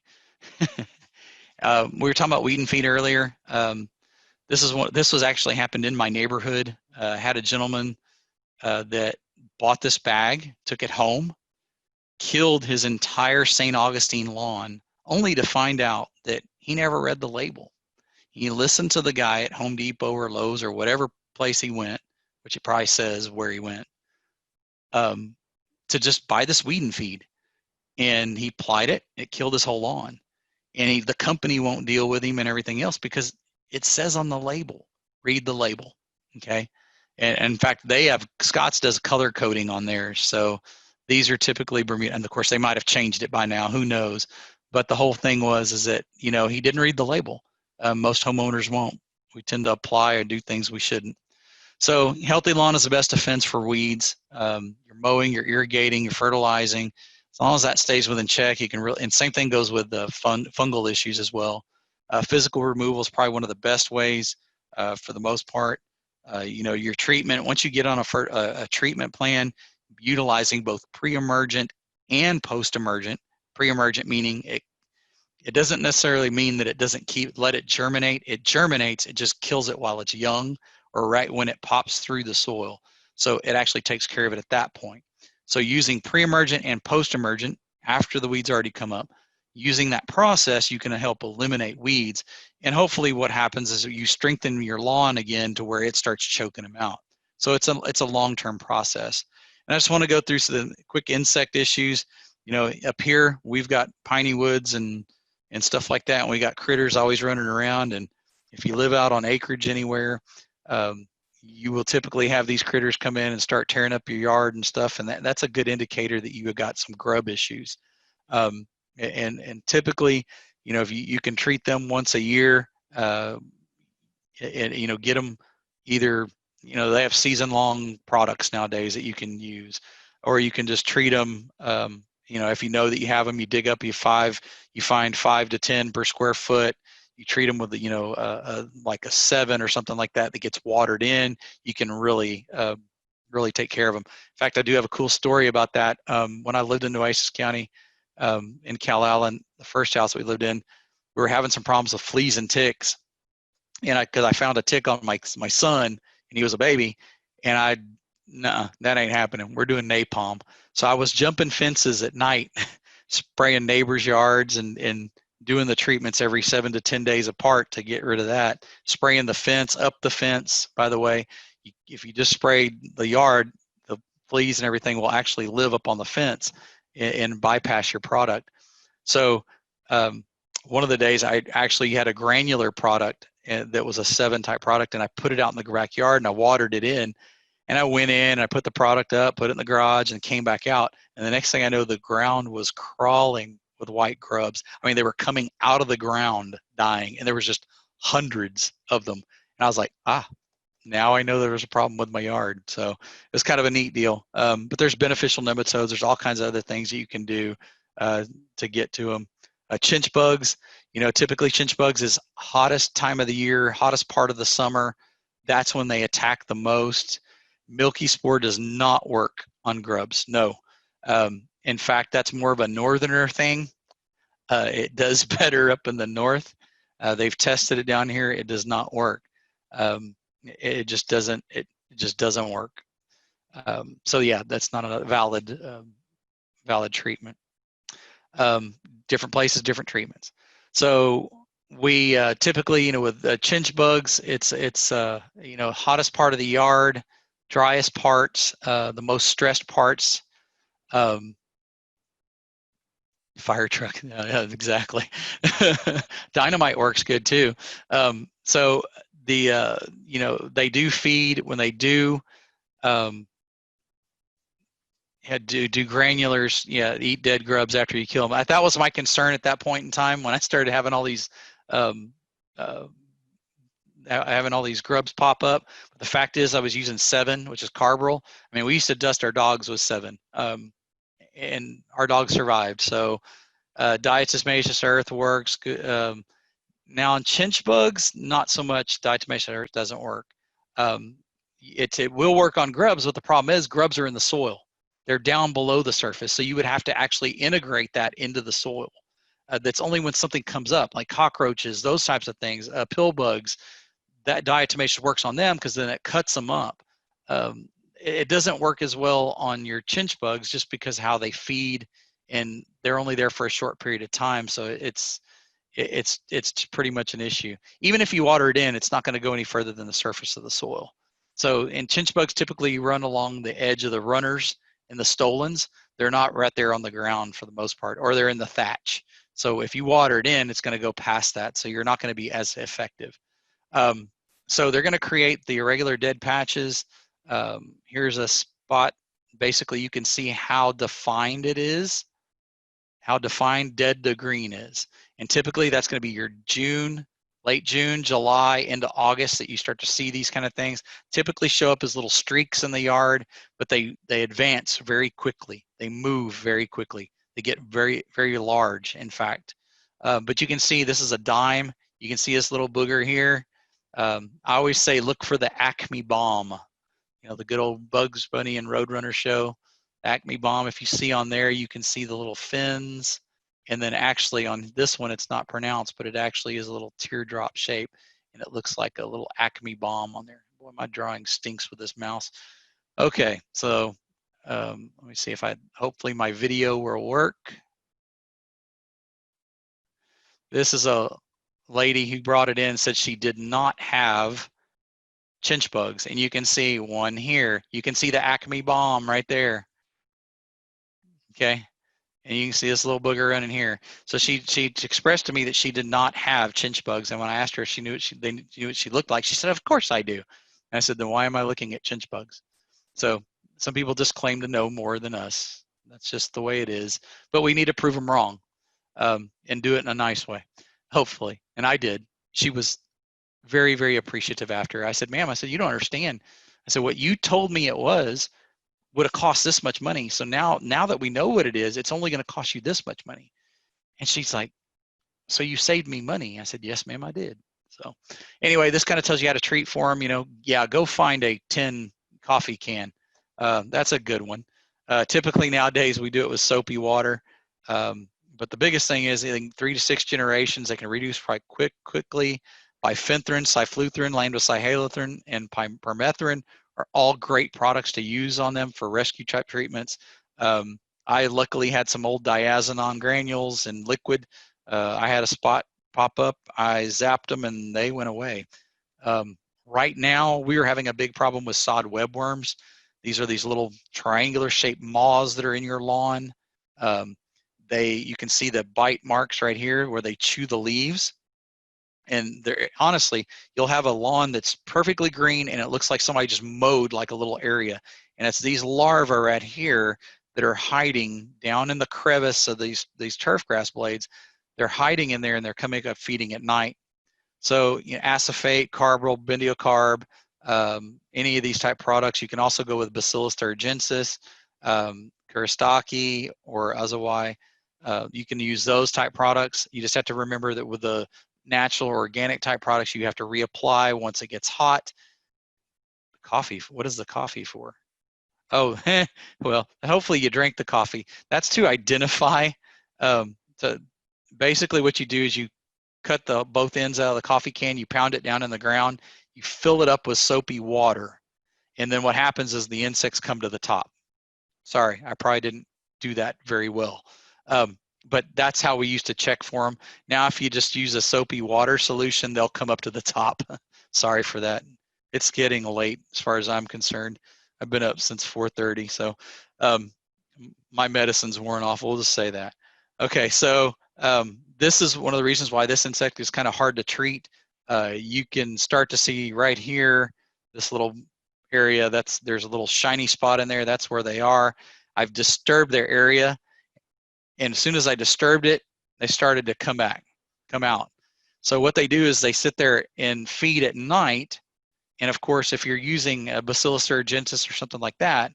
We were talking about weed and feed earlier. This was actually happened in my neighborhood. Had a gentleman that bought this bag, took it home, killed his entire St. Augustine lawn, only to find out that he never read the label. He listened to the guy at Home Depot or Lowe's or whatever place he went, which it probably says where he went, to just buy this weed and feed. And he applied it. It killed his whole lawn. And the company won't deal with him and everything else because it says on the label, read the label, okay? And in fact, Scott's does color coding on theirs. So these are typically Bermuda, and of course they might have changed it by now, who knows? But the whole thing is that, he didn't read the label. Most homeowners won't. We tend to apply or do things we shouldn't. So healthy lawn is the best defense for weeds. You're mowing, you're irrigating, you're fertilizing. As long as that stays within check, you can really, and same thing goes with the fungal issues as well. Physical removal is probably one of the best ways for the most part. Your treatment, once you get on a treatment plan, utilizing both pre-emergent and post-emergent. Pre-emergent meaning it doesn't necessarily mean that it doesn't let it germinate. It germinates, it just kills it while it's young or right when it pops through the soil. So it actually takes care of it at that point. So using pre-emergent and post-emergent after the weeds already come up, using that process, you can help eliminate weeds. And hopefully what happens is you strengthen your lawn again to where it starts choking them out. So it's a long-term process. And I just want to go through some quick insect issues. Up here, we've got piney woods and stuff like that. And we got critters always running around. And if you live out on acreage anywhere, you will typically have these critters come in and start tearing up your yard and stuff, and that's a good indicator that you have got some grub issues. And typically, if you can treat them once a year, and get them either, they have season-long products nowadays that you can use, or you can just treat them You know, if you know that you have them, you dig up you find 5 to 10 per square foot. You treat them with, you know, like a 7 or something like that that gets watered in. You can really, really take care of them. In fact, I do have a cool story about that. When I lived in Nueces County, in Calallen, the first house we lived in, we were having some problems with fleas and ticks. And because I found a tick on my son, and he was a baby, and nah, that ain't happening. We're doing napalm. So I was jumping fences at night, spraying neighbors' yards and doing the treatments every 7 to 10 days apart to get rid of that. Spraying the fence, up the fence, by the way. If you just spray the yard, the fleas and everything will actually live up on the fence and bypass your product. So one of the days I actually had a granular product that was a 7 type product, and I put it out in the backyard and I watered it in. And I went in, I put the product up, put it in the garage, and came back out. And the next thing I know, the ground was crawling with white grubs. I mean, they were coming out of the ground dying, and there was just hundreds of them. And I was like, now I know there was a problem with my yard. So it's kind of a neat deal. But there's beneficial nematodes. There's all kinds of other things that you can do to get to them. Chinch bugs, you know, typically chinch bugs is hottest time of the year, hottest part of the summer. That's when they attack the most. Milky spore does not work on grubs, no. In fact, that's more of a northerner thing. It does better up in the north. They've tested it down here. It does not work. It just doesn't work. So yeah, that's not a valid treatment. Different places, different treatments. So we typically, you know, with chinch bugs, it's you know, hottest part of the yard, driest parts, the most stressed parts. Fire truck, yeah, exactly. Dynamite works good too. So the you know, they do feed when they do. Do granulars, yeah, eat dead grubs after you kill them. That was my concern at that point in time when I started having all these grubs pop up. But the fact is, I was using 7, which is carbaryl. I mean, we used to dust our dogs with 7, and our dogs survived. So diatomaceous earth works. Now on chinch bugs, not so much. Diatomaceous earth doesn't work. It will work on grubs, but the problem is grubs are in the soil. They're down below the surface, so you would have to actually integrate that into the soil. That's only when something comes up, like cockroaches, those types of things, pill bugs, that diatomaceous works on them because then it cuts them up. It doesn't work as well on your chinch bugs just because how they feed, and they're only there for a short period of time, so it's pretty much an issue. Even if you water it in, it's not going to go any further than the surface of the soil. So in chinch bugs, typically you run along the edge of the runners and the stolons. They're not right there on the ground for the most part, or they're in the thatch. So if you water it in, it's going to go past that. So you're not going to be as effective. So they're going to create the irregular dead patches. Here's a spot. Basically, you can see how defined it is, how defined dead to green is. And typically that's going to be your June, late June, July into August that you start to see these kind of things. Typically show up as little streaks in the yard, but they advance very quickly. They move very quickly. They get very, very large, in fact. But you can see this is a dime. You can see this little booger here. I always say look for the Acme bomb. You know, the good old Bugs Bunny and Roadrunner show. Acme bomb, if you see on there, you can see the little fins. And then actually on this one, it's not pronounced, but it actually is a little teardrop shape, and it looks like a little Acme bomb on there. Boy, my drawing stinks with this mouse. Okay, so let me see if hopefully my video will work. This is a lady who brought it in and said she did not have chinch bugs, and you can see one here. You can see the Acme bomb right there. Okay, and you can see this little booger running here. So she expressed to me that she did not have chinch bugs, and when I asked her if she knew they knew what she looked like, she said, "Of course I do." And I said, "Then why am I looking at chinch bugs?" So some people just claim to know more than us. That's just the way it is. But we need to prove them wrong, and do it in a nice way, hopefully. And I did. She was very, very appreciative after. I said, "Ma'am," I said, "you don't understand." I said, "What you told me it was would have cost this much money. So now that we know what it is, it's only going to cost you this much money. And she's like, so you saved me money. I said, yes, ma'am, I did. So anyway, this kind of tells you how to treat for them. You know, yeah, go find a tin coffee can. That's a good one. Typically nowadays we do it with soapy water. But the biggest thing is in 3 to 6 generations, they can reduce quite quickly. Bifenthrin, cyfluthrin, lambda-cyhalothrin, and permethrin are all great products to use on them for rescue type treatments. I luckily had some old diazinon granules and liquid. I had a spot pop up. I zapped them and they went away. Right now, we are having a big problem with sod webworms. These are these little triangular shaped moths that are in your lawn. You can see the bite marks right here where they chew the leaves. And they're, honestly, you'll have a lawn that's perfectly green and it looks like somebody just mowed like a little area. And it's these larvae right here that are hiding down in the crevice of these turfgrass blades. They're hiding in there and they're coming up feeding at night. So, you know, acephate, carbaryl, bendiocarb, any of these type products. You can also go with Bacillus thuringiensis, Kurostaki, or Azawai. You can use those type products. You just have to remember that with the natural or organic type products, you have to reapply once it gets hot. Coffee, what is the coffee for? Oh, well, hopefully you drank the coffee. That's to identify. Basically what you do is you cut both ends out of the coffee can, you pound it down in the ground, you fill it up with soapy water, and then what happens is the insects come to the top. Sorry, I probably didn't do that very well. But that's how we used to check for them. Now, if you just use a soapy water solution, they'll come up to the top. Sorry for that. It's getting late as far as I'm concerned. I've been up since 4:30, so my medicine's worn off. We'll just say that. Okay, so this is one of the reasons why this insect is kind of hard to treat. You can start to see right here, this little area, there's a little shiny spot in there. That's where they are. I've disturbed their area. And as soon as I disturbed it, they started to come out. So what they do is they sit there and feed at night. And of course, if you're using a Bacillus thuringiensis or something like that,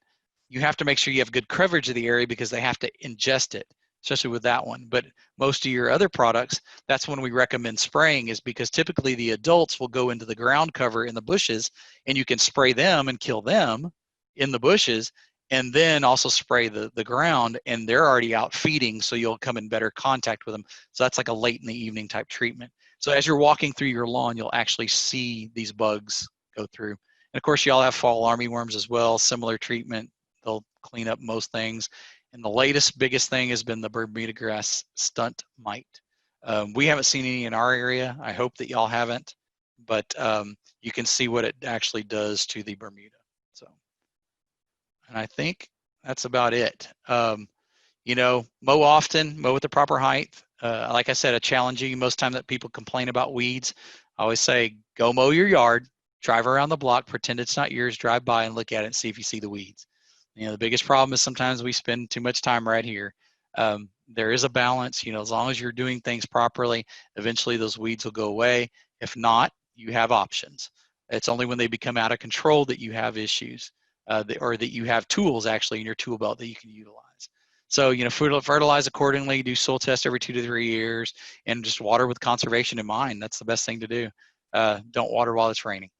you have to make sure you have good coverage of the area because they have to ingest it, especially with that one. But most of your other products, that's when we recommend spraying, is because typically the adults will go into the ground cover in the bushes and you can spray them and kill them in the bushes, and then also spray the ground, and they're already out feeding, so you'll come in better contact with them. So that's like a late in the evening type treatment. So as you're walking through your lawn, you'll actually see these bugs go through. And of course, y'all have fall armyworms as well, similar treatment. They'll clean up most things. And the latest, biggest thing has been the Bermuda grass stunt mite. We haven't seen any in our area. I hope that y'all haven't, but you can see what it actually does to the Bermuda. So, and I think that's about it. You know, mow often, mow at the proper height. Like I said, a challenging most time that people complain about weeds. I always say, go mow your yard, drive around the block, pretend it's not yours, drive by and look at it and see if you see the weeds. You know, the biggest problem is sometimes we spend too much time right here. There is a balance, you know, as long as you're doing things properly, eventually those weeds will go away. If not, you have options. It's only when they become out of control that you have issues, or that you have tools actually in your tool belt that you can utilize. So, you know, fertilize accordingly, do soil tests every 2 to 3 years, and just water with conservation in mind. That's the best thing to do. Don't water while it's raining.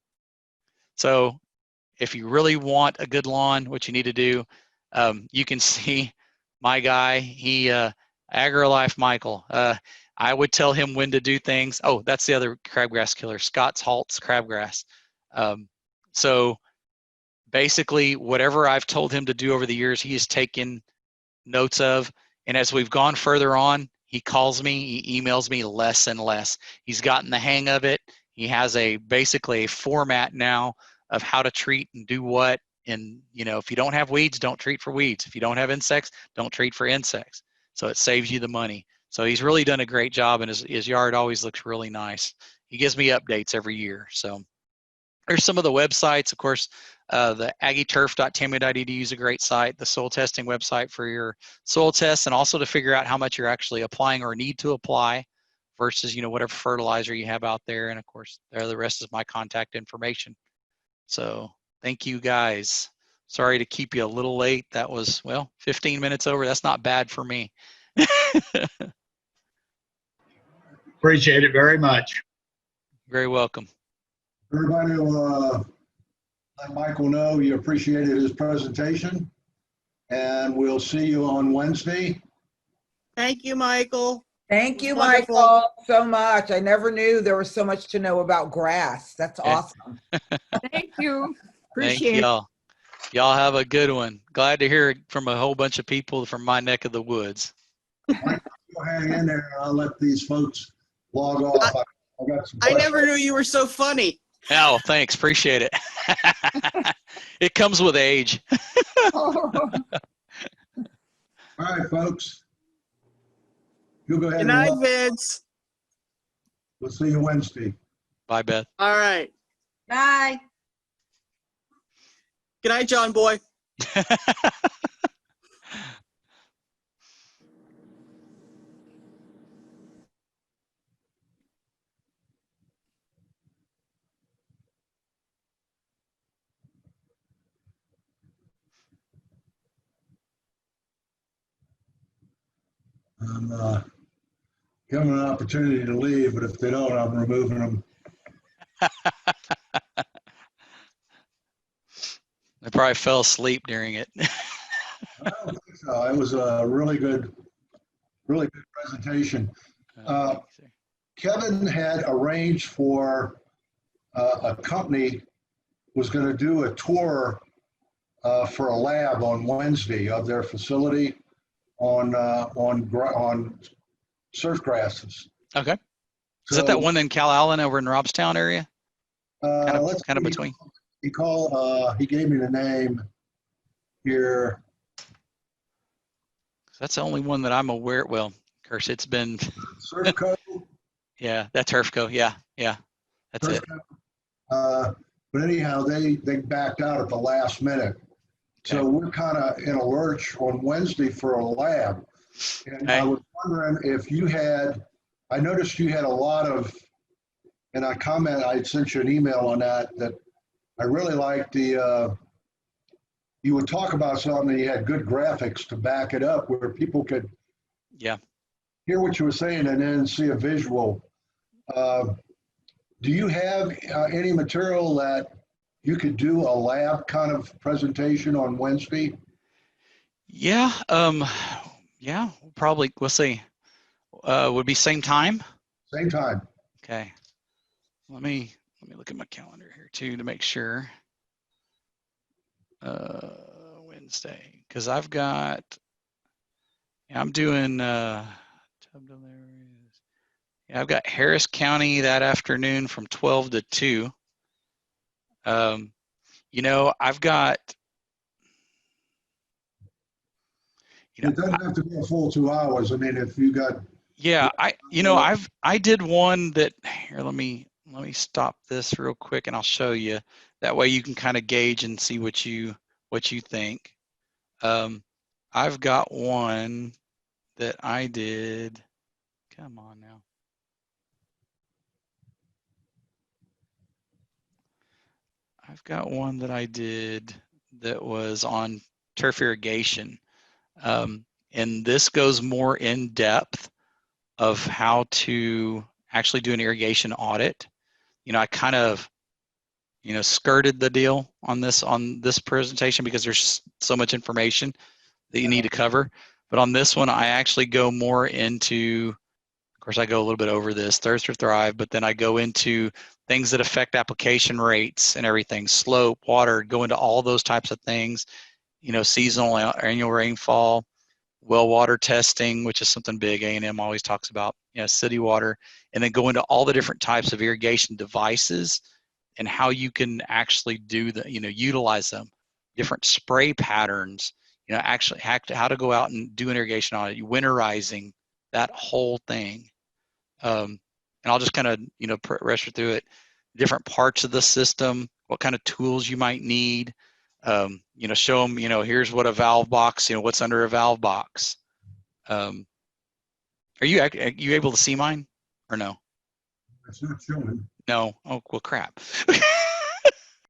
So if you really want a good lawn, what you need to do, you can see my guy, AgriLife Michael. I would tell him when to do things. Oh, that's the other crabgrass killer, Scott's Halt's crabgrass. So basically, whatever I've told him to do over the years, he has taken notes of. And as we've gone further on, he calls me, he emails me less and less. He's gotten the hang of it. He has basically a format now of how to treat and do what. And, you know, if you don't have weeds, don't treat for weeds. If you don't have insects, don't treat for insects. So it saves you the money. So he's really done a great job, and his yard always looks really nice. He gives me updates every year. So there's some of the websites, of course. The aggieturf.tamu.edu is a great site, the soil testing website for your soil tests, and also to figure out how much you're actually applying or need to apply versus, you know, whatever fertilizer you have out there. And of course, the rest is my contact information. So thank you guys. Sorry to keep you a little late. That was, well, 15 minutes over. That's not bad for me. Appreciate it very much. Very welcome. Everybody will let Michael know you appreciated his presentation, and we'll see you on Wednesday. Thank you, Michael. Thank you, Wonderful. Michael, so much. I never knew there was so much to know about grass. That's Yeah. awesome. Thank you. Thank Appreciate it. y'all. Y'all have a good one. Glad to hear it from a whole bunch of people from my neck of the woods. Go hang in there, and I'll let these folks log off. I got some I questions. never knew you were so funny. Oh, thanks. Appreciate it. It comes with age. All right, folks. You go ahead Good and night, log. Vince. We'll see you Wednesday. Bye, Beth. All right. Bye. Good night, John Boy. I'm giving them an opportunity to leave, but if they don't, I'm removing them. I probably fell asleep during it. I don't think so. It was a really good presentation. Kevin had arranged for a company was going to do a tour for a lab on Wednesday of their facility on surf grasses. Okay. Is So, that that one in Cal Allen over in Robstown area? let's Kind of see. between. He gave me the name here. That's the only one that I'm aware. Well, of course, it's been, Surfco. yeah, that Turfco. Yeah. That's it. But anyhow, they backed out at the last minute. So Okay. we're kind of in a lurch on Wednesday for a lab. And I Okay. was wondering if you had, I noticed you had a lot of, and I sent you an email on that I really liked you would talk about something and you had good graphics to back it up where people could Yeah. hear what you were saying and then see a visual. Do you have any material that you could do a lab kind of presentation on Wednesday? Yeah. Yeah. Probably. We'll see. Would be same time. Same time. Okay. Let me look at my calendar here too to make sure. Wednesday, because I'm doing I've got Harris County that afternoon from 12 to 2. I've got, It doesn't have to be a full 2 hours. I mean, if you got. yeah, I did one that here, let me stop this real quick and I'll show you. That way you can kind of gauge and see what you think. I've got one that I did. Come on now. I've got one that I did that was on turf irrigation. And this goes more in depth of how to actually do an irrigation audit. I kind of, skirted the deal on this presentation because there's so much information that you need to cover. But on this one, I actually go more into, of course, I go a little bit over this, Thirst or Thrive, but then I go into things that affect application rates and everything, slope, water, go into all those types of things, seasonal, annual rainfall, well water testing, which is something big A&M always talks about, city water, and then go into all the different types of irrigation devices and how you can actually do utilize them, different spray patterns, actually how to go out and do an irrigation audit, winterizing, that whole thing. And I'll just kind of, rush through it, different parts of the system, what kind of tools you might need, show them, here's what a valve box, what's under a valve box. Are you able to see mine or no? It's not showing. No. Oh, well, crap.